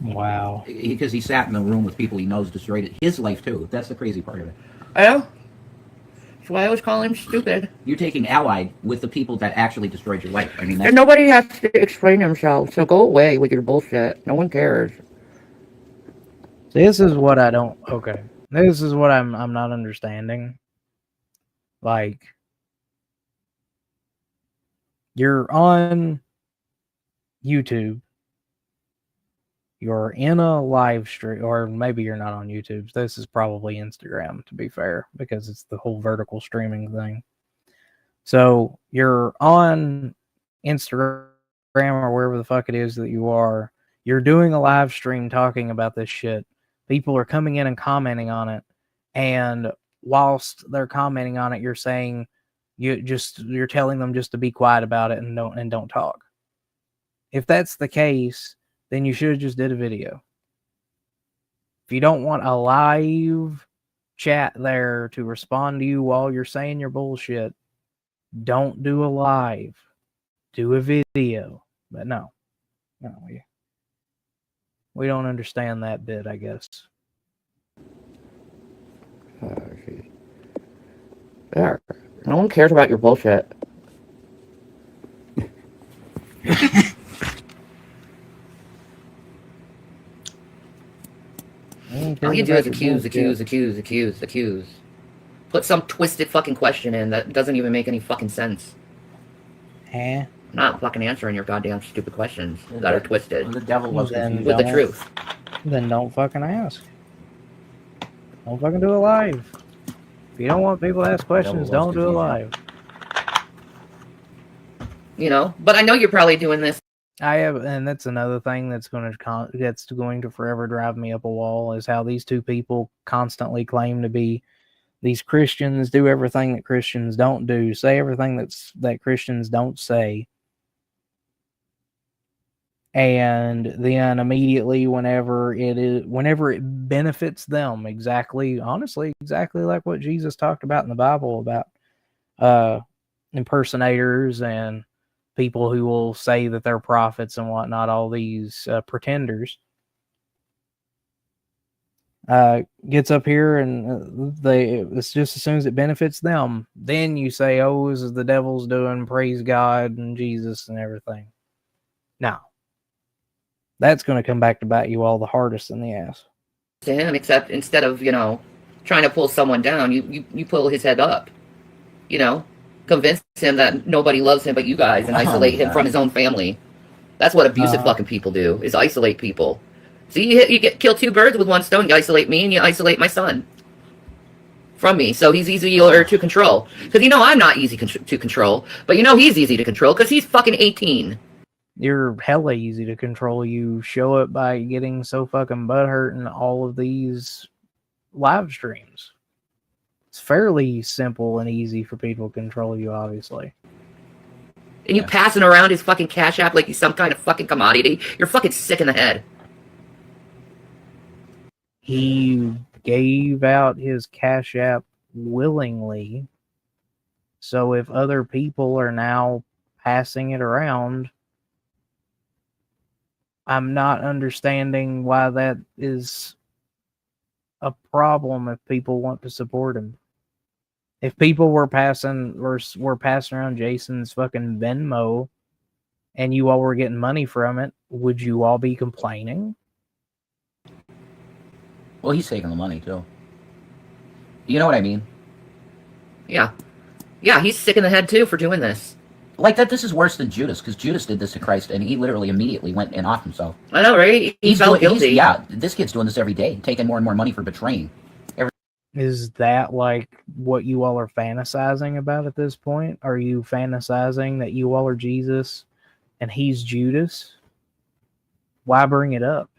Wow. Because he sat in the room with people he knows destroyed his life too. That's the crazy part of it. I know. That's why I always call him stupid. You're taking allied with the people that actually destroyed your life. I mean, and nobody has to explain themselves, so go away with your bullshit. No one cares. This is what I don't. Okay, this is what I'm not understanding. Like, you're on YouTube. You're in a live stream, or maybe you're not on YouTube. This is probably Instagram, to be fair, because it's the whole vertical streaming thing. So you're on Instagram or wherever the fuck it is that you are. You're doing a live stream talking about this shit. People are coming in and commenting on it. And whilst they're commenting on it, you're saying you're telling them just to be quiet about it and don't talk. If that's the case, then you should have just did a video. If you don't want a live chat there to respond to you while you're saying your bullshit, don't do a live. Do a video. But no, we don't understand that bit, I guess. Yeah, no one cares about your bullshit. All you cares do is about your bullshit. accuse. Put some twisted fucking question in that doesn't even make any fucking sense. Eh? I'm not fucking answering your goddamn stupid questions that are twisted. The devil loves Then confusion. With the don't- truth. Then don't fucking ask. Don't fucking do it live. If you don't want people to ask questions, Devil don't loves do it confusion. live. You know? But I know you're probably doing this. I have, and that's another thing that's going to forever drive me up a wall, is how these two people constantly claim to be these Christians, do everything that Christians don't do, say everything that Christians don't say, and then immediately whenever it benefits them, honestly exactly like what Jesus talked about in the Bible about impersonators and people who will say that they're prophets and whatnot, all these pretenders, gets up here and it's just as soon as it benefits them, then you say, oh, this is the devil's doing, praise God and Jesus and everything. Now, that's going to come back to bite you all the hardest in the ass. To him, except instead of, trying to pull someone down, you pull his head up. Convince him that nobody loves him but you guys and isolate him from his own family. That's what abusive fucking people do, is isolate people. See, you kill two birds with one stone. You isolate me and you isolate my son from me. So he's easier to control. Because I'm not easy to control. But he's easy to control because he's fucking 18. You're hella easy to control. You show it by getting so fucking butthurt in all of these live streams. It's fairly simple and easy for people to control you, obviously. And you passing around his fucking Cash App like he's some kind of fucking commodity. You're fucking sick in the head. He gave out his Cash App willingly. So if other people are now passing it around, I'm not understanding why that is a problem if people want to support him. If people were passing around Jason's fucking Venmo and you all were getting money from it, would you all be complaining? Well, he's taking the money, too. You know what I mean? Yeah. Yeah, he's sick in the head, too, for doing this. Like that, this is worse than Judas, because Judas did this to Christ, and he literally immediately went and offed himself. I know, right? He felt guilty. Yeah, this kid's doing this every day, taking more and more money for betraying. Is that like what you all are fantasizing about at this point? Are you fantasizing that you all are Jesus and he's Judas? Why bring it up?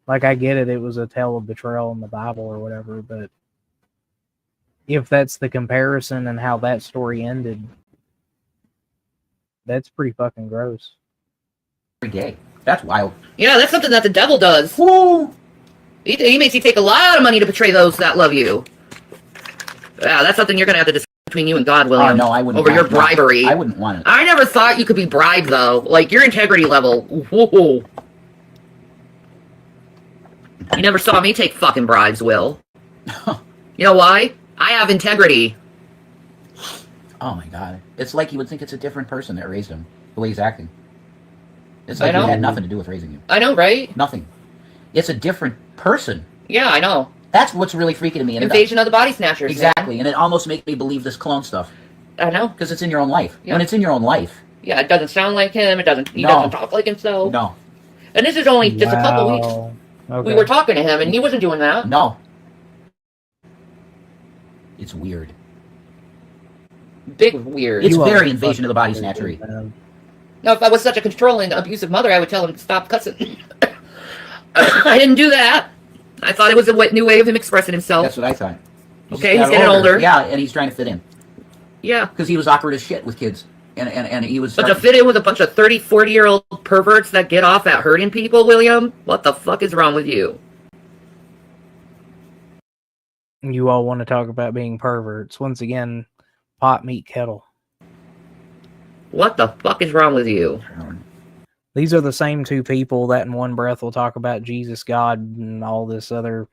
Like, I get it, it was a tale of betrayal in the Bible or whatever, but if that's the comparison and how that story ended, that's pretty fucking gross. Every day. That's wild. Yeah, that's something that the devil does. Woo! He makes you take a lot of money to betray those that love you. Yeah, that's something you're going to have to discuss between you and God, William. No, I wouldn't. Over your bribery. I wouldn't want it. I never thought you could be bribed, though. Like, your integrity level. Whoa. You never saw me take fucking bribes, Will. You know why? I have integrity. Oh my God. It's like you would think it's a different person that raised him, the way he's acting. It's like he had nothing to do with raising you. I know, right? Nothing. It's a different person. Yeah, I know. That's what's really freaking to me. Invasion of the Body Snatchers. Exactly. Man. And it almost makes me believe this clone stuff. I know. Because it's in your own life. Yeah. When it's in your own life. Yeah, it doesn't sound like him. He doesn't talk like himself. No. And this is only just a couple weeks. Okay. We were talking to him, and he wasn't doing that. No. It's weird. Big weird. It's very Invasion of the Body Snatchery. Now, if I was such a controlling, abusive mother, I would tell him to stop cussing. I didn't do that. I thought it was a new way of him expressing himself. That's what I thought. Okay, he's getting older. Yeah, and he's trying to fit in. Yeah. Because he was awkward as shit with kids. And he was... But to fit in with a bunch of 30, 40-year-old perverts that get off at hurting people, William? What the fuck is wrong with you? You all want to talk about being perverts. Once again, pot, meat, kettle. What the fuck is wrong with you? These are the same two people that in one breath will talk about Jesus, God, and all this other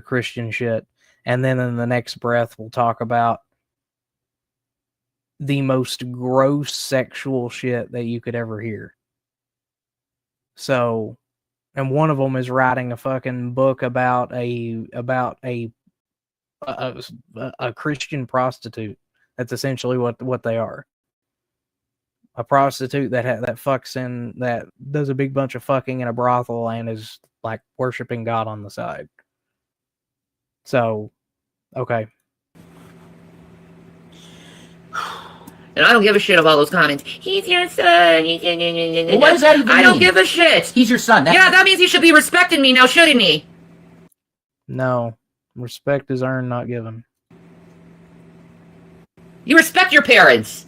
Christian shit. And then in the next breath will talk about the most gross sexual shit that you could ever hear. So and one of them is writing a fucking book about a Christian prostitute. That's essentially what they are. A prostitute that fucks that does a big bunch of fucking in a brothel and is like worshiping God on the side. So, okay. And I don't give a shit about those comments. He's your son. Well, what does that even mean? I don't give a shit. He's your son. Yeah, that means he should be respecting me now, shouldn't he? No. Respect is earned, not given. You respect your parents.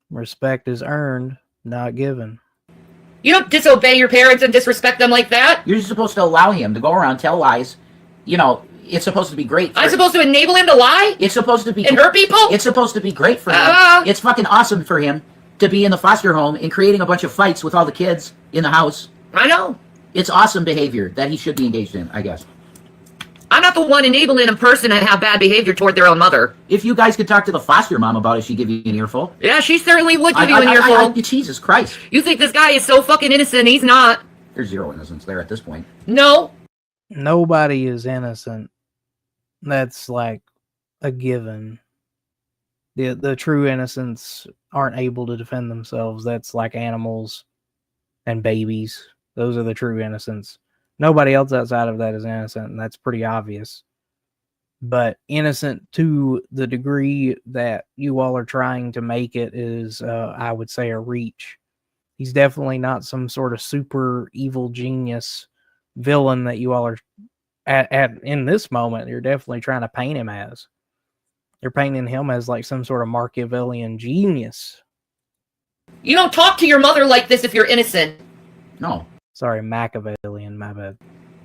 Respect is earned, not given. You don't disobey your parents and disrespect them like that. You're supposed to allow him to go around, tell lies. You know, it's supposed to be great. I'm supposed to enable him to lie? It's supposed to be... And hurt people? It's supposed to be great for him. It's fucking awesome for him to be in the foster home and creating a bunch of fights with all the kids in the house. I know. It's awesome behavior that he should be engaged in, I guess. I'm not the one enabling a person to have bad behavior toward their own mother. If you guys could talk to the foster mom about it, she'd give you an earful. Yeah, she certainly would give you an earful. Jesus Christ. You think this guy is so fucking innocent? He's not. There's zero innocence there at this point. No. Nobody is innocent. That's like a given. The true innocents aren't able to defend themselves. That's like animals and babies. Those are the true innocents. Nobody else outside of that is innocent, and that's pretty obvious. But innocent to the degree that you all are trying to make it is, I would say, a reach. He's definitely not some sort of super evil genius villain that you all are in this moment. You're definitely trying to paint him as. You're painting him as like some sort of Machiavellian genius. You don't talk to your mother like this if you're innocent. No. Sorry, Machiavellian, my bad.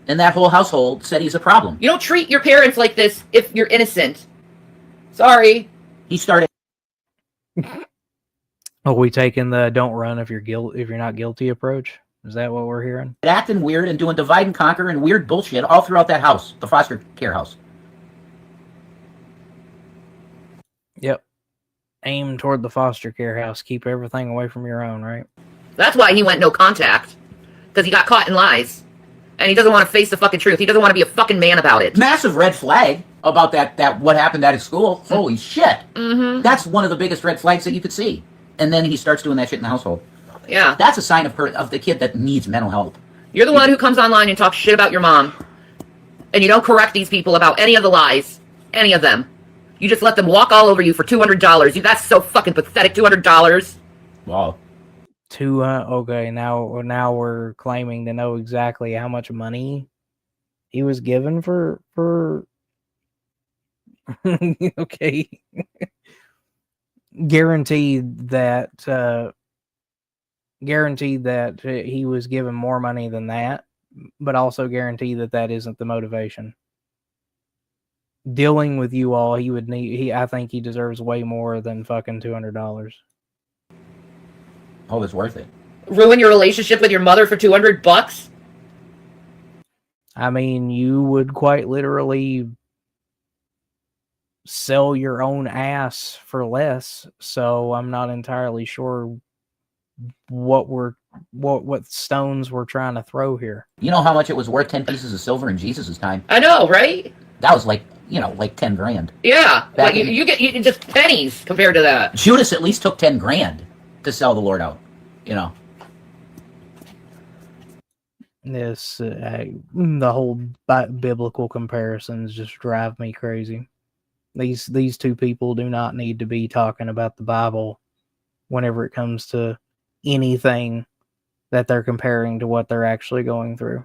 And that whole household said he's a problem. You don't treat your parents like this if you're innocent. Sorry. He started... Are we taking the don't run if you're not guilty approach? Is that what we're hearing? acting weird and doing divide and conquer and weird bullshit all throughout that house, the foster care house. Yep. Aim toward the foster care house. Keep everything away from your own, right? That's why he went no contact. Because he got caught in lies. And he doesn't want to face the fucking truth. He doesn't want to be a fucking man about it. Massive red flag about that what happened at his school. Holy shit. Mm-hmm. That's one of the biggest red flags that you could see. And then he starts doing that shit in the household. Yeah. That's a sign of the kid that needs mental help. You're the one who comes online and talks shit about your mom. And you don't correct these people about any of the lies. Any of them. You just let them walk all over you for $200. That's so fucking pathetic. $200. Wow. Okay, now we're claiming to know exactly how much money he was given for okay. Guaranteed that he was given more money than that, but also guaranteed that isn't the motivation. Dealing with you all, I think he deserves way more than fucking $200. Oh, it's worth it. Ruin your relationship with your mother for $200? I mean, you would quite literally sell your own ass for less, so I'm not entirely sure what stones we're trying to throw here. You know how much it was worth 10 pieces of silver in Jesus' time? I know, right? That was like 10 grand. Yeah, but you get just pennies compared to that. Judas at least took 10 grand to sell the Lord out, This the whole biblical comparisons just drive me crazy. These two people do not need to be talking about the Bible whenever it comes to anything that they're comparing to what they're actually going through.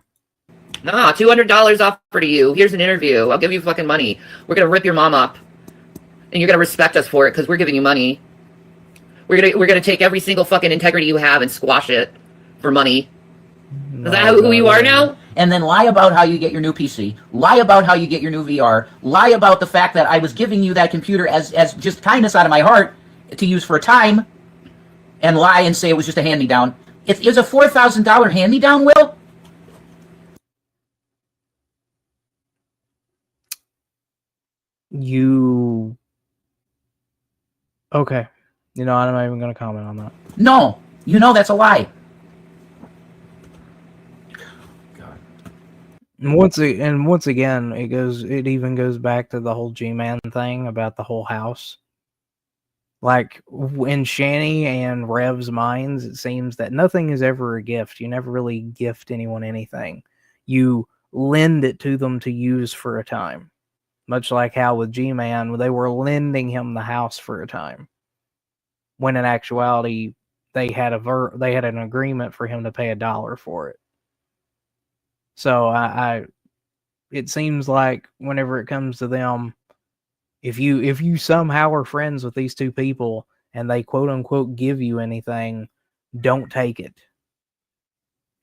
Nah, $200 offer to you. Here's an interview. I'll give you fucking money. We're gonna rip your mom up, and you're gonna respect us for it because we're giving you money. We're gonna take every single fucking integrity you have and squash it for money. Is that who you are now? And then lie about how you get your new PC. Lie about how you get your new VR. Lie about the fact that I was giving you that computer as just kindness out of my heart to use for a time. And lie and say it was just a hand-me-down. It is a $4,000 hand-me-down, Will? Okay. I'm not even going to comment on that. No. That's a lie. And once again, it even goes back to the whole G-Man thing about the whole house. Like, in Shanny and Rev's minds, it seems that nothing is ever a gift. You never really gift anyone anything. You lend it to them to use for a time. Much like how with G-Man, they were lending him the house for a time. When in actuality, they had an agreement for him to pay $1 for it. So it seems like whenever it comes to them, if you somehow are friends with these two people and they quote unquote give you anything, don't take it.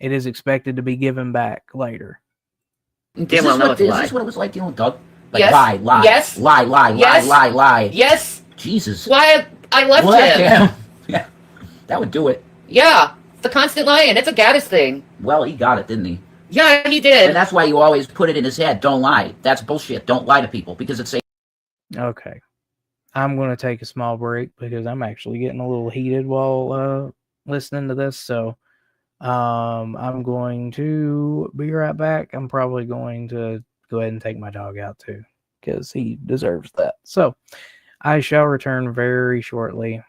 It is expected to be given back later. Is this what it was like dealing with Doug? Like, Yes. lie, Yes. lie, Yes. lie. Yes. Jesus. Why I left him. Yeah. Yeah. That would do it. Yeah. The constant lying. It's a Gaddis thing. Well, he got it, didn't he? Yeah, he did. And that's why you always put it in his head. Don't lie. That's bullshit. Don't lie to people because it's safe. Okay. I'm going to take a small break because I'm actually getting a little heated while listening to this. So I'm going to be right back. I'm probably going to go ahead and take my dog out too because he deserves that. So I shall return very shortly.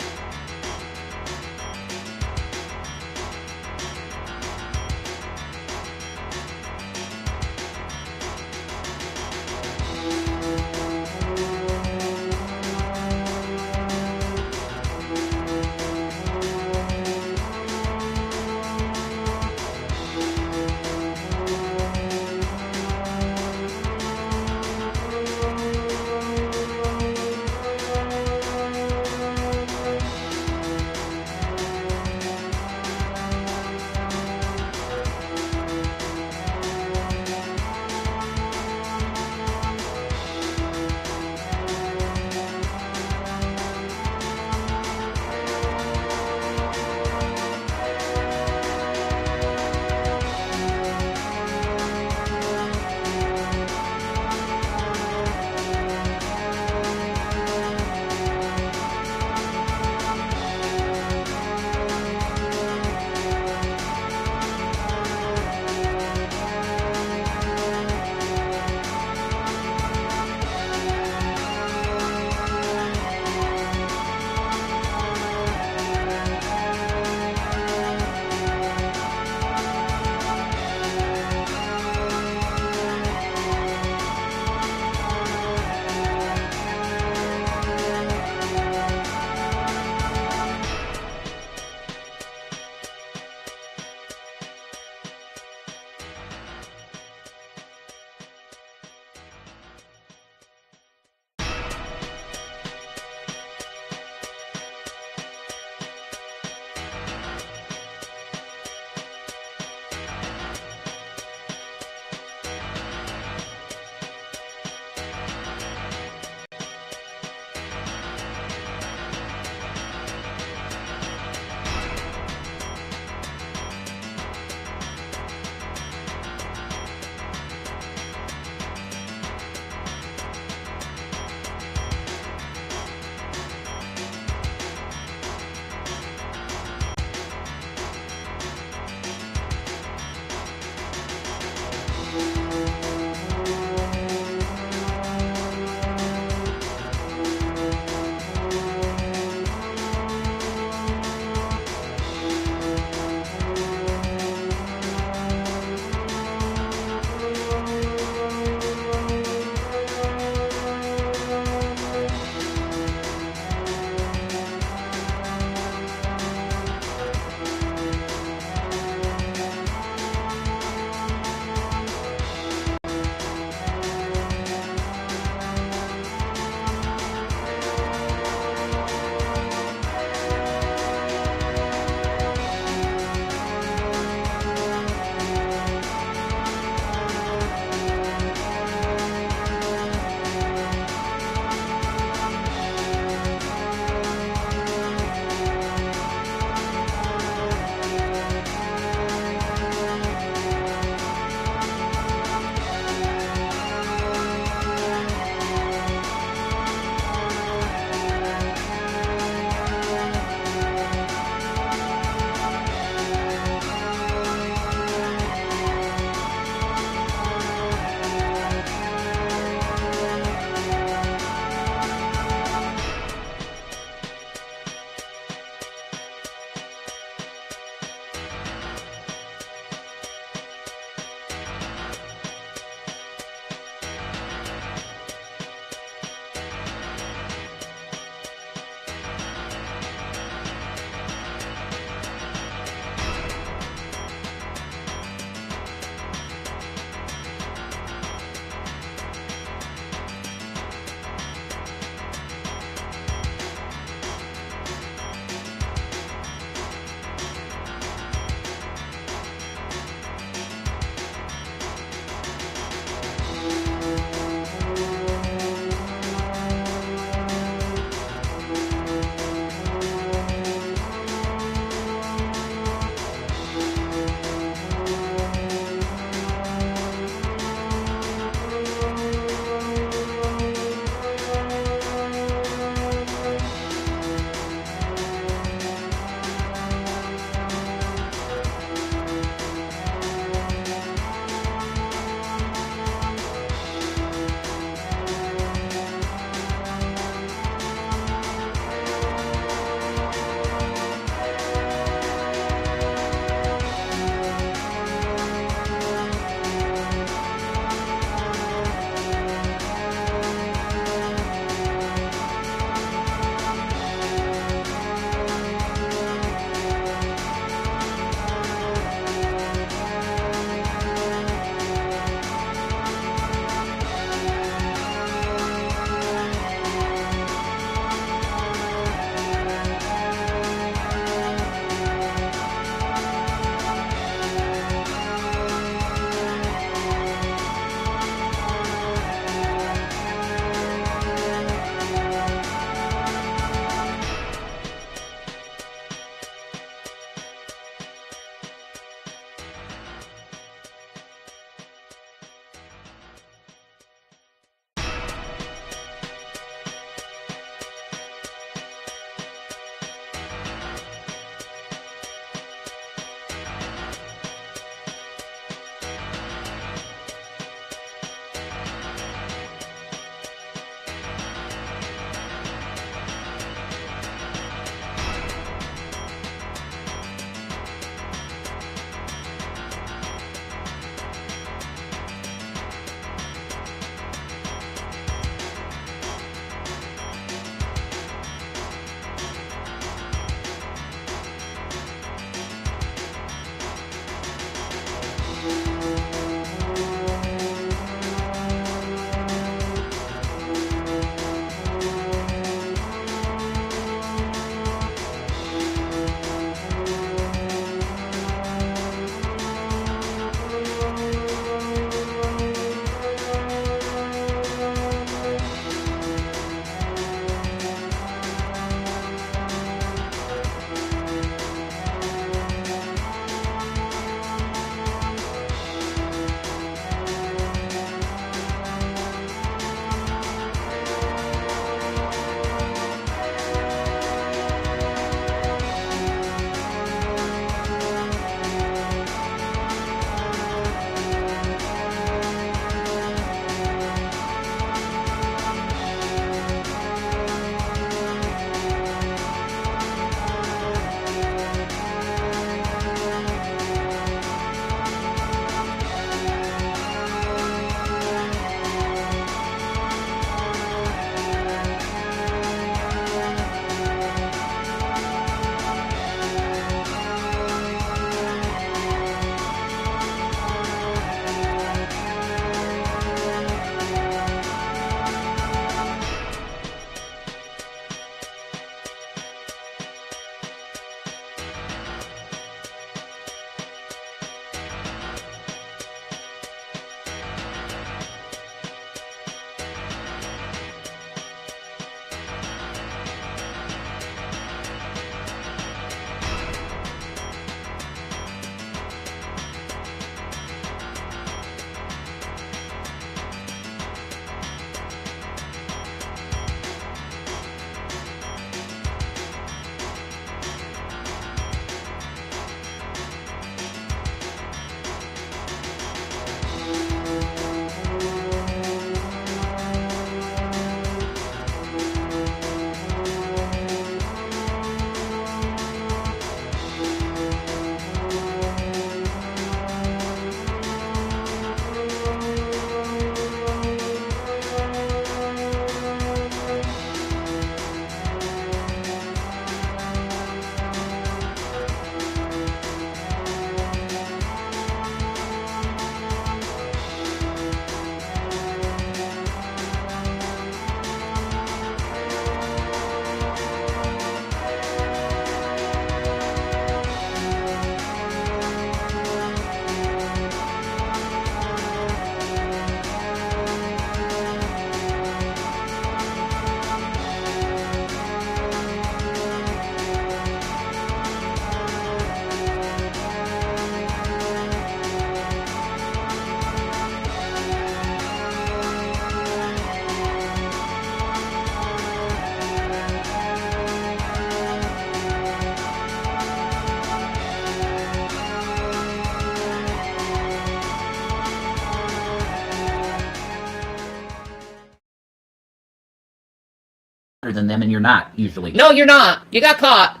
than them, and you're not usually. No, you're not. You got caught.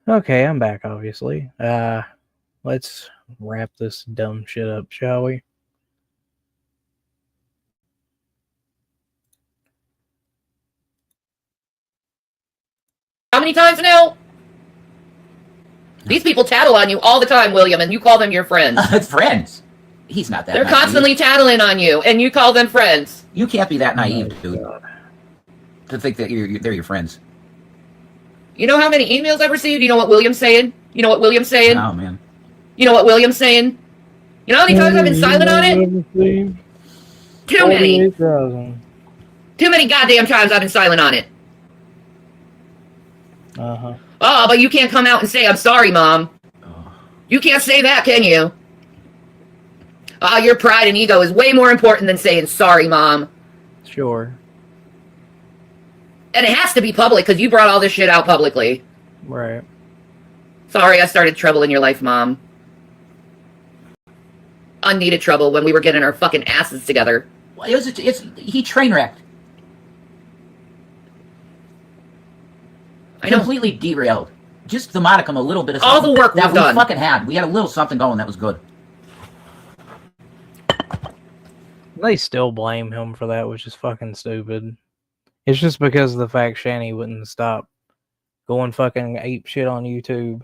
Okay, I'm back, obviously. Let's wrap this dumb shit up, shall we? How many times now? These people tattle on you all the time, William, and you call them your friends. Friends. He's not that. They're naive. constantly tattling on you, and you call them friends. You can't be that naive, dude, God. to think that they're your friends. You know how many emails I've received? You know what William's saying? You know what William's saying? Oh man. You know what William's saying? You know how many times I've been silent on it? Too many. 48,000. Too many goddamn times I've been silent on it. Uh-huh. Oh, but you can't come out and say, I'm sorry, Mom. You can't say that, can you? Oh, your pride and ego is way more important than saying, sorry, Mom. Sure. And it has to be public, because you brought all this shit out publicly. Right. Sorry, I started trouble in your life, Mom. Unneeded trouble when we were getting our fucking asses together. Well, he train wrecked. I know. Completely derailed. Just the modicum, a little bit of All something the work that we've done. we fucking had. We had a little something going that was good. They still blame him for that, which is fucking stupid. It's just because of the fact Shanny wouldn't stop going fucking ape shit on YouTube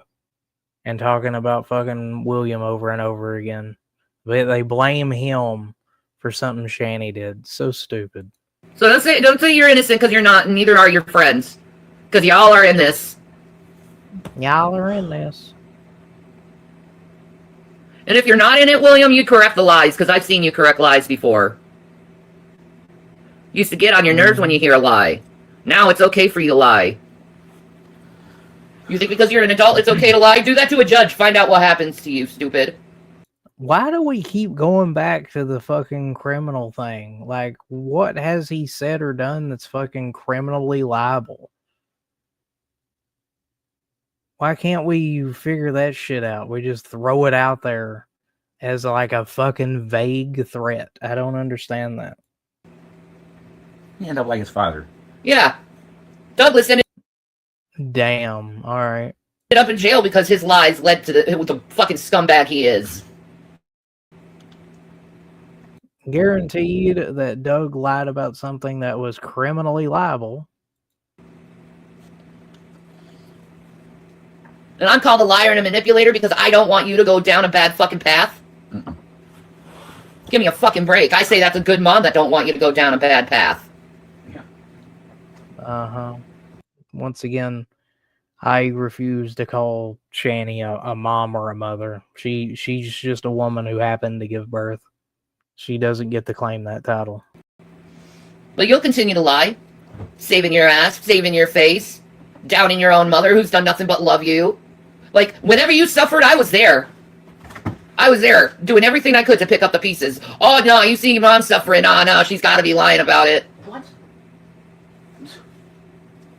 and talking about fucking William over and over again. They blame him for something Shanny did. So stupid. So don't say you're innocent, because you're not, and neither are your friends. Because y'all are in this. Y'all are in this. And if you're not in it, William, you correct the lies, because I've seen you correct lies before. Used to get on your nerves when you hear a lie. Now it's okay for you to lie. You think because you're an adult it's okay to lie? Do that to a judge. Find out what happens to you, stupid. Why do we keep going back to the fucking criminal thing? Like, what has he said or done that's fucking criminally liable? Why can't we figure that shit out? We just throw it out there as like a fucking vague threat. I don't understand that. He ended up like his father. Yeah. Douglas ended Damn. All right. up in jail because his lies led to the fucking scumbag he is. Guaranteed that Doug lied about something that was criminally liable. And I'm called a liar and a manipulator because I don't want you to go down a bad fucking path? Give me a fucking break. I say that's a good mom that don't want you to go down a bad path. Uh-huh. Once again, I refuse to call Shanny a mom or a mother. She's just a woman who happened to give birth. She doesn't get to claim that title. But you'll continue to lie. Saving your ass, saving your face, downing your own mother who's done nothing but love you. Like, whenever you suffered, I was there. I was there, doing everything I could to pick up the pieces. Oh, no, you see your mom suffering. Oh, no, she's got to be lying about it. What?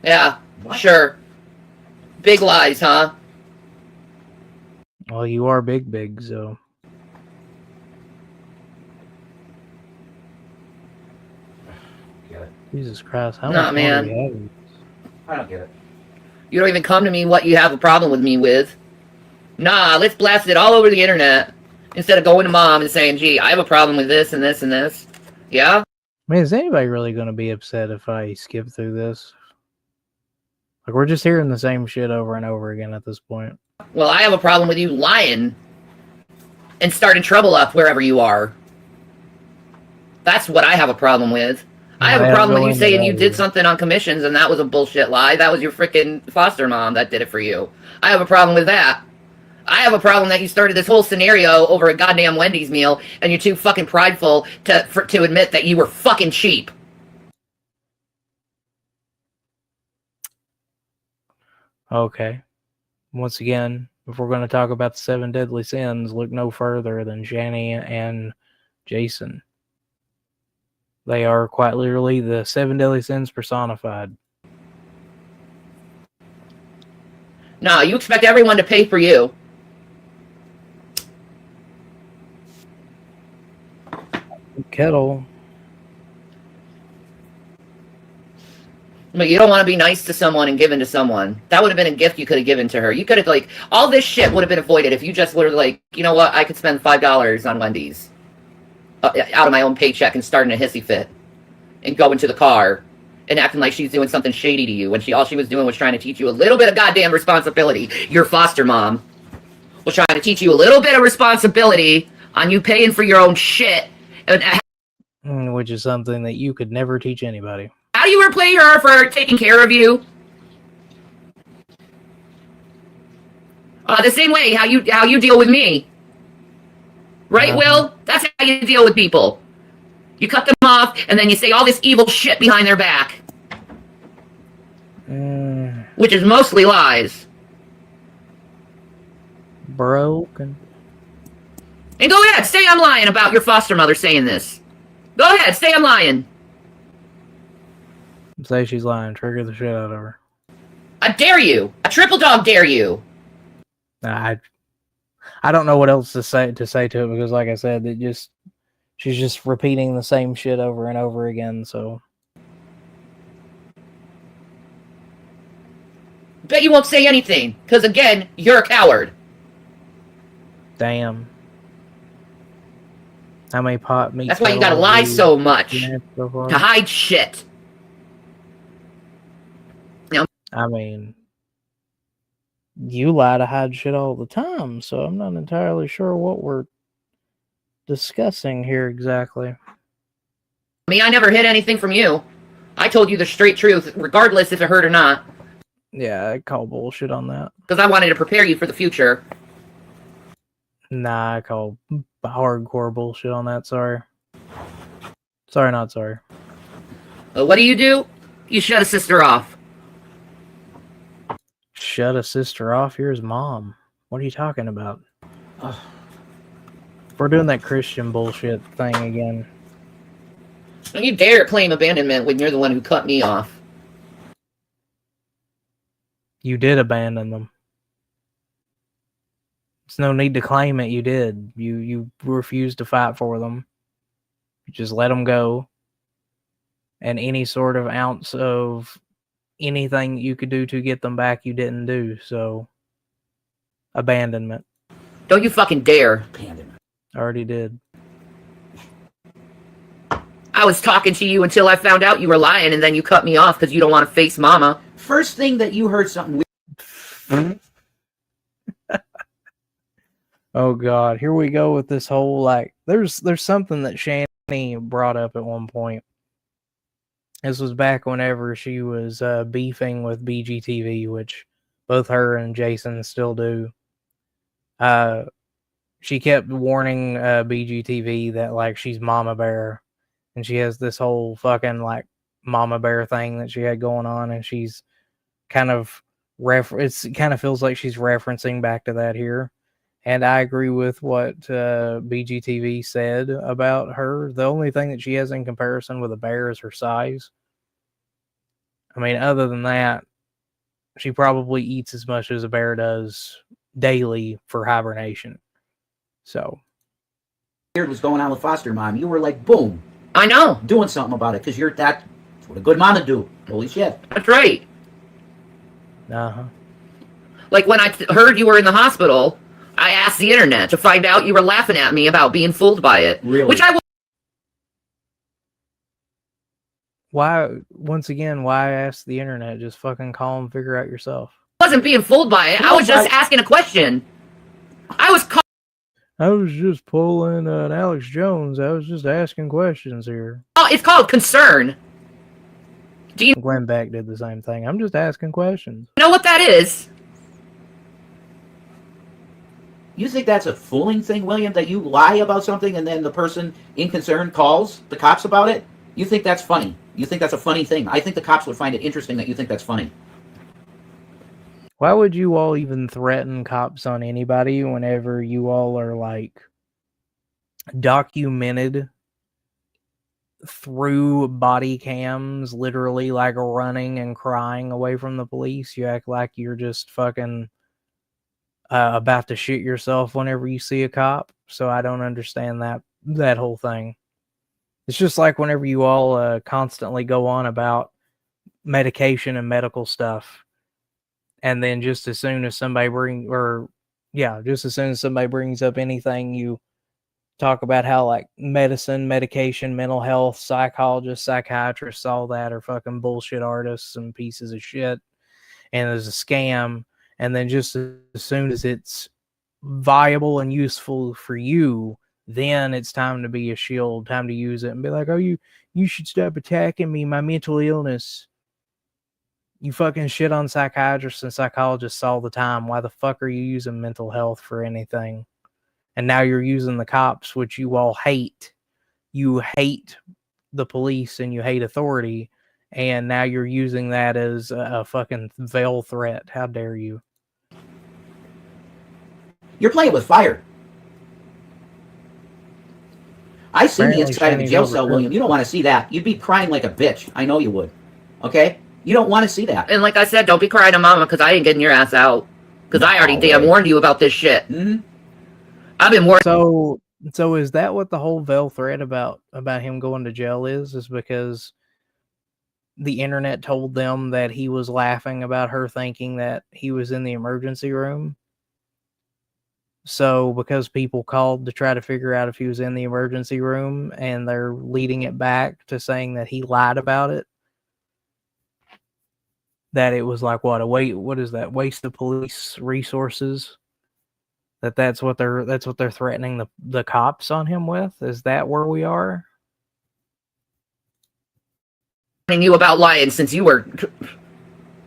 Yeah, What? sure. Big lies, huh? Well, you are big, so... Get it. Jesus Christ, how Nah, much man. more do we have? I don't get it. You don't even come to me what you have a problem with me with. Nah, let's blast it all over the internet. Instead of going to mom and saying, gee, I have a problem with this and this and this. Yeah? I mean, is anybody really going to be upset if I skip through this? Like, we're just hearing the same shit over and over again at this point. Well, I have a problem with you lying and starting trouble up wherever you are. That's what I have a problem with. I have a problem with you saying you did something on commissions and that was a bullshit lie. That was your freaking foster mom that did it for you. I have a problem with that. I have a problem that you started this whole scenario over a goddamn Wendy's meal and you're too fucking prideful to admit that you were fucking cheap. Okay. Once again, if we're going to talk about the 7 deadly sins, look no further than Shanny and Jason. They are quite literally the 7 deadly sins personified. No, you expect everyone to pay for you. kettle. But you don't want to be nice to someone and given to someone. That would have been a gift you could have given to her. You could have, like, all this shit would have been avoided if you just were like, you know what, I could spend $5 on Wendy's out of my own paycheck and start in a hissy fit and go into the car and acting like she's doing something shady to you when all she was doing was trying to teach you a little bit of goddamn responsibility. Your foster mom was trying to teach you a little bit of responsibility on you paying for your own shit. Which is something that you could never teach anybody. How do you repay her for taking care of you? The same way how you deal with me. Right, Will? That's how you deal with people. You cut them off, and then you say all this evil shit behind their back. Which is mostly lies. Broken. And go ahead, say I'm lying about your foster mother saying this. Go ahead, say I'm lying. Say she's lying. Trigger the shit out of her. I dare you. A triple dog dare you. I don't know what else to say to it because, like I said, she's just repeating the same shit over and over again. So, bet you won't say anything because again, you're a coward. Damn. How many pot meat? That's why you gotta lie so much to hide shit. I mean, you lie to hide shit all the time, so I'm not entirely sure what we're discussing here exactly. I never hid anything from you. I told you the straight truth, regardless if it hurt or not. Yeah, I call bullshit on that. Because I wanted to prepare you for the future. Nah, I call hardcore bullshit on that, sorry. Sorry, not sorry. What do? You shut a sister off. Shut a sister off? You're his mom. What are you talking about? We're doing that Christian bullshit thing again. Don't you dare claim abandonment when you're the one who cut me off. You did abandon them. There's no need to claim it. You did. You refused to fight for them. You just let them go. And any sort of ounce of anything you could do to get them back, you didn't do. So, abandonment. Don't you fucking dare. Abandonment. Already did. I was talking to you until I found out you were lying, and then you cut me off because you don't want to face mama. First thing that you heard something weird. Oh God, here we go with this whole, like, there's something that Shanny brought up at one point. This was back whenever she was beefing with BGTV, which both her and Jason still do. She kept warning BGTV that, like, she's Mama Bear, and she has this whole fucking, like, Mama Bear thing that she had going on, and she's kind of it kind of feels like she's referencing back to that here. And I agree with what BGTV said about her. The only thing that she has in comparison with a bear is her size. I mean, other than that, she probably eats as much as a bear does daily for hibernation. So. Weird was going on with foster mom. You were like, boom. I know. Doing something about it because that's what a good mom would do. Holy shit. That's right. Uh-huh. Like when I heard you were in the hospital, I asked the internet to find out you were laughing at me about being fooled by it. Really? Which I Once again, why ask the internet? Just fucking call and figure out yourself. wasn't being fooled by it. I was just asking a question. I was just pulling an Alex Jones. I was just asking questions here. Oh, it's called concern. Do you Glenn Beck did the same thing. I'm just asking questions. know what that is? You think that's a fooling thing, William, that you lie about something and then the person in concern calls the cops about it? You think that's funny? You think that's a funny thing? I think the cops would find it interesting that you think that's funny. Why would you all even threaten cops on anybody whenever you all are, like, documented through body cams, literally, like, running and crying away from the police? You act like you're just fucking about to shit yourself whenever you see a cop. So I don't understand that whole thing. It's just like whenever you all constantly go on about medication and medical stuff, and then just as soon as somebody just as soon as somebody brings up anything, you talk about how like medicine, medication, mental health, psychologists, psychiatrists, all that are fucking bullshit artists and pieces of shit, and there's a scam. And then just as soon as it's viable and useful for you, then it's time to be a shield, time to use it and be like, oh, you should stop attacking me, my mental illness. You fucking shit on psychiatrists and psychologists all the time. Why the fuck are you using mental health for anything? And now you're using the cops, which you all hate. You hate the police and you hate authority. And now you're using that as a fucking veil threat. How dare you? You're playing with fire. I see the Apparently inside of a Shanny's jail cell, overcooked. William. You don't want to see that. You'd be crying like a bitch. I know you would. Okay? You don't want to see that. And like I said, don't be crying to mama because I ain't getting your ass out. Because I already damn warned you about this shit. Mm-hmm. I've been warned. So is that what the whole veil threat about him going to jail is because the internet told them that he was laughing about her thinking that he was in the emergency room? So because people called to try to figure out if he was in the emergency room, and they're leading it back to saying that he lied about it, that it was like what is that, waste of police resources, that's what they're threatening the cops on him with? Is that where we are? You about lying since you were...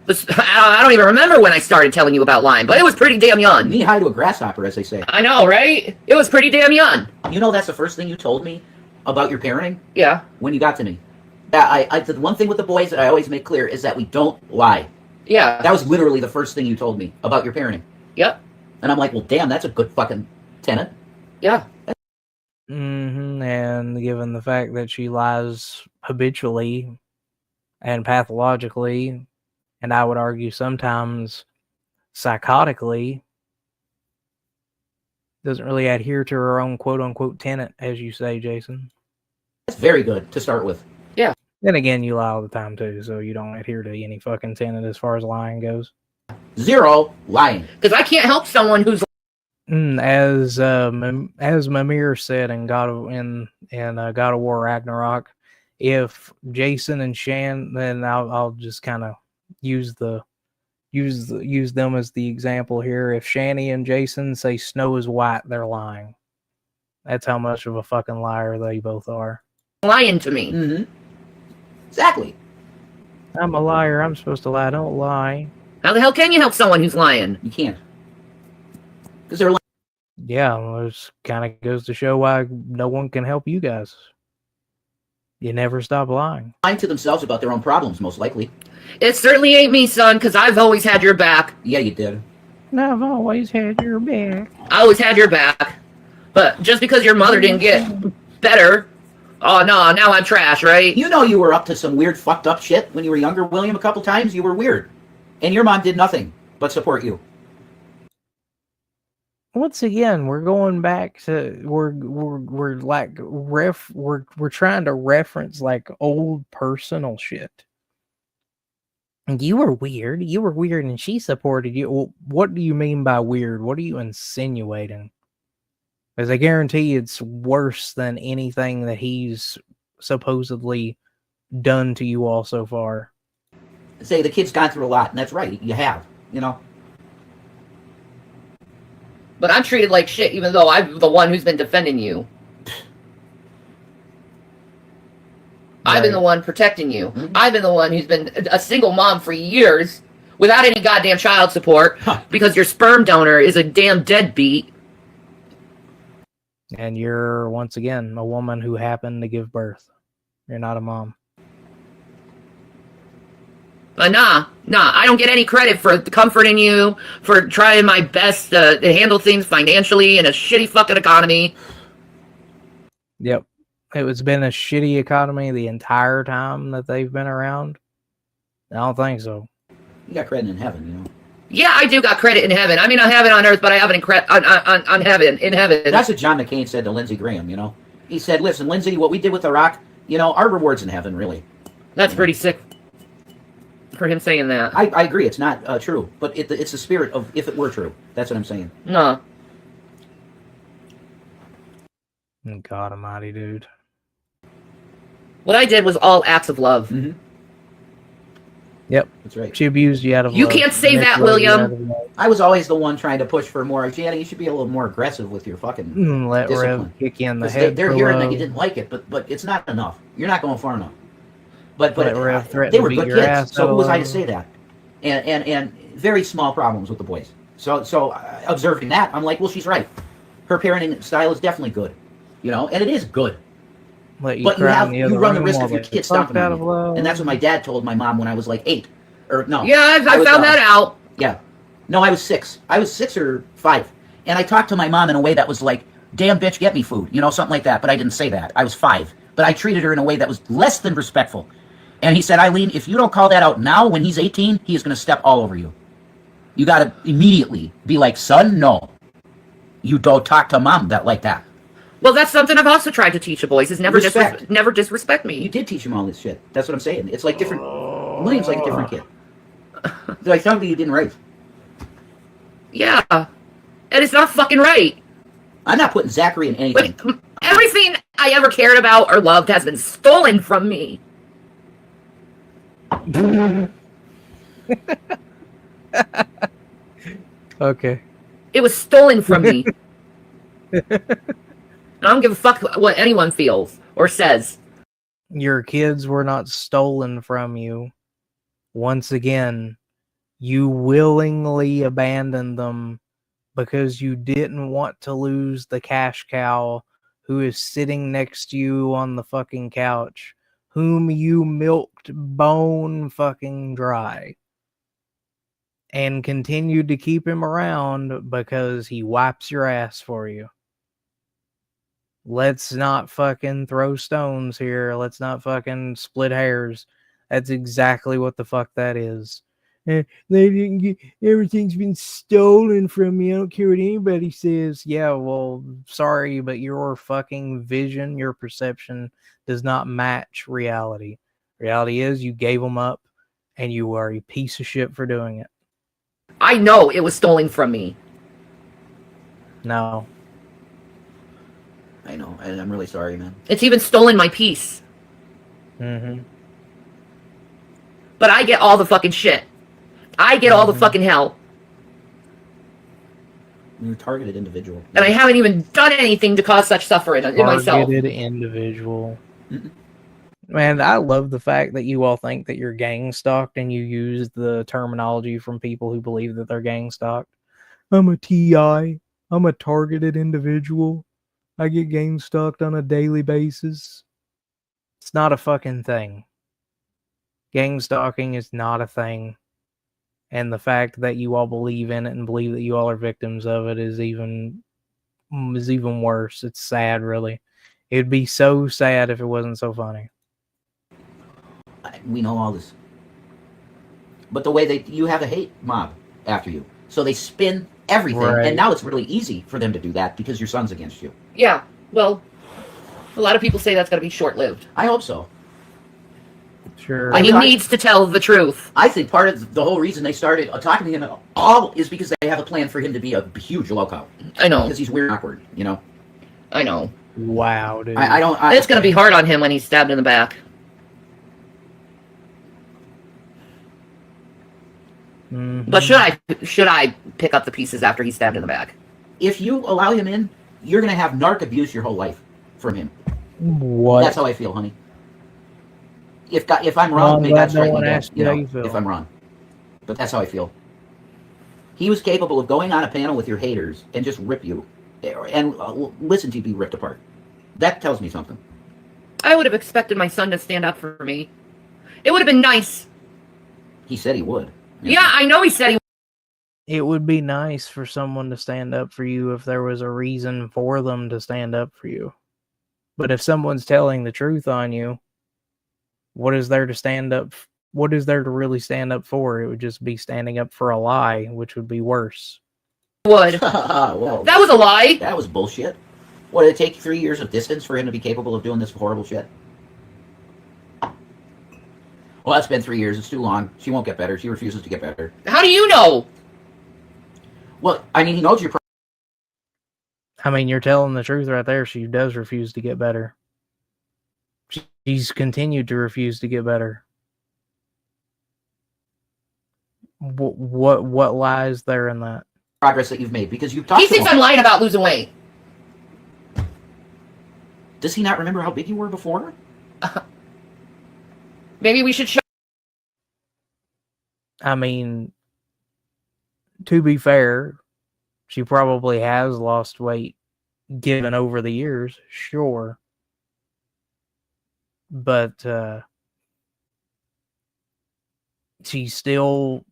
I don't even remember when I started telling you about lying, but it was pretty damn young. Knee high to a grasshopper, as they say. I know, right? It was pretty damn young. You know that's the first thing you told me about your parenting? Yeah. When you got to me. The one thing with the boys that I always make clear is that we don't lie. Yeah. That was literally the first thing you told me about your parenting. Yep. And I'm like, well, damn, that's a good fucking tenet. Yeah. Mm-hmm. And given the fact that she lies habitually and pathologically, and I would argue sometimes psychotically, doesn't really adhere to her own quote-unquote tenet, as you say, Jason. That's very good to start with. Yeah. Then again, you lie all the time, too, so you don't adhere to any fucking tenet as far as lying goes. Zero lying. Because I can't help someone who's... As Mimir said in God of War Ragnarok, if Jason and Shan, then I'll just kind of use them as the example here. If Shanny and Jason say snow is white, they're lying. That's how much of a fucking liar they both are. lying to me. Mm-hmm. Exactly. I'm a liar. I'm supposed to lie. Don't lie. How the hell can you help someone who's lying? You can't. Because they're lying. Yeah, well, it kind of goes to show why no one can help you guys. You never stop lying. Lying to themselves about their own problems, most likely. It certainly ain't me, son, because I've always had your back. Yeah, you did. I've always had your back. I always had your back. But just because your mother didn't get better, oh no, now I'm trash, right? You know you were up to some weird fucked up shit when you were younger, William, a couple times. You were weird. And your mom did nothing but support you. Once again, we're going back to we're trying to reference like old personal shit. You were weird. You were weird, and she supported you. Well, what do you mean by weird? What are you insinuating? Because I guarantee it's worse than anything that he's supposedly done to you all so far. Say the kid's gone through a lot, and that's right. You have, you know. But I'm treated like shit, even though I'm the one who's been defending you. I've been the one protecting you. Mm-hmm. I've been the one who's been a single mom for years without any goddamn child support because your sperm donor is a damn deadbeat. And you're, once again, a woman who happened to give birth. You're not a mom. But nah, I don't get any credit for comforting you, for trying my best to handle things financially in a shitty fucking economy. Yep. It's been a shitty economy the entire time that they've been around. I don't think so. You got credit in heaven, you know. Yeah, I do got credit in heaven. I mean, I have it on earth, but I have it in heaven. That's what John McCain said to Lindsey Graham, you know. He said, listen, Lindsey, what we did with Iraq, You know, our reward's in heaven, really. That's pretty sick for him saying that. I agree, it's not true, but it's the spirit of if it were true. That's what I'm saying. No. God almighty, dude. What I did was all acts of love. Mm-hmm. Yep. That's right. She abused you out of You love. can't say that, manipulated you out William. of love. I was always the one trying to push for more. Janet, you should be a little more aggressive with your fucking Let discipline. Rev kick you in the 'Cause head. they're for hearing that love. you didn't like it, but it's not enough. You're not going far enough. But Let Rev threaten they to were beat good your kids, ass so out who was of I to love. say that? And very small problems with the boys. So observing that, I'm like, well, she's right. Her parenting style is definitely good, you know, and it is good. Let you But cry in the you other run the room risk while of your they kid fucked stomping out on of you. love. And that's what my dad told my mom when I was like 8. Or no. Yeah, I was, found that out. Yeah. No, I was 6. I was 6 or 5. And I talked to my mom in a way that was like, damn bitch, get me food. You know, something like that. But I didn't say that. I was 5. But I treated her in a way that was less than respectful. And he said, Eileen, if you don't call that out now when he's 18, he is going to step all over you. You got to immediately be like, son, no. You don't talk to mom like that. Well, that's something I've also tried to teach the boys, is never disrespect me. You did teach him all this shit. That's what I'm saying. It's like different. William's like a different kid. It's like somebody you didn't raise. Yeah. And it's not fucking right. I'm not putting Zachary in anything. But everything I ever cared about or loved has been stolen from me. Okay. It was stolen from me. I don't give a fuck what anyone feels or says. Your kids were not stolen from you. Once again, you willingly abandoned them because you didn't want to lose the cash cow who is sitting next to you on the fucking couch, whom you milked bone fucking dry, and continued to keep him around because he wipes your ass for you. Let's not fucking throw stones here. Let's not fucking split hairs. That's exactly what the fuck that is. They didn't get, everything's been stolen from me. I don't care what anybody says. Yeah, well, sorry, but your fucking vision, your perception does not match reality. Reality is you gave them up and you are a piece of shit for doing it. I know it was stolen from me. No. I know, and I'm really sorry, man. It's even stolen my peace. Mm-hmm. But I get all the fucking shit. I get all the fucking hell. You're a targeted individual. And I haven't even done anything to cause such suffering in myself. Targeted individual. Man, I love the fact that you all think that you're gang stalked and you use the terminology from people who believe that they're gang stalked. I'm a TI. I'm a targeted individual. I get gang stalked on a daily basis. It's not a fucking thing. Gang stalking is not a thing. And the fact that you all believe in it and believe that you all are victims of it is even worse. It's sad, really. It'd be so sad if it wasn't so funny. We know all this. But the way you have a hate mob after you. So they spin everything. Right. And now it's really easy for them to do that because your son's against you. Yeah, well, a lot of people say that's going to be short-lived. I hope so. Sure. But he needs to tell the truth. I think part of the whole reason they started talking to him at all is because they have a plan for him to be a huge loco. I know. Because he's weird and awkward, you know? I know. Wow, dude. I don't... It's going to be hard on him when he's stabbed in the back. Mm-hmm. But should I pick up the pieces after he's stabbed in the back? If you allow him in, you're going to have narc abuse your whole life from him. What? That's how I feel, honey. If I'm wrong, may God strike me dead, you know, if I'm wrong. But that's how I feel. He was capable of going on a panel with your haters and just rip you. And listen to you be ripped apart. That tells me something. I would have expected my son to stand up for me. It would have been nice. He said he would. Yeah, I know he said he would. It would be nice for someone to stand up for you if there was a reason for them to stand up for you. But if someone's telling the truth on you, what is there to stand up? What is there to really stand up for? It would just be standing up for a lie, which would be worse. Well, that was a lie. That was bullshit. What, did it take 3 years of distance for him to be capable of doing this horrible shit? Well, that's been 3 years. It's too long. She won't get better. She refuses to get better. How do you know? Well, I mean, he knows you're. I mean, you're telling the truth right there. She does refuse to get better. She's continued to refuse to get better. What lies there in that? Progress that you've made because you've talked. He thinks I'm lying about losing weight. Does he not remember how big you were before? Maybe we should show. I mean, to be fair, she probably has lost weight given over the years, sure. But she's still,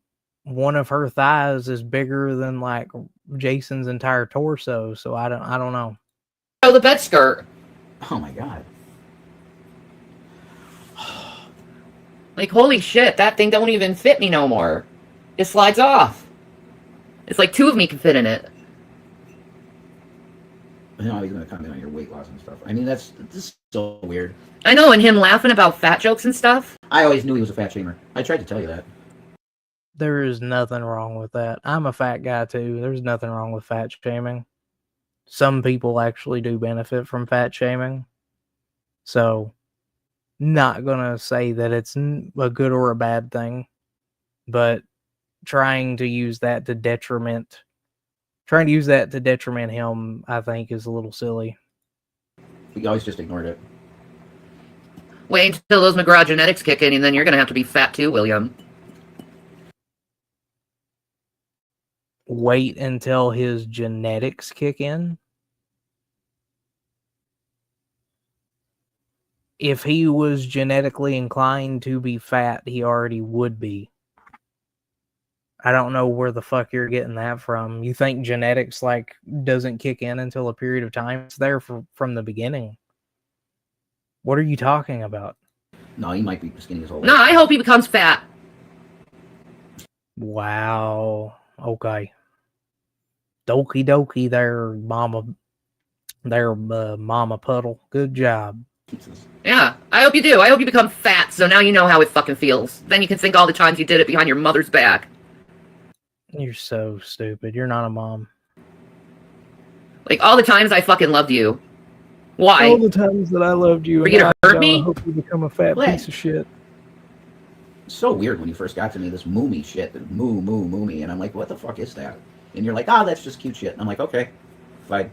one of her thighs is bigger than like Jason's entire torso, so I don't know. Show the bed skirt. Oh my god. Like, holy shit, that thing don't even fit me no more. It slides off. It's like 2 of me can fit in it. You know, he's going to comment on your weight loss and stuff. I mean, this is so weird. I know, and him laughing about fat jokes and stuff. I always knew he was a fat shamer. I tried to tell you that. There is nothing wrong with that. I'm a fat guy too. There's nothing wrong with fat shaming. Some people actually do benefit from fat shaming. So, not gonna say that it's a good or a bad thing, but trying to use that to detriment him, I think, is a little silly. He always just ignored it. Wait until those McGraw genetics kick in, and then you're gonna have to be fat too, William. Wait until his genetics kick in? If he was genetically inclined to be fat, he already would be. I don't know where the fuck you're getting that from. You think genetics like doesn't kick in until a period of time? It's there from the beginning. What are you talking about? No, he might be skinny as whole. No, I hope he becomes fat. Wow. Okay. Dokie dokie there, mama. There, mama puddle. Good job. Yeah, I hope you do. I hope you become fat, so now you know how it fucking feels. Then you can think all the times you did it behind your mother's back. You're so stupid. You're not a mom. Like, all the times I fucking loved you. Why? All the times that I loved you. For you to hurt me? I hope you become a fat piece of shit. It's so weird when you first got to me, this moomy shit, moomy, and I'm like, what the fuck is that? And you're like, oh, that's just cute shit. And I'm like, okay, fine.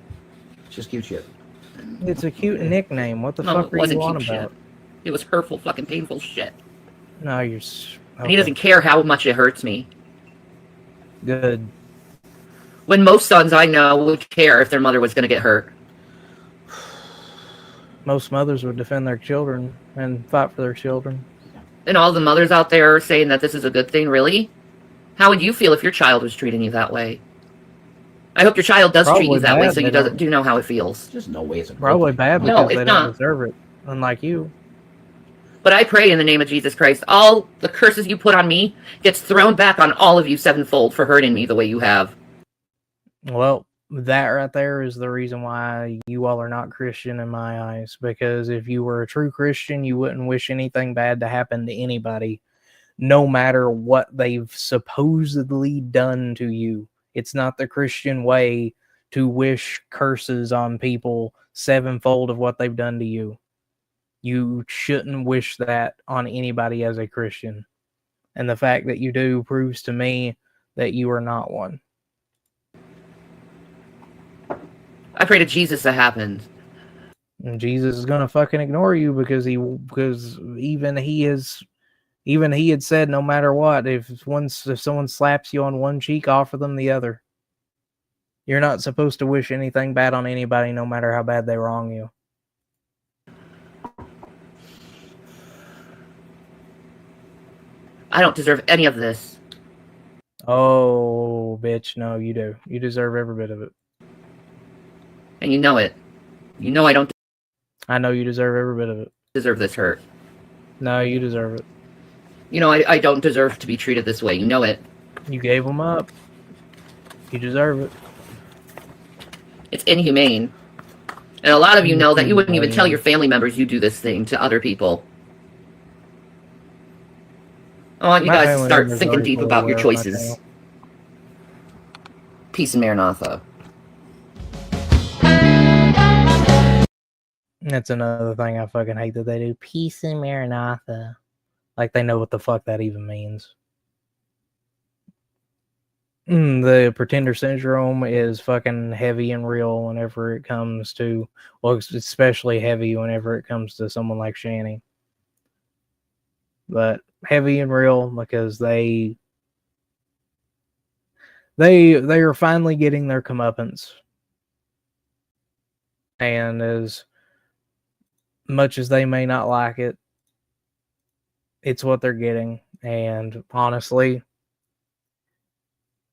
It's just cute shit. It's a cute nickname. What the fuck are you on about? Shit. It was hurtful, fucking painful shit. No, you're... Okay. And he doesn't care how much it hurts me. Good. When most sons I know would care if their mother was going to get hurt. Most mothers would defend their children and fight for their children. And all the mothers out there are saying that this is a good thing, really? How would you feel if your child was treating you that way? I hope your child does treat you that way, so you do know how it feels. There's no way it's probably bad because they don't deserve it, unlike you. But I pray in the name of Jesus Christ, all the curses you put on me gets thrown back on all of you sevenfold for hurting me the way you have. Well, that right there is the reason why you all are not Christian in my eyes. Because if you were a true Christian, you wouldn't wish anything bad to happen to anybody, no matter what they've supposedly done to you. It's not the Christian way to wish curses on people sevenfold of what they've done to you. You shouldn't wish that on anybody as a Christian. And the fact that you do proves to me that you are not one. I pray to Jesus that happens. And Jesus is gonna fucking ignore you because even he had said no matter what, if someone slaps you on one cheek, offer them the other. You're not supposed to wish anything bad on anybody, no matter how bad they wrong you. I don't deserve any of this. Oh, bitch, no, you do. You deserve every bit of it. And you know it. You know I don't I know you deserve every bit of it. Deserve this hurt. No, you deserve it. You know, I don't deserve to be treated this way. You know it. You gave them up. You deserve it. It's inhumane. And a lot of you know that you wouldn't even tell your family members you do this thing to other people. I want you My guys to family start members thinking already deep fully about your aware of my choices. channel. Peace and Maranatha. That's another thing I fucking hate that they do. Peace and Maranatha. Like they know what the fuck that even means. The pretender syndrome is fucking heavy and real whenever it comes to, well, it's especially heavy whenever it comes to someone like Shanny. But heavy and real because they are finally getting their comeuppance. And as much as they may not like it, it's what they're getting. And honestly,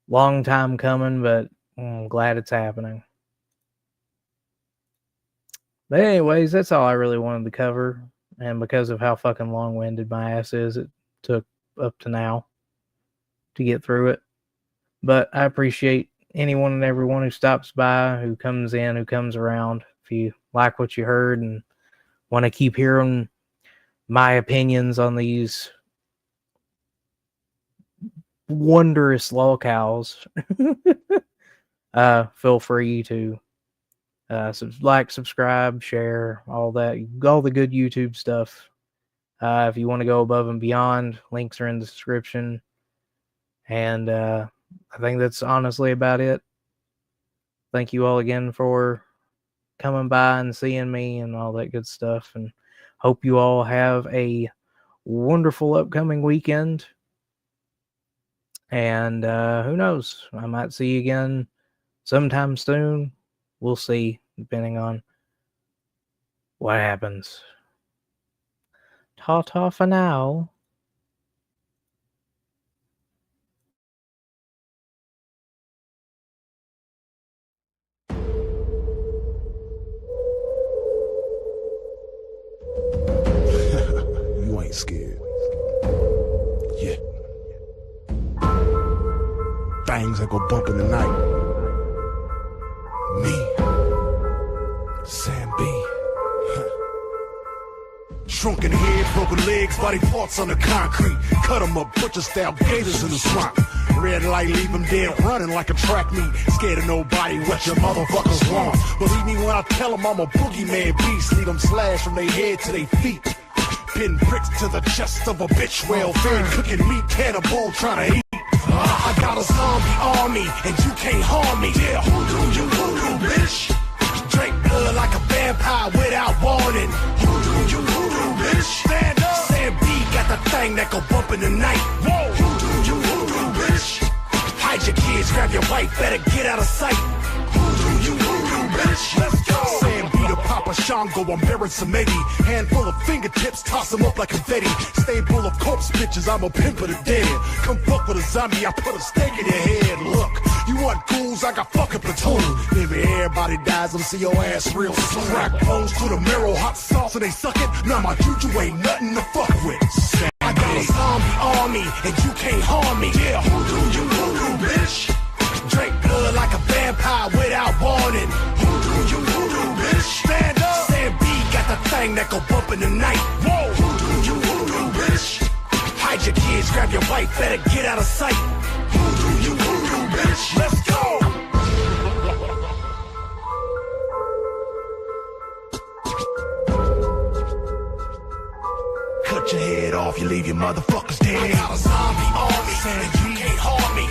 long time coming, but I'm glad it's happening. But anyways, that's all I really wanted to cover. And because of how fucking long-winded my ass is, it took up to now to get through it. But I appreciate anyone and everyone who stops by, who comes in, who comes around. If you like what you heard and want to keep hearing my opinions on these wondrous lolcows, feel free to like, subscribe, share, all that, all the good YouTube stuff. If you want to go above and beyond, links are in the description. And I think that's honestly about it. Thank you all again for coming by and seeing me and all that good stuff. And hope you all have a wonderful upcoming weekend. And who knows? I might see you again sometime soon. We'll see, depending on what happens. Ta-ta for now. You ain't scared. Yeah. Things that go bump in the night. Me. Sam B. Shrunken head, broken legs, body parts on the concrete. Cut 'em up, butcher style gators in the swamp. Red light, leave 'em dead, running like a track meet. Scared of nobody, what your motherfuckers want. Believe me when I tell 'em I'm a boogeyman beast. Leave 'em slashed from their head to their feet. Pin bricks to the chest of a bitch, well fed, cooking meat, cannibal trying to eat. I got a zombie army, and you can't harm me. Yeah, hoodoo, you hoodoo, bitch. Drink blood like a vampire without warning. Hoodoo, you hoodoo, bitch. Stand up. Sam B got the thing that go bump in the night. Whoa, hoodoo, you hoodoo, bitch. Hide your kids, grab your wife, better get out of sight. Hoodoo, you hoodoo, bitch. Let's go. Sam B the Papa Shango, I'm bearing some Eddie. Handful of fingertips, toss them up like confetti. Stay full of corpse bitches, I'm a pimp of the dead. Come fuck with a zombie, I put a stake in your head. Look, you want ghouls, I got fucking platoon. Maybe everybody dies, I'm see your ass real soon. Crack bones to the marrow, hot sauce and they suck it. Now my juju ain't nothing to fuck with. I got a zombie army, and you can't harm me. Yeah, hoodoo, you hoodoo, bitch. Drink blood like a vampire without warning. Hoodoo, you hoodoo, bitch. Stand up. Sam B got the thing that go bump in the night. Whoa, hoodoo, you hoodoo, bitch. Hide your kids, grab your wife, better get out of sight. Hoodoo, you hoodoo, bitch. Let's go. Cut your head off, you leave your motherfuckers dead. I got a zombie army, and you can't harm me.